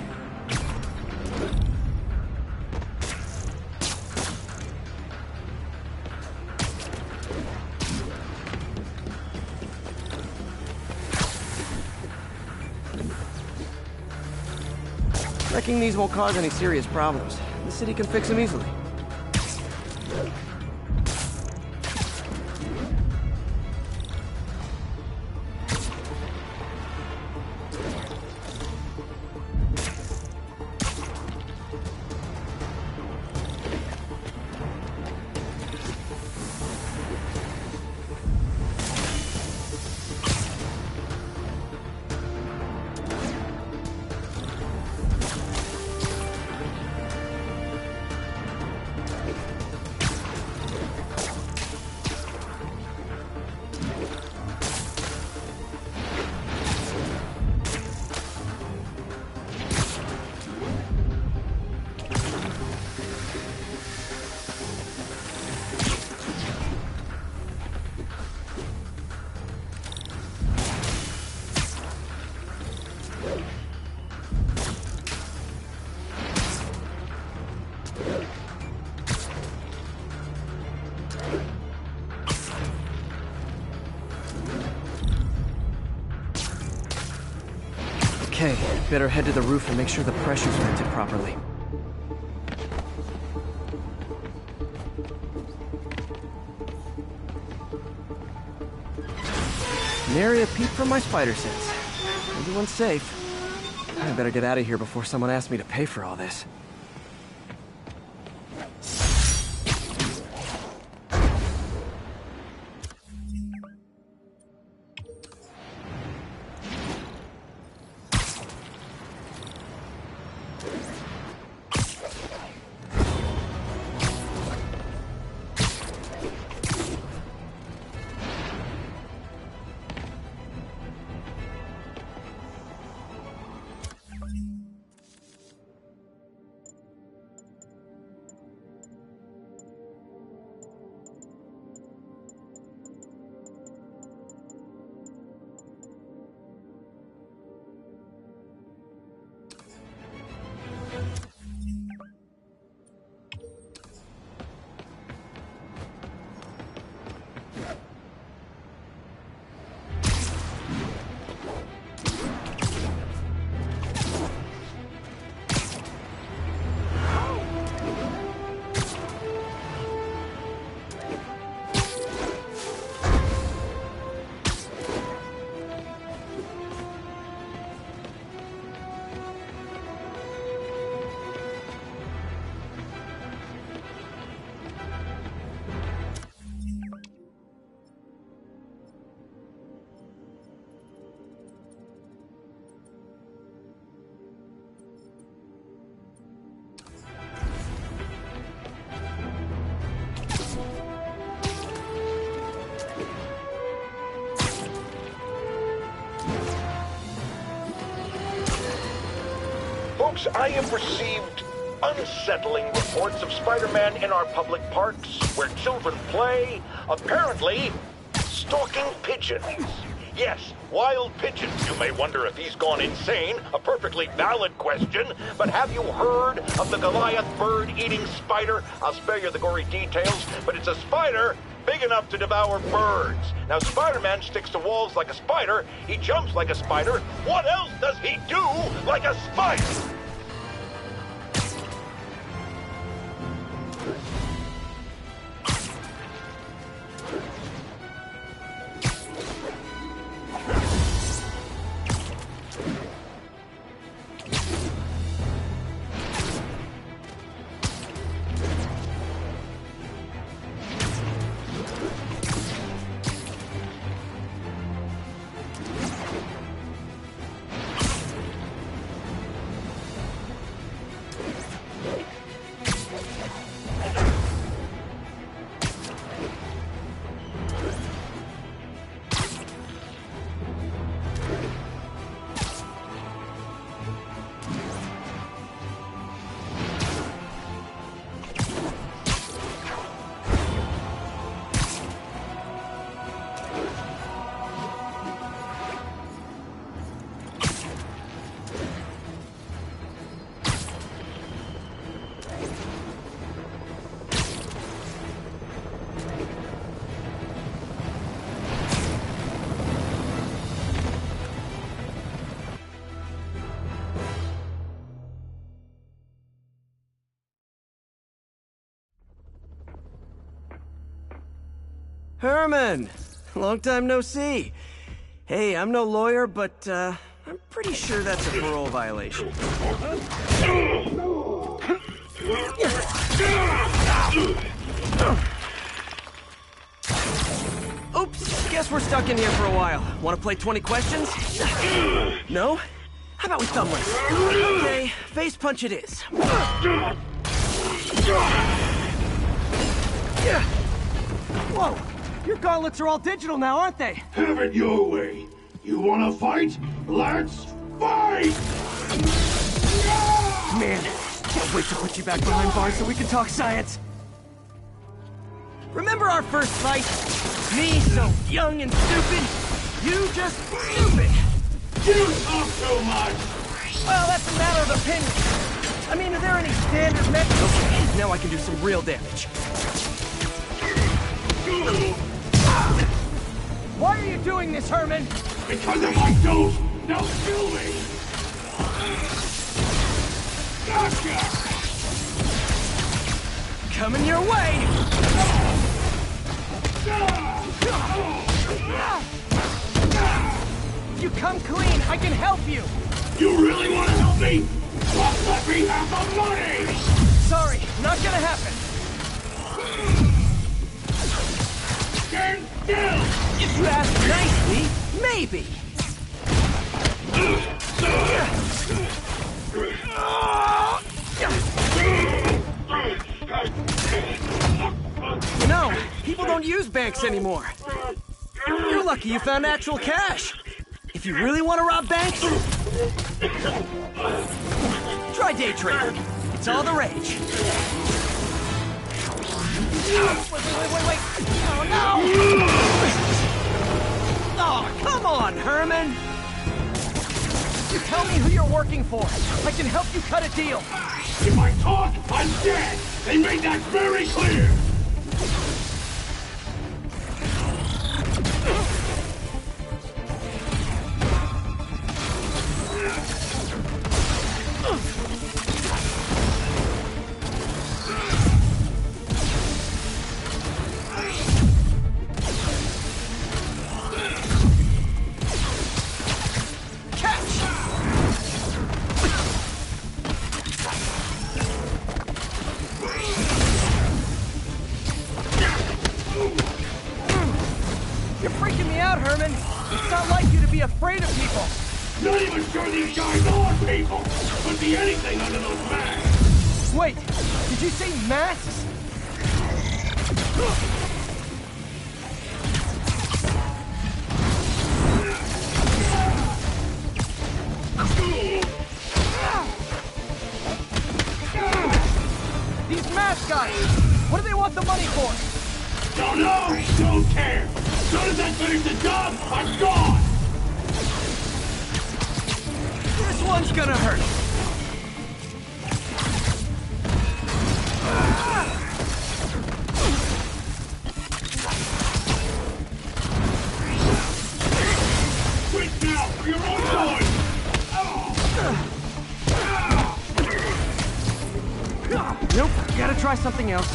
Speaker 1: Wrecking these won't cause any serious problems. The city can fix them easily. Okay, better head to the roof and make sure the pressure's vented properly. Nary a peep from my spider sense. Everyone's safe. I better get out of here before someone asks me to pay for all this.
Speaker 3: Folks, I have received unsettling reports of Spider-Man in our public parks, where children play, apparently stalking pigeons. Yes, wild pigeons. You may wonder if he's gone insane, a perfectly valid question, but have you heard of the Goliath bird-eating spider? I'll spare you the gory details, but it's a spider big enough to devour birds. Now, Spider-Man sticks to walls like a spider, he jumps like a spider. What else does he do like a spider?
Speaker 1: Herman! Long time no see. Hey, I'm no lawyer, but, I'm pretty sure that's a parole violation. Oops, guess we're stuck in here for a while. Want to play 20 questions? No? How about we thumb race? Okay, face punch it is.
Speaker 7: Whoa! Your gauntlets are all digital now, aren't they?
Speaker 15: Have it your way. You wanna fight? Let's fight!
Speaker 7: Man, can't wait to put you back behind bars so we can talk science.
Speaker 1: Remember our first fight? Me, so young and stupid. You just stupid.
Speaker 15: You talk too much!
Speaker 1: Well, that's a matter of opinion. I mean, are there any standard methods? Okay, now I can do some real damage.
Speaker 7: Why are you doing this, Herman?
Speaker 15: Because if I don't, they'll kill me! Gotcha!
Speaker 1: Coming your way!
Speaker 7: If you come clean, I can help you!
Speaker 15: You really want to help me? Well, let me have the money!
Speaker 7: Sorry, not gonna happen.
Speaker 15: Stand still!
Speaker 1: If you ask nicely, maybe. You know, people don't use banks anymore. You're lucky you found actual cash. If you really want to rob banks, try day trading. It's all the rage. Wait. Oh, no! Oh, come on, Herman!
Speaker 7: You tell me who you're working for. I can help you cut a deal.
Speaker 15: If I talk, I'm dead! They made that very clear!
Speaker 7: You're freaking me out, Herman. It's not like you to be afraid of people.
Speaker 15: Not even sure these guys are people! Could be anything under those masks!
Speaker 7: Wait, did you say masks? These mask guys, what do they want the money for?
Speaker 15: Don't know! Don't care! As soon as I finish the job, I'm gone!
Speaker 1: This one's gonna hurt.
Speaker 15: Quit now for your own good!
Speaker 7: Nope, gotta try something else.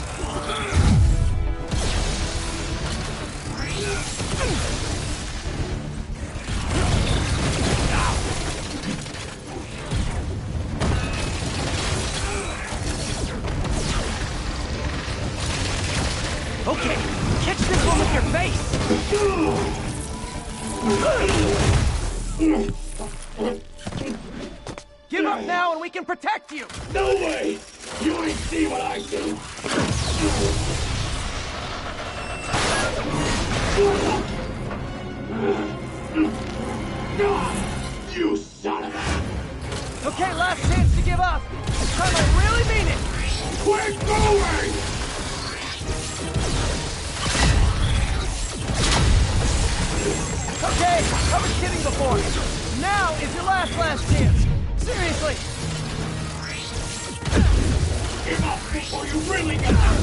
Speaker 1: Okay, catch this one with your face!
Speaker 7: Give up now and we can protect you!
Speaker 15: No way! You ain't see what I do! You son of a...
Speaker 7: Okay, last chance to give up. This time I really mean it!
Speaker 15: Quit moving!
Speaker 7: Okay, I was kidding before. Now is your last chance. Seriously.
Speaker 15: Give up before you really get out!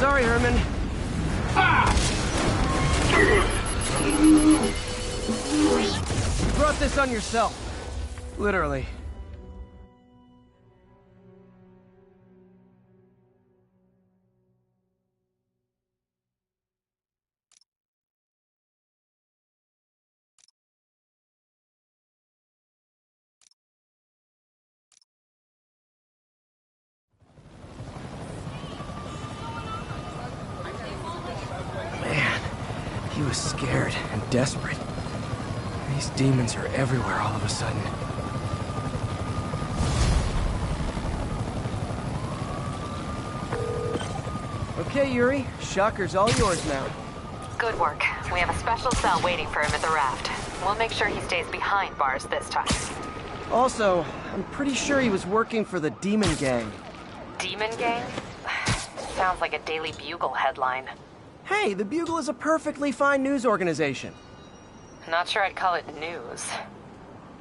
Speaker 1: Sorry, Herman.
Speaker 7: You brought this on yourself.
Speaker 1: Literally.
Speaker 17: was scared and desperate. These demons are everywhere all of a sudden. Okay, Yuri. Shocker's all yours now.
Speaker 5: Good work. We have a special cell waiting for him at the raft. We'll make sure he stays behind bars this time.
Speaker 17: Also, I'm pretty sure he was working for the Demon Gang.
Speaker 5: Demon Gang? Sounds like a Daily Bugle headline.
Speaker 17: Hey, the Bugle is a perfectly fine news organization.
Speaker 5: Not sure I'd call it news.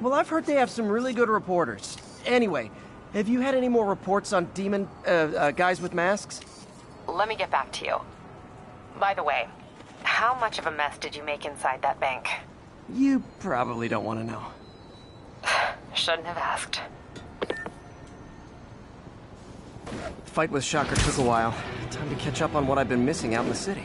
Speaker 17: Well, I've heard they have some really good reporters. Anyway, have you had any more reports on demon, guys with masks?
Speaker 5: Let me get back to you. By the way, how much of a mess did you make inside that bank?
Speaker 17: You probably don't want to know.
Speaker 5: Shouldn't have asked.
Speaker 17: The fight with Shocker took a while. Time to catch up on what I've been missing out in the city.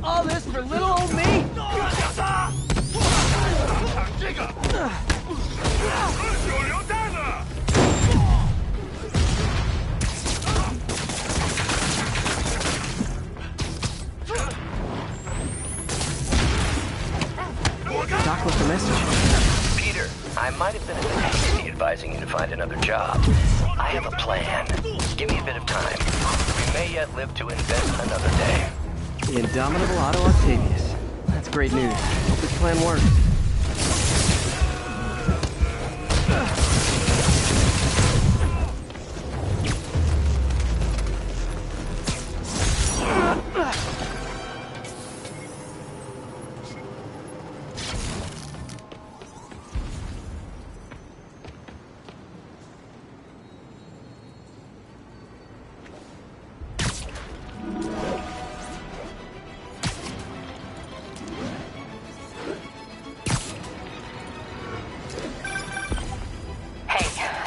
Speaker 17: All this for little old me? Doc left a message.
Speaker 10: Peter, I might have been a bit hasty advising you to find another job. I have a plan. Give me a bit of time. We may yet live to invent another day.
Speaker 17: The indomitable Otto Octavius. That's great news. Hope this plan works.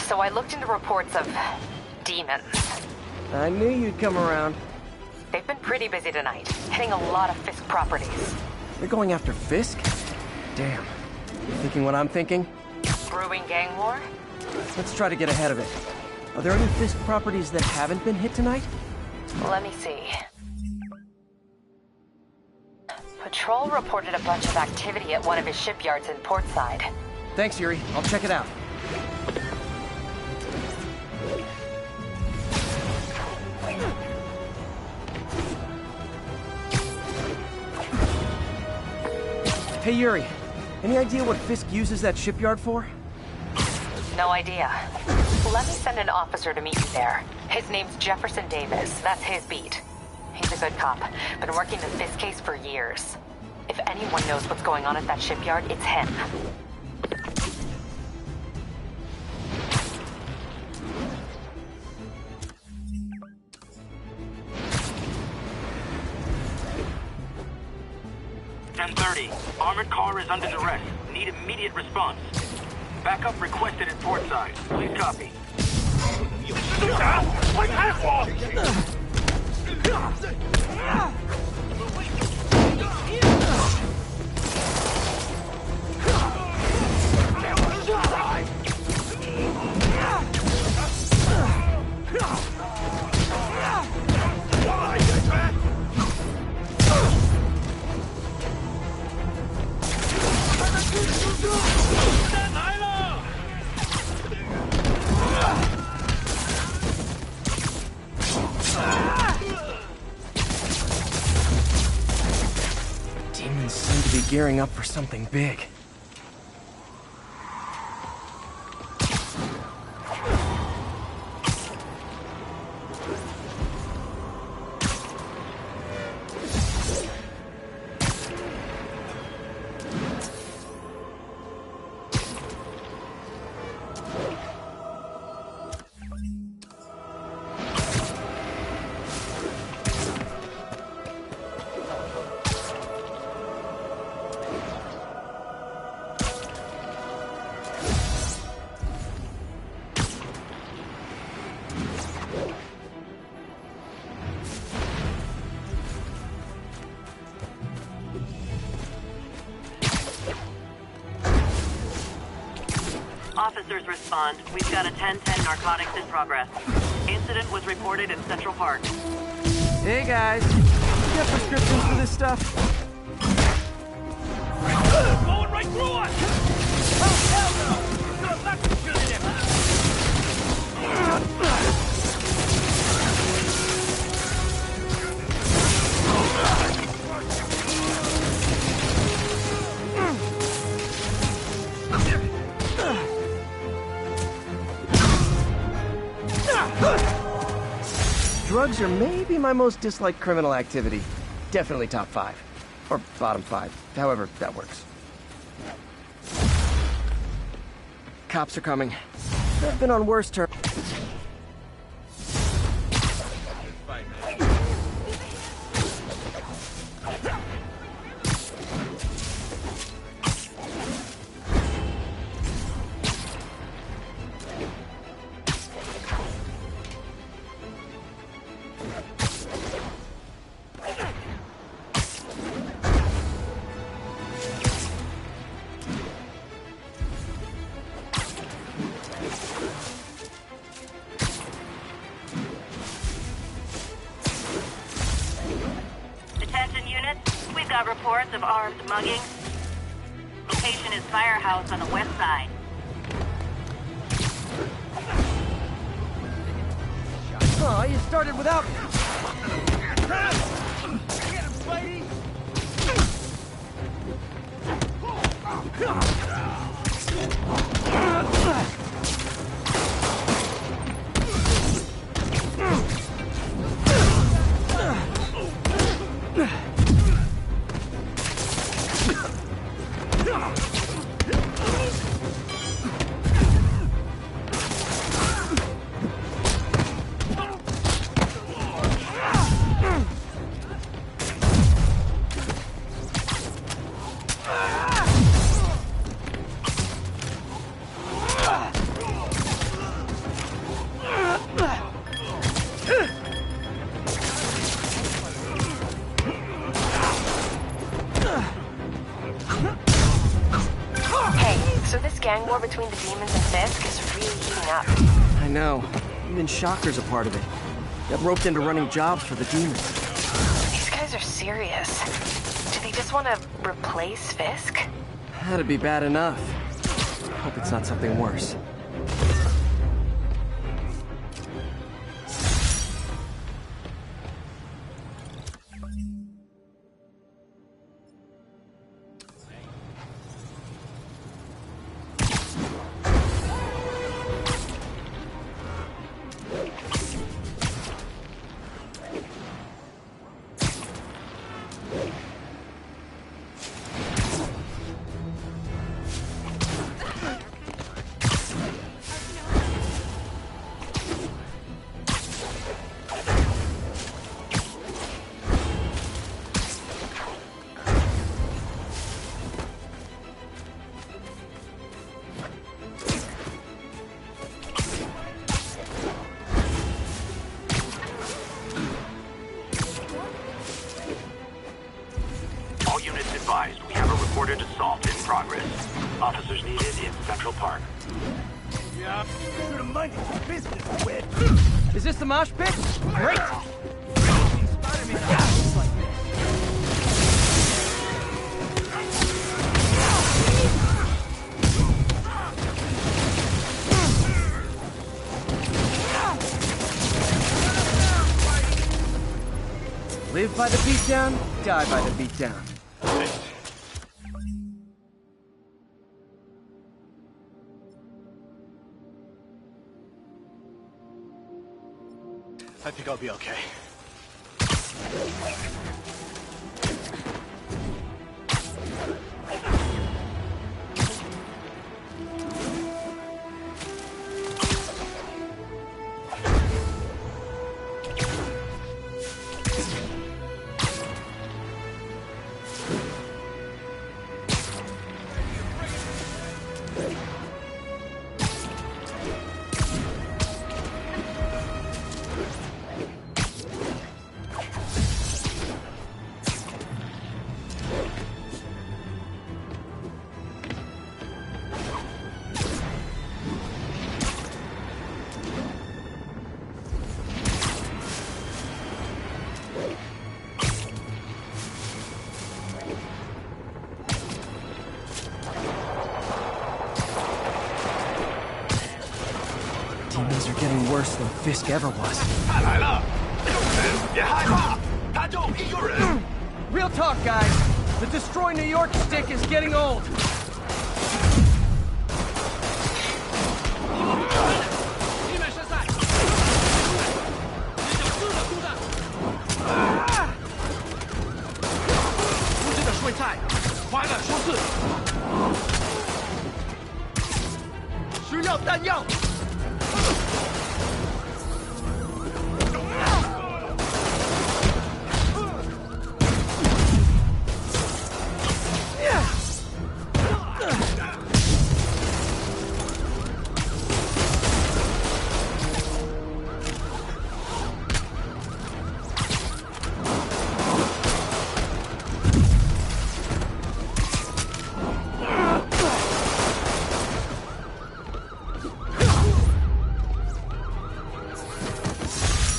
Speaker 5: So I looked into reports of demons.
Speaker 17: I knew you'd come around.
Speaker 5: They've been pretty busy tonight, hitting a lot of Fisk properties.
Speaker 17: They're going after Fisk? Damn. You thinking what I'm thinking?
Speaker 5: Brewing gang war?
Speaker 17: Let's try to get ahead of it. Are there any Fisk properties that haven't been hit tonight?
Speaker 5: Let me see. Patrol reported a bunch of activity at one of his shipyards in Portside.
Speaker 17: Thanks, Yuri. I'll check it out. Hey, Yuri. Any idea what Fisk uses that shipyard for?
Speaker 5: No idea. Let me send an officer to meet you there. His name's Jefferson Davis. That's his beat. He's a good cop. Been working the Fisk case for years. If anyone knows what's going on at that shipyard, it's him.
Speaker 16: Armored car is under duress. Need immediate response. Backup requested at Portside. Please copy.
Speaker 17: Demons seem to be gearing up for something big.
Speaker 14: Officers respond. We've got a 10-10 narcotics in progress. Incident was reported in Central Park.
Speaker 17: Hey guys, you got prescriptions for this stuff?
Speaker 12: Going right through us! Oh, hell no! You're electrocuted him!
Speaker 17: Drugs are maybe my most disliked criminal activity. Definitely top 5. Or bottom 5. However that works. Cops are coming. I've been on worse terms.
Speaker 14: Reports of armed mugging. Location is Firehouse on the west side.
Speaker 17: Oh, you started without me.
Speaker 12: Get him, Spidey!
Speaker 5: gang war between the demons and Fisk is really heating up.
Speaker 17: I know. Even Shocker's a part of it. Got roped into running jobs for the demons.
Speaker 5: These guys are serious. Do they just want to replace Fisk?
Speaker 17: That'd be bad enough. Hope it's not something worse.
Speaker 16: Officers needed in Central Park.
Speaker 12: Yeah, should have minded your business, Wit.
Speaker 17: Is this the mosh pit? Great!
Speaker 12: Spider-Man looks like this.
Speaker 17: Live by the beatdown, die by the beatdown.
Speaker 23: I think I'll be okay.
Speaker 17: Fisk ever was.
Speaker 15: 他来了，别害怕，他就一个人。
Speaker 7: Real talk, guys. The Destroy New York stick is getting old.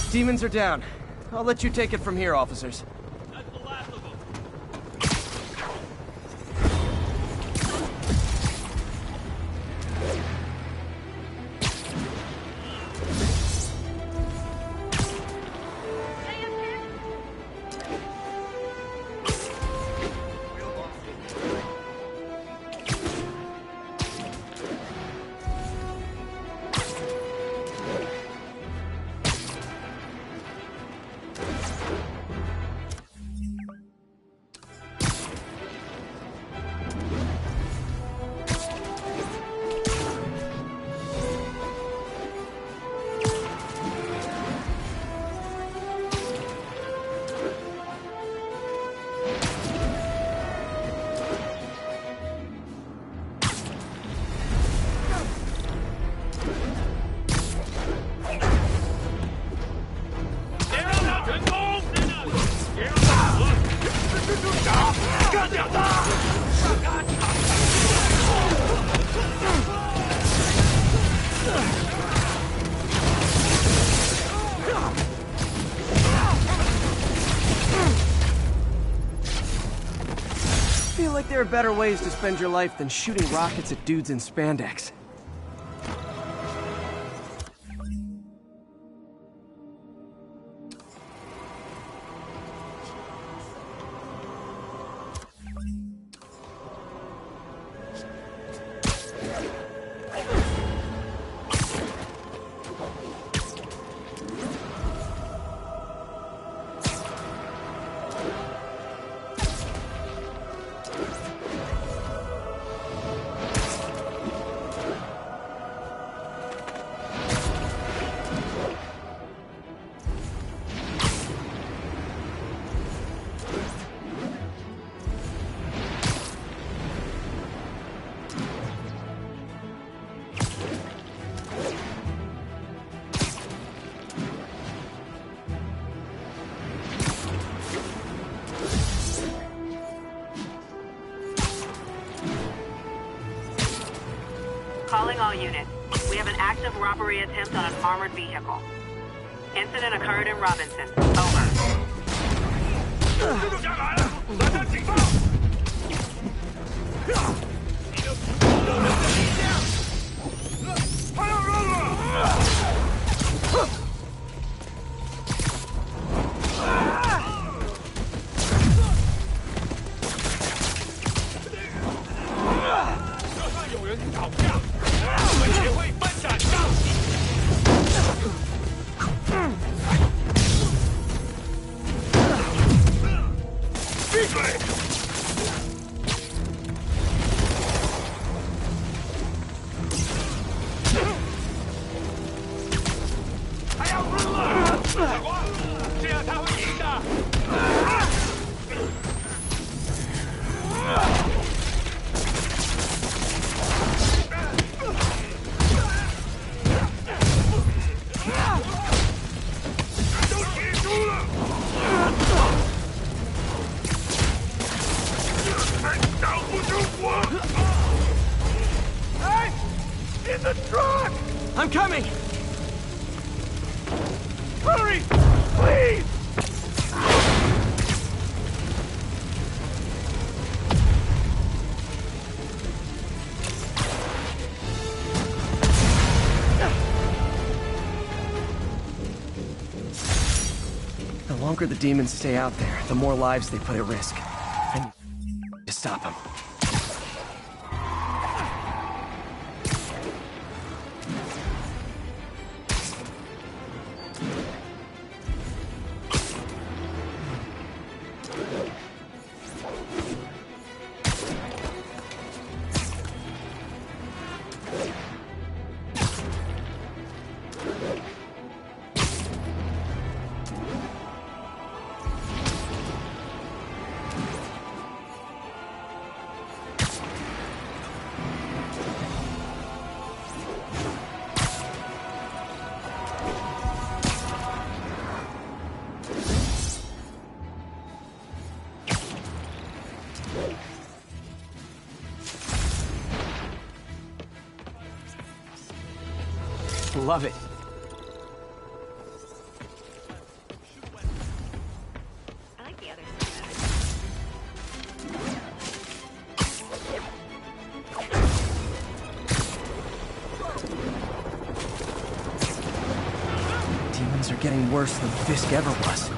Speaker 7: Demons are down. I'll let you take it from here, officers. I feel like there are better ways to spend your life than shooting rockets at dudes in spandex.
Speaker 14: Calling all units. We have an active robbery attempt on an armored vehicle. Incident occurred in Robinson. Over. I'm coming! Hurry! Please!
Speaker 1: The longer the demons stay out there, the more lives they put at risk. I need to stop them.
Speaker 17: Love it.
Speaker 9: I like the other
Speaker 1: Demons are getting worse than Fisk ever was.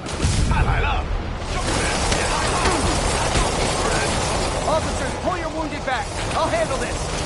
Speaker 6: Officers, pull your wounded back. I'll handle this.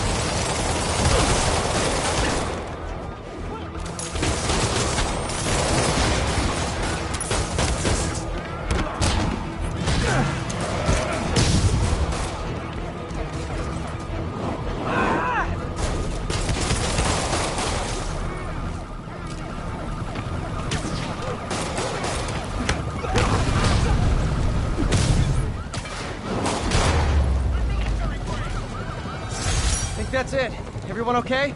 Speaker 6: That's it. Everyone okay?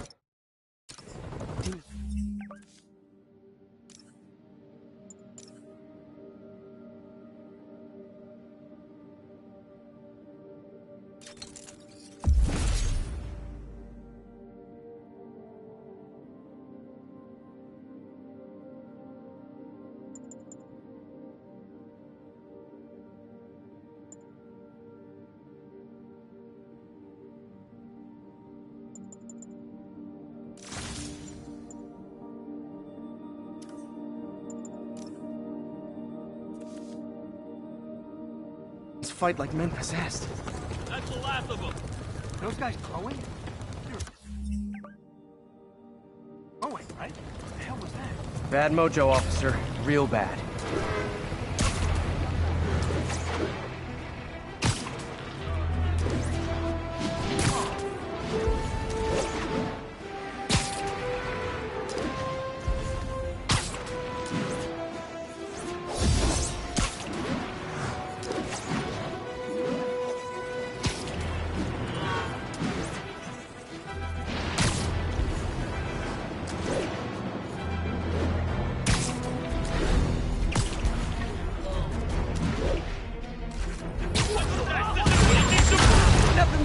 Speaker 1: Fight like men possessed.
Speaker 7: That's the last of them.
Speaker 6: Those guys glowing? Glowing, right? What the hell was that?
Speaker 1: Bad mojo, officer. Real bad.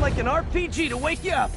Speaker 6: Like an RPG to wake you up.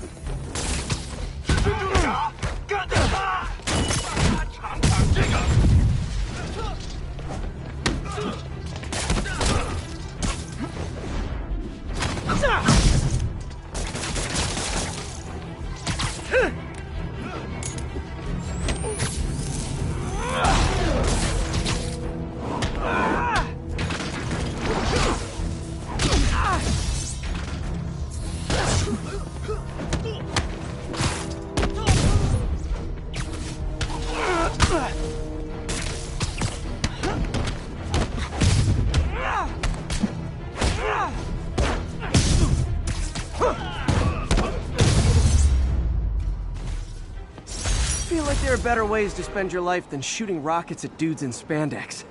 Speaker 1: There are better ways to spend your life than shooting rockets at dudes in spandex.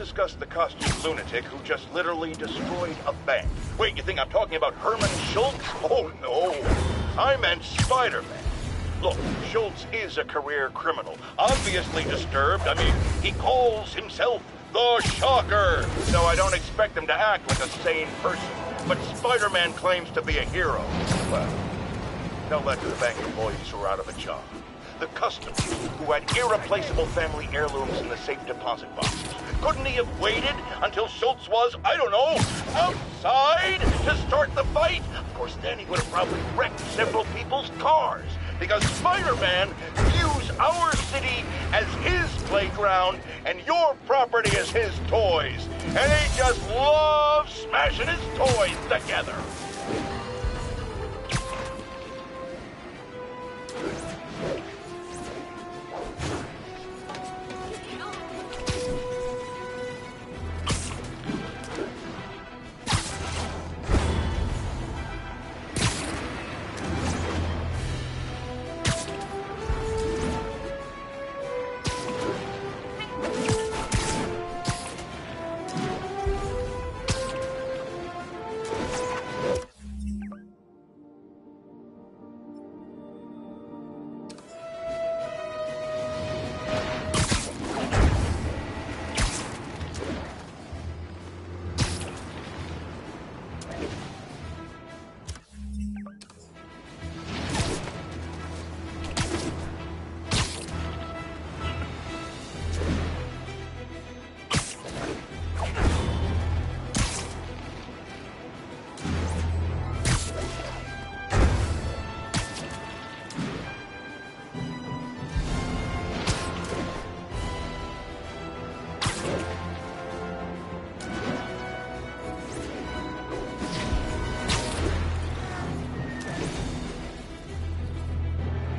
Speaker 3: discuss the costume lunatic who just literally destroyed a bank. Wait, you think I'm talking about Herman Schultz? Oh, no. I meant Spider-Man. Look, Schultz is a career criminal. Obviously disturbed. I mean, he calls himself the Shocker. So I don't expect him to act like a sane person. But Spider-Man claims to be a hero. Well, tell that to the bank employees who are out of a job. The customer who had irreplaceable family heirlooms in the safe deposit boxes. Couldn't he have waited until Schultz was, I don't know, outside to start the fight? Of course, then he would have probably wrecked several people's cars. Because Spider-Man views our city as his playground and your property as his toys. And he just loves smashing his toys together.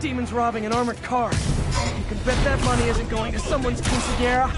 Speaker 1: Demon's robbing an armored car. You can bet that money isn't going to someone's quinceañera.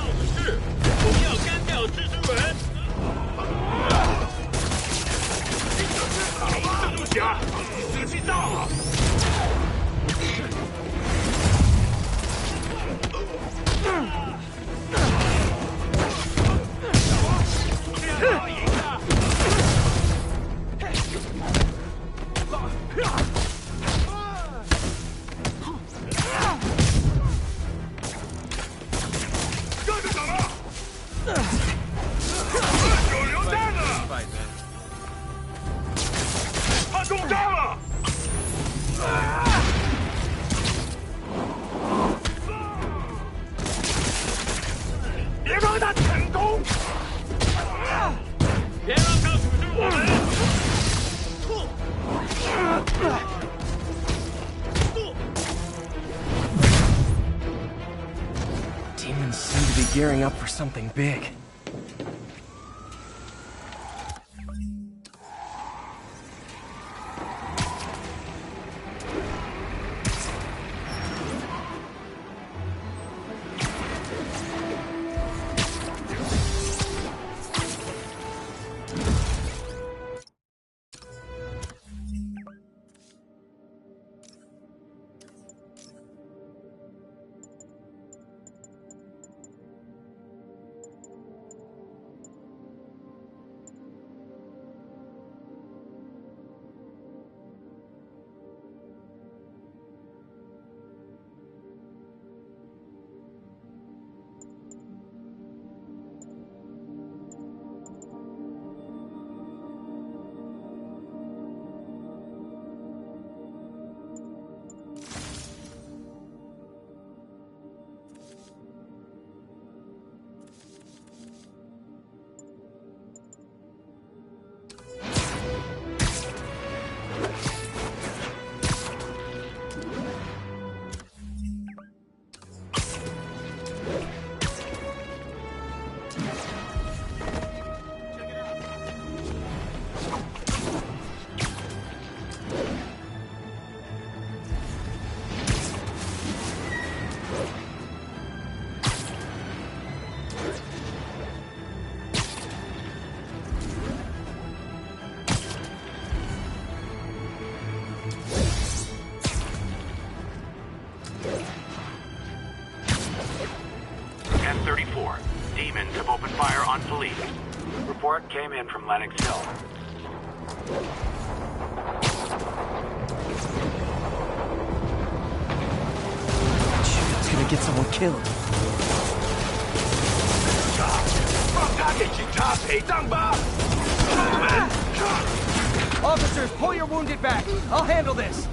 Speaker 17: Demons seem to be gearing up for something big.
Speaker 16: Report came in from Lenox Hill.
Speaker 1: It's gonna get someone killed.
Speaker 6: Officers, pull your wounded back. I'll handle this.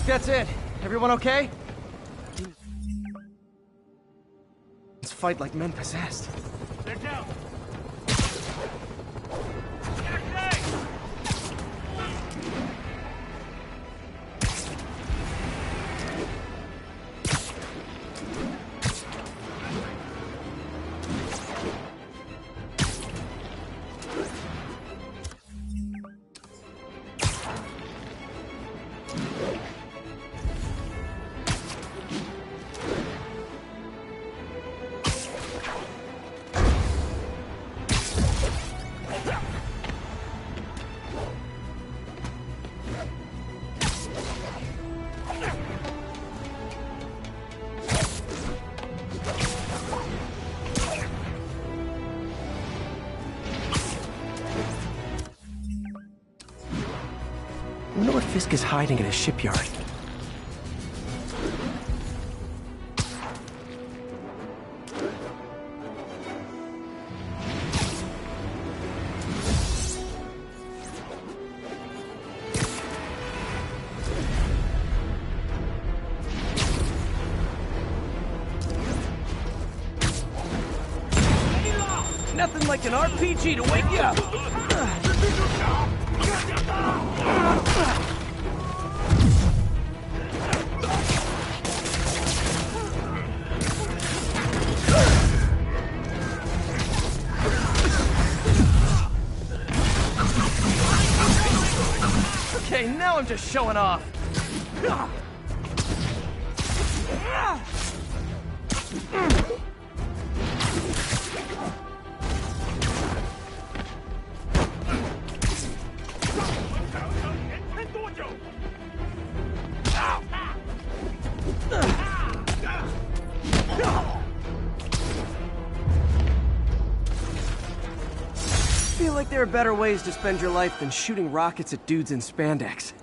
Speaker 6: That's it. Everyone okay?
Speaker 1: Let's fight like men possessed.
Speaker 15: They're down.
Speaker 1: I wonder what Fisk is hiding in his shipyard.
Speaker 7: Nothing like an RPG to wake you up.
Speaker 6: Okay, now I'm just showing off.
Speaker 1: I feel like there are better ways to spend your life than shooting rockets at dudes in spandex.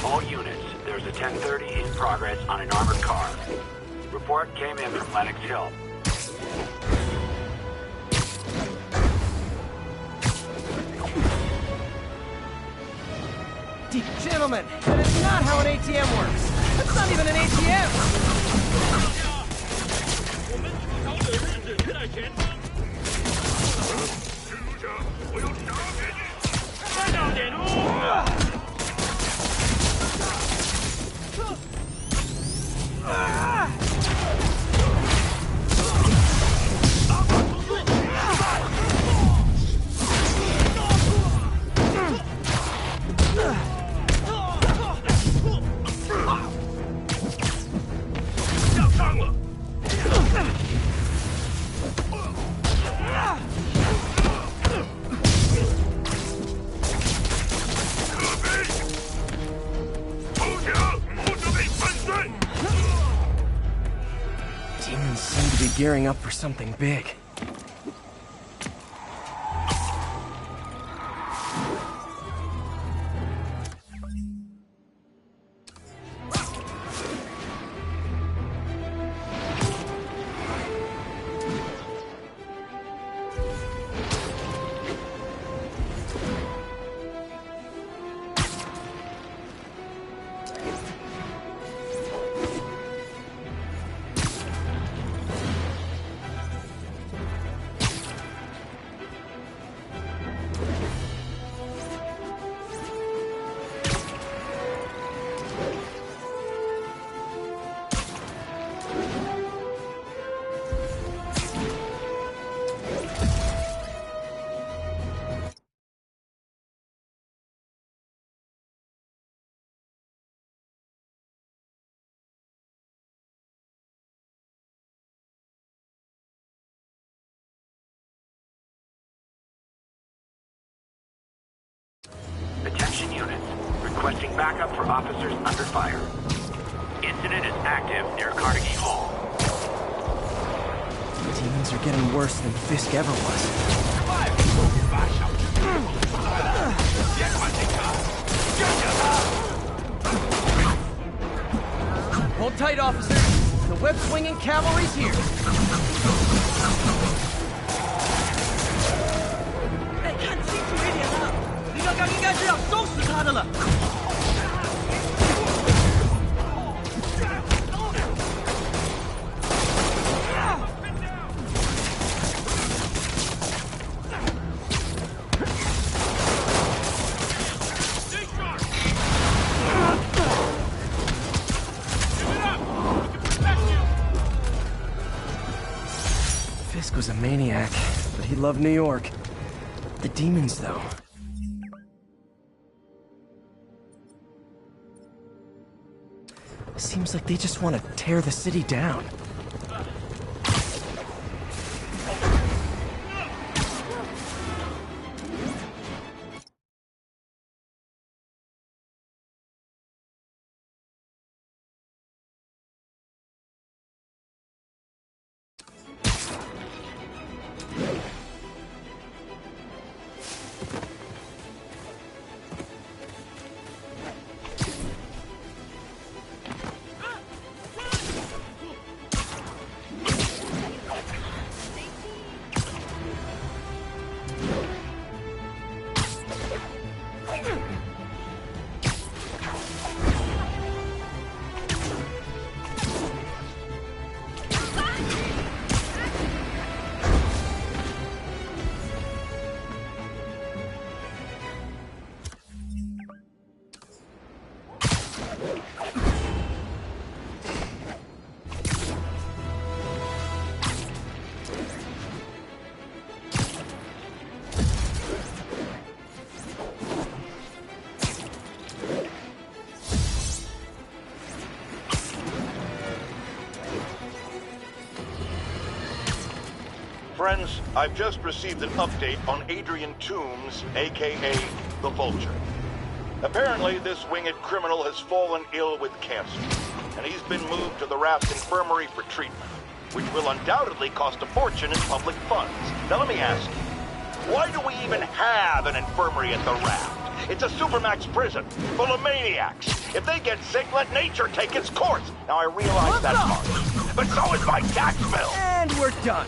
Speaker 16: All units, there's a 1030 in progress on an armored car. Report came in from Lenox Hill.
Speaker 6: Gentlemen, that is not how an ATM works. That's not even an ATM!
Speaker 1: Demons seem to be gearing up for something big.
Speaker 16: Attention units. Requesting backup for officers under fire. Incident is active near Carnegie Hall.
Speaker 1: Demons are getting worse than Fisk ever was.
Speaker 6: Hold tight, officers. The web-swinging cavalry's here.
Speaker 1: Fisk was a maniac, but he loved New York. The demons, though. Seems like they just want to tear the city down.
Speaker 3: Friends, I've just received an update on Adrian Toombs, aka the Vulture. Apparently, this winged criminal has fallen ill with cancer, and he's been moved to the Raft Infirmary for treatment, which will undoubtedly cost a fortune in public funds. Now let me ask you, why do we even have an infirmary at the Raft? It's a supermax prison, full of maniacs. If they get sick, let nature take its course. Now I realize that's hard, but so is my tax bill.
Speaker 6: And we're done.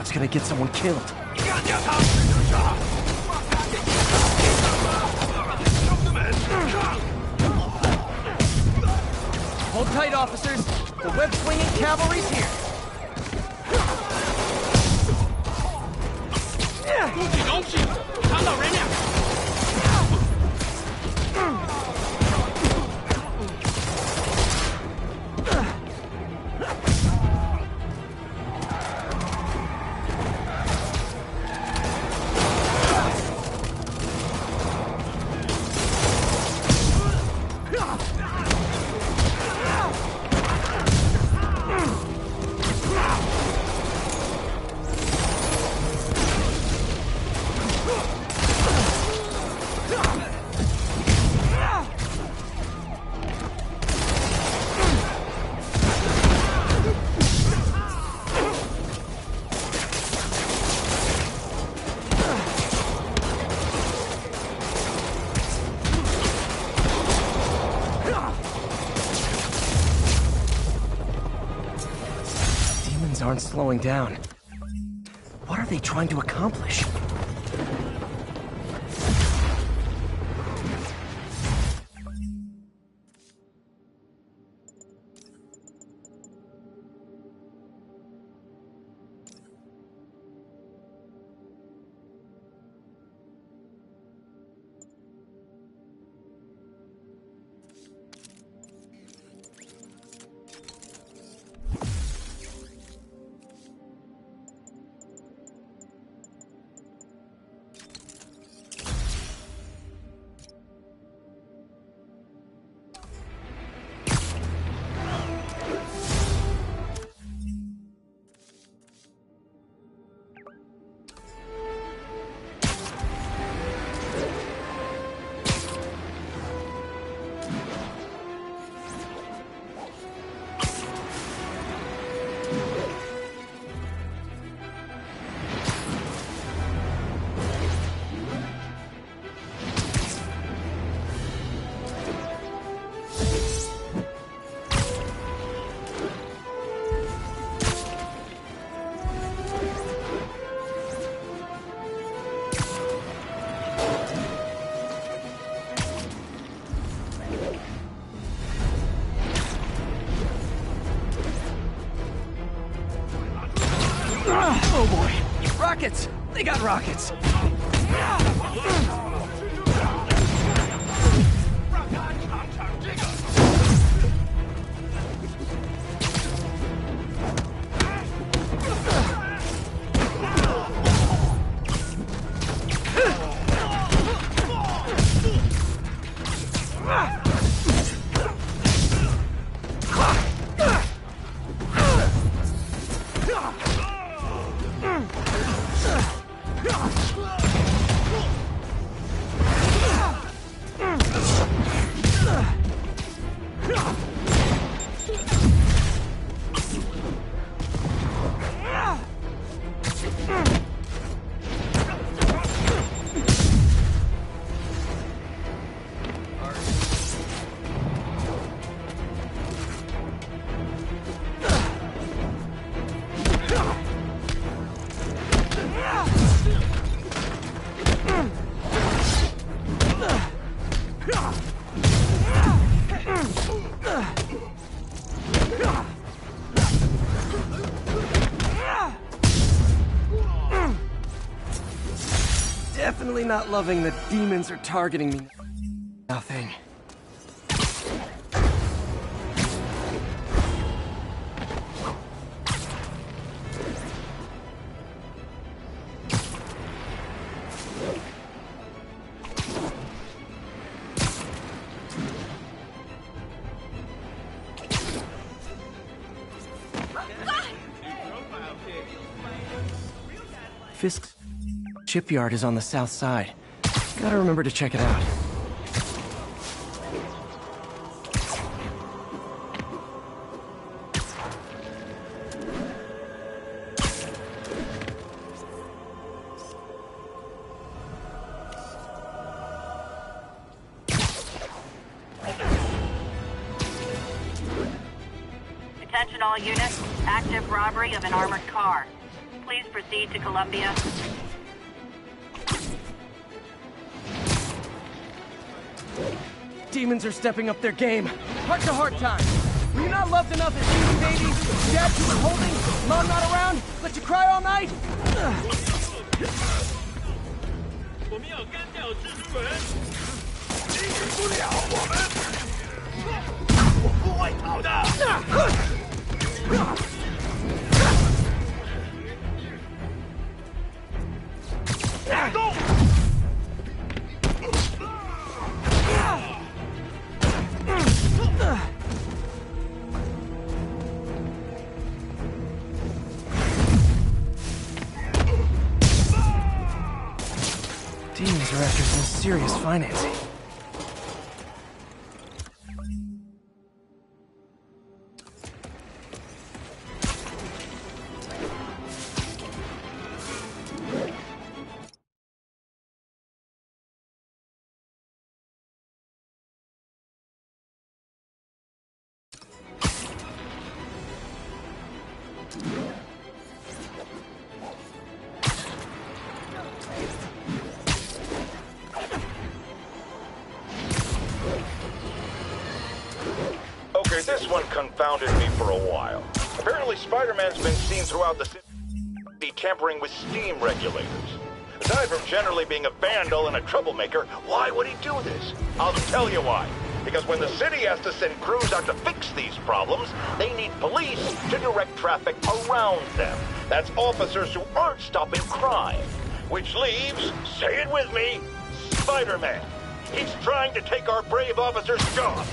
Speaker 17: Doc's gonna get someone killed.
Speaker 6: Hold tight, officers. The web-swinging cavalry's here.
Speaker 17: Aren't slowing down. What are they trying to accomplish? Oh boy! Rockets! They got rockets! Definitely not loving that demons are targeting me. Nothing. Fisk's shipyard is on the south side. Gotta remember to check it out.
Speaker 14: Attention all units. Active robbery of an armored car. Please proceed to Columbia.
Speaker 7: Demons are stepping up their game. Heart-to-heart time. Were you not loved enough as you, baby? Dad you were holding? Mom not around? Let you cry all night?
Speaker 15: 我们要干掉蜘蛛人，抵御不了我们，我不会逃的。打动！
Speaker 17: Demons are after some serious financing.
Speaker 3: This one confounded me for a while. Apparently Spider-Man's been seen throughout the city tampering with steam regulators. Aside from generally being a vandal and a troublemaker, why would he do this? I'll tell you why. Because when the city has to send crews out to fix these problems, they need police to direct traffic around them. That's officers who aren't stopping crime. Which leaves, say it with me, Spider-Man. He's trying to take our brave officers' jobs.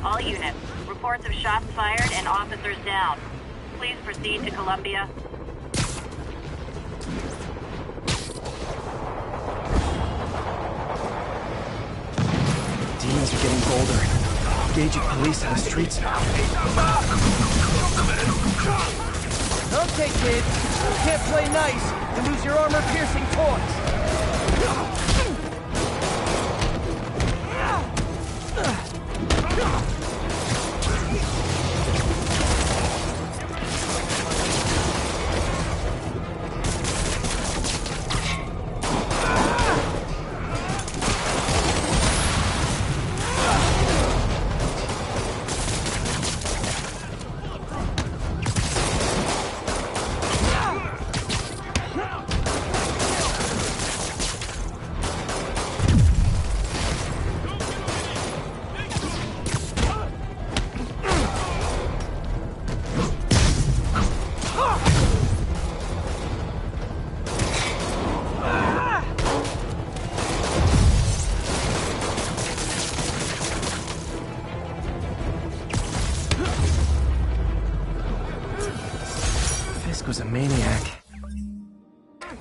Speaker 14: All units, reports of shots fired and officers down. Please proceed to Columbia.
Speaker 17: Demons are getting bolder. Engaging police on the streets now.
Speaker 7: Okay, kid. You can't play nice and lose your armor-piercing toys.
Speaker 17: Was a maniac.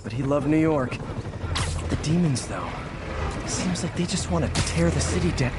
Speaker 17: But he loved New York. The demons, though, seems like they just want to tear the city down.